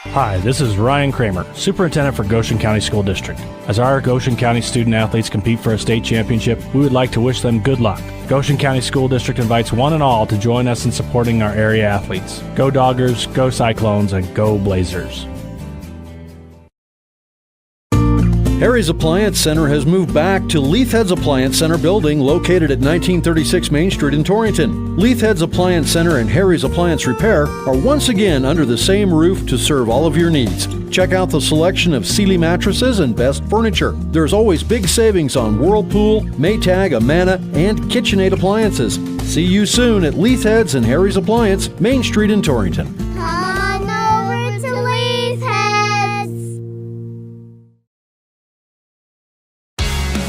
Hi, this is Ryan Kramer, Superintendent for Goshen County School District. As our Goshen County student athletes compete for a state championship, we would like to wish them good luck. Goshen County School District invites one and all to join us in supporting our area athletes. Go Doggers, go Cyclones, and go Blazers. Harry's Appliance Center has moved back to Leithhead's Appliance Center building located at 1936 Main Street in Torrington. Leithhead's Appliance Center and Harry's Appliance Repair are once again under the same roof to serve all of your needs. Check out the selection of Sealy mattresses and best furniture. There's always big savings on Whirlpool, Maytag, Amana, and KitchenAid appliances. See you soon at Leithhead's and Harry's Appliance, Main Street in Torrington. Come on over to Leithhead's.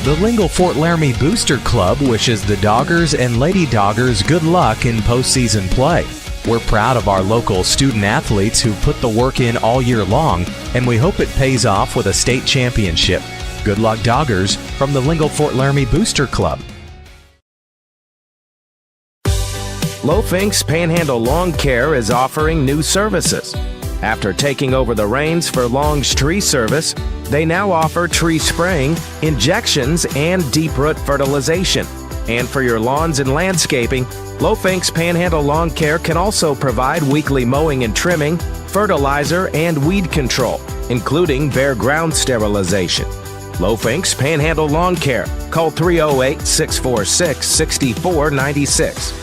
The Lingle Fort Laramie Booster Club wishes the Doggers and Lady Doggers good luck in postseason play. We're proud of our local student athletes who put the work in all year long, and we hope it pays off with a state championship. Good luck, Doggers, from the Lingle Fort Laramie Booster Club. Lofinks Panhandle Lawn Care is offering new services. After taking over the reins for Long's tree service, they now offer tree spraying, injections, and deep root fertilization. And for your lawns and landscaping, Lofinks Panhandle Lawn Care can also provide weekly mowing and trimming, fertilizer, and weed control, including bare ground sterilization. Lofinks Panhandle Lawn Care. Call 308-646-6496.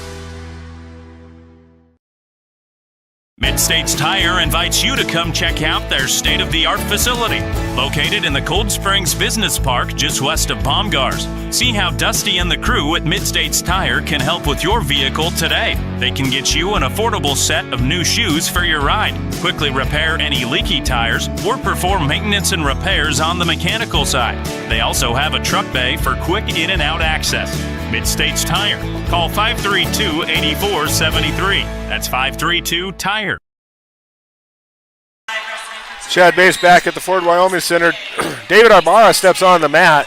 Mid-States Tire invites you to come check out their state-of-the-art facility, located in the Cold Springs Business Park just west of Baumgars. See how Dusty and the crew at Mid-States Tire can help with your vehicle today. They can get you an affordable set of new shoes for your ride, quickly repair any leaky tires, or perform maintenance and repairs on the mechanical side. They also have a truck bay for quick in and out access. Mid-States Tire. Call 532-8473. That's 532-TIRE. Chad Bass back at the Ford Wyoming Center. David Arbara steps on the mat,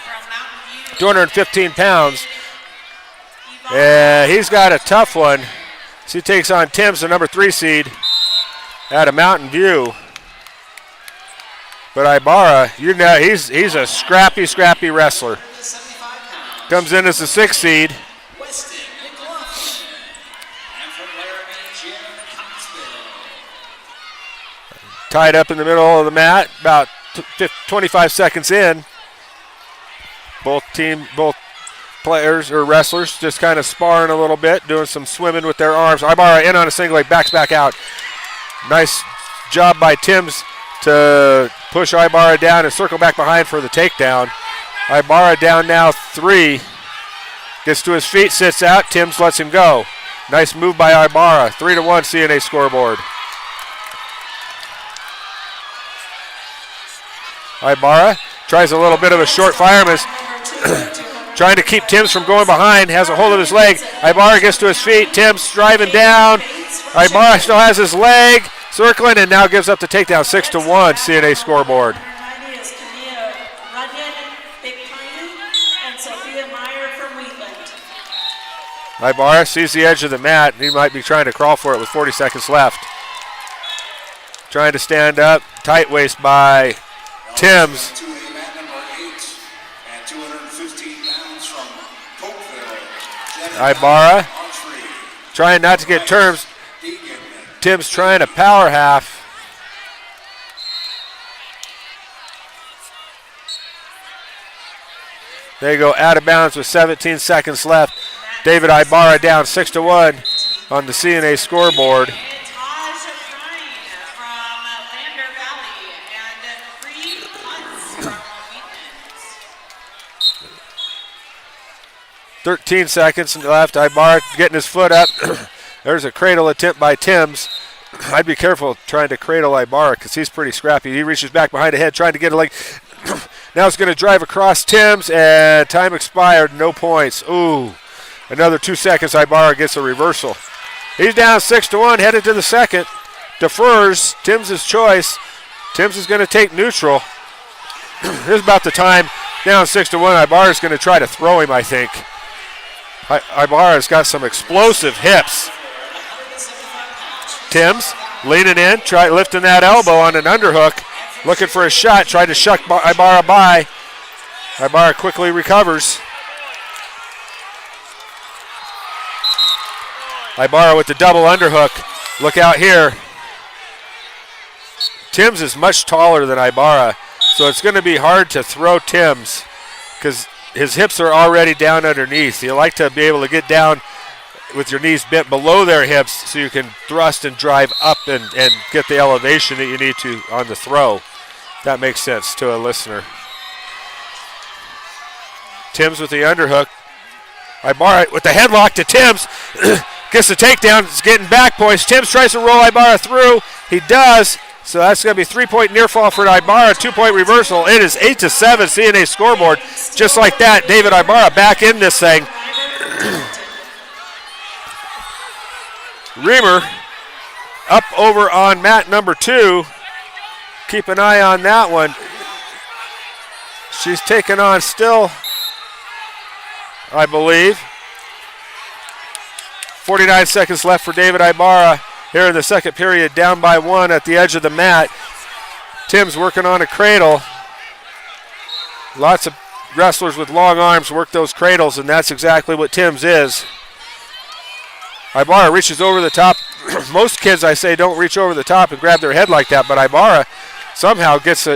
215 pounds. He's got a tough one. So he takes on Timms, the number 3 seed, out of Mountain View. But Ibarra, you know, he's a scrappy wrestler. comes in as the 6th seed. Weston McLaughlin. And from Laramie, Jim Coxville. Tied up in the middle of the mat, about 25 seconds in. Both players or wrestlers just kind of sparring a little bit, doing some swimming with their arms. Ibarra in on a single leg, backs back out. Nice job by Timms to push Ibarra down and circle back behind for the takedown. Ibarra down now 3. Gets to his feet, sits out. Timms lets him go. Nice move by Ibarra. 3-1 CNA scoreboard. Ibarra tries a little bit of a short fireman. Trying to keep Timms from going behind. Has a hold of his leg. Ibarra gets to his feet. Timms driving down. Ibarra still has his leg. Circling and now gives up the takedown. 6-1 CNA scoreboard. Ibarra sees the edge of the mat. He might be trying to crawl for it with 40 seconds left. Trying to stand up. Tight waist by Timms. Ibarra trying not to get terms. Timms trying a power half. There you go, out of bounds with 17 seconds left. David Ibarra down 6-1 on the CNA scoreboard. 13 seconds left. Ibarra getting his foot up. There's a cradle attempt by Timms. I'd be careful trying to cradle Ibarra because he's pretty scrappy. He reaches back behind the head trying to get a leg. Now he's going to drive across Timms, and time expired. No points. Ooh, another 2 seconds. Ibarra gets a reversal. He's down 6-1, headed to the second. Defers. Timms' choice. Timms is going to take neutral. Here's about the time. Down 6-1. Ibarra's going to try to throw him, I think. Ibarra's got some explosive hips. Timms leaning in, lifting that elbow on an underhook, looking for a shot, tried to shuck Ibarra by. Ibarra quickly recovers. Ibarra with the double underhook. Look out here. Timms is much taller than Ibarra, so it's going to be hard to throw Timms because his hips are already down underneath. You like to be able to get down with your knees bent below their hips so you can thrust and drive up and get the elevation that you need to on the throw. That makes sense to a listener. Timms with the underhook. Ibarra with the headlock to Timms. Gets the takedown. It's getting back points. Timms tries to roll Ibarra through. He does. So that's going to be 3-point near fall for Ibarra. 2-point reversal. It is 8-7 CNA scoreboard. Just like that, David Ibarra back in this thing. Reamer up over on mat number 2. Keep an eye on that one. She's taken on still, I believe. 49 seconds left for David Ibarra here in the second period, down by 1 at the edge of the mat. Timms working on a cradle. Lots of wrestlers with long arms work those cradles, and that's exactly what Timms is. Ibarra reaches over the top. Most kids, I say, don't reach over the top and grab their head like that, but Ibarra somehow gets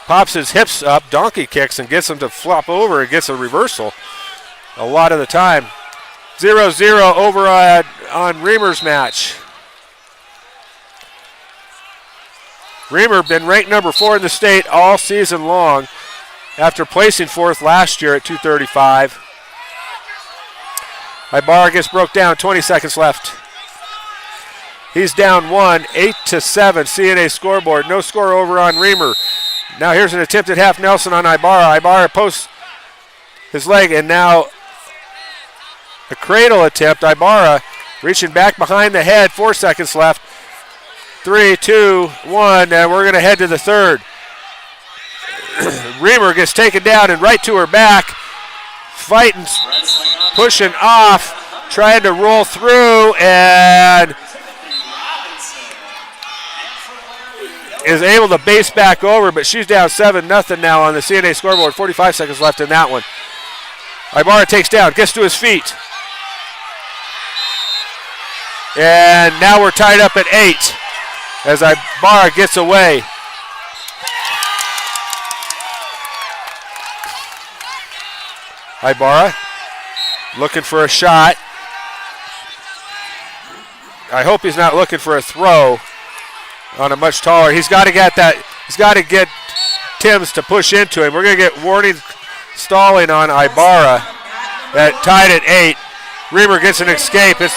pops his hips up, donkey kicks, and gets him to flop over and gets a reversal a lot of the time. 0-0 over on Reamer's match. Reamer been ranked number 4 in the state all season long after placing 4th last year at 235. Ibarra gets broke down, 20 seconds left. He's down 1, 8-7 CNA scoreboard. No score over on Reamer. Now here's an attempted half Nelson on Ibarra. Ibarra posts his leg, and now a cradle attempt. Ibarra reaching back behind the head, 4 seconds left. 3, 2, 1, and we're going to head to the third. Reamer gets taken down and right to her back. Fighting, pushing off, trying to roll through, and is able to base back over, but she's down 7-0 now on the CNA scoreboard. 45 seconds left in that one. Ibarra takes down, gets to his feet. And now we're tied up at 8 as Ibarra gets away. Ibarra looking for a shot. I hope he's not looking for a throw on a much taller. He's got to get that. He's got to get Timms to push into him. We're going to get warning stalling on Ibarra at tied at 8. Reamer gets an escape. It's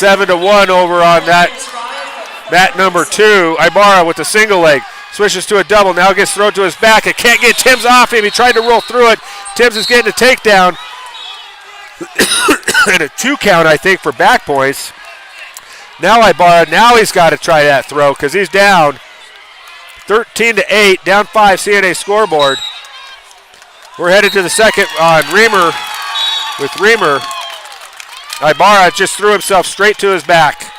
7-1 over on that number 2. Ibarra with the single leg. Switches to a double. Now gets thrown to his back. It can't get Timms off him. He tried to roll through it. Timms is getting a takedown. And a 2 count, I think, for back points. Now Ibarra, now he's got to try that throw because he's down 13-8, down 5 CNA scoreboard. We're headed to the second on Reamer. With Reamer, Ibarra just threw himself straight to his back.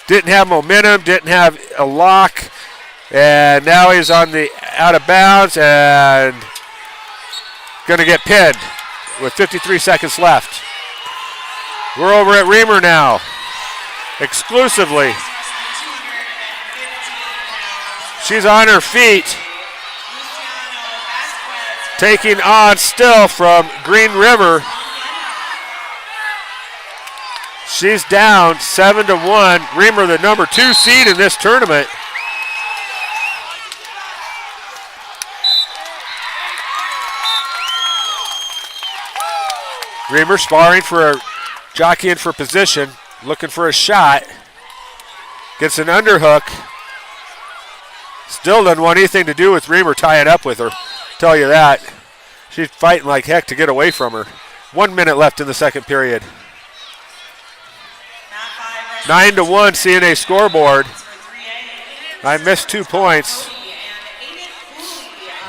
Didn't have momentum, didn't have a lock, and now he's on the out of bounds and going to get pinned with 53 seconds left. We're over at Reamer now, exclusively. She's on her feet, taking on still from Green River. She's down 7-1. Reamer, the number 2 seed in this tournament. Reamer sparring for jockeying for position, looking for a shot. Gets an underhook. Still doesn't want anything to do with Reamer tying up with her. Tell you that. She's fighting like heck to get away from her. 1 minute left in the second period. 9-1 CNA scoreboard. I missed 2 points.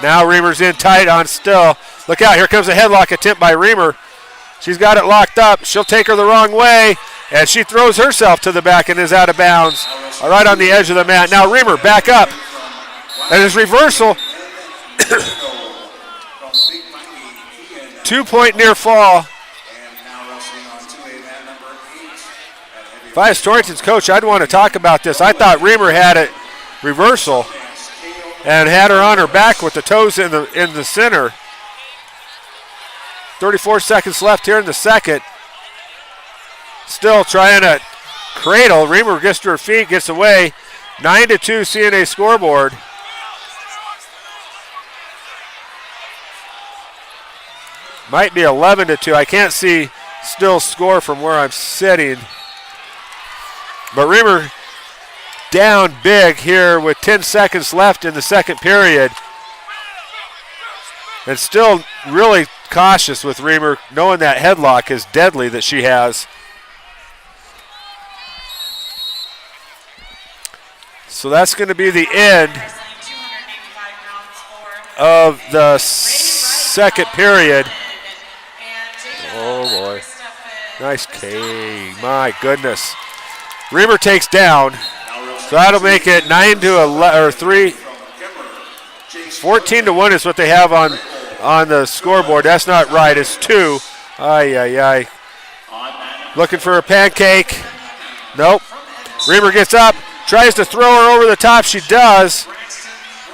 Now Reamer's in tight on still. Look out, here comes a headlock attempt by Reamer. She's got it locked up. She'll take her the wrong way, and she throws herself to the back and is out of bounds. Right on the edge of the mat. Now Reamer back up. And his reversal. 2-point near fall. If I was Torrington's coach, I'd want to talk about this. I thought Reamer had it reversal and had her on her back with the toes in the center. 34 seconds left here in the second. Still trying to cradle. Reamer gets to her feet, gets away. 9-2 CNA scoreboard. Might be 11-2. I can't see still score from where I'm sitting. But Reamer down big here with 10 seconds left in the second period. And still really cautious with Reamer, knowing that headlock is deadly that she has. So that's going to be the end of the second period. Oh boy. Nice K. My goodness. Reamer takes down. So that'll make it 14-1 is what they have on the scoreboard. That's not right. It's 2. Ay. Looking for a pancake. Nope. Reamer gets up, tries to throw her over the top. She does.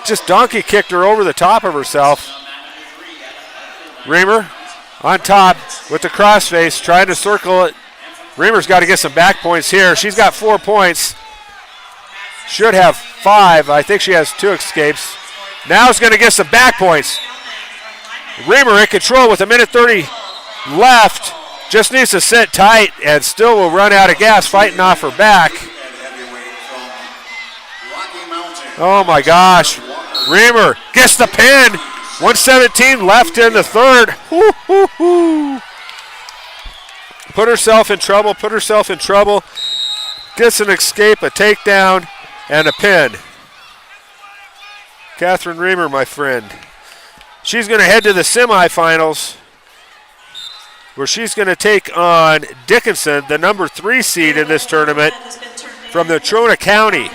Just donkey kicked her over the top of herself. Reamer on top with the crossface, trying to circle it. Reamer's got to get some back points here. She's got 4 points. Should have 5. I think she has 2 escapes. Now is going to get some back points. Reamer in control with 1:30 left. Just needs to sit tight and still will run out of gas fighting off her back. Oh my gosh. Reamer gets the pin. 1:17 left in the third. Put herself in trouble. Gets an escape, a takedown, and a pin. Catherine Reamer, my friend. She's going to head to the semifinals where she's going to take on Dickinson, the number 3 seed in this tournament from the Trona County.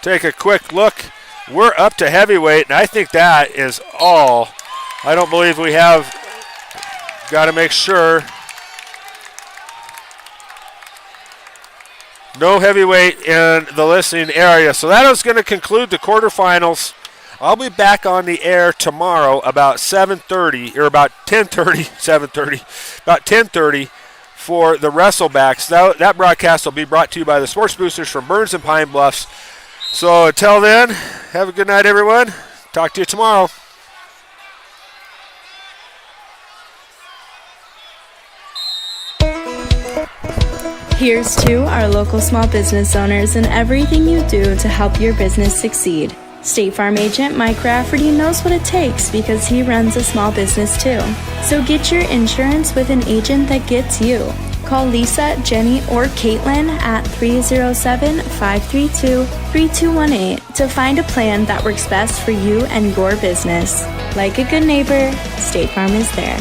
take a quick look. We're up to heavyweight, and I think that is all. I don't believe we have. Got to make sure. No heavyweight in the listening area. So that is going to conclude the quarterfinals. I'll be back on the air tomorrow about 7:30, or about 10:30, 7:30, about 10:30 for the Wrestlebacks. That broadcast will be brought to you by the Sports Boosters from Burns and Pine Bluffs. So until then, have a good night, everyone. Talk to you tomorrow. Here's to our local small business owners and everything you do to help your business succeed. State Farm agent Mike Rafferty knows what it takes because he runs a small business too. So get your insurance with an agent that gets you. Call Lisa, Jenny, or Caitlin at 307-532-3218 to find a plan that works best for you and your business. Like a good neighbor, State Farm is there.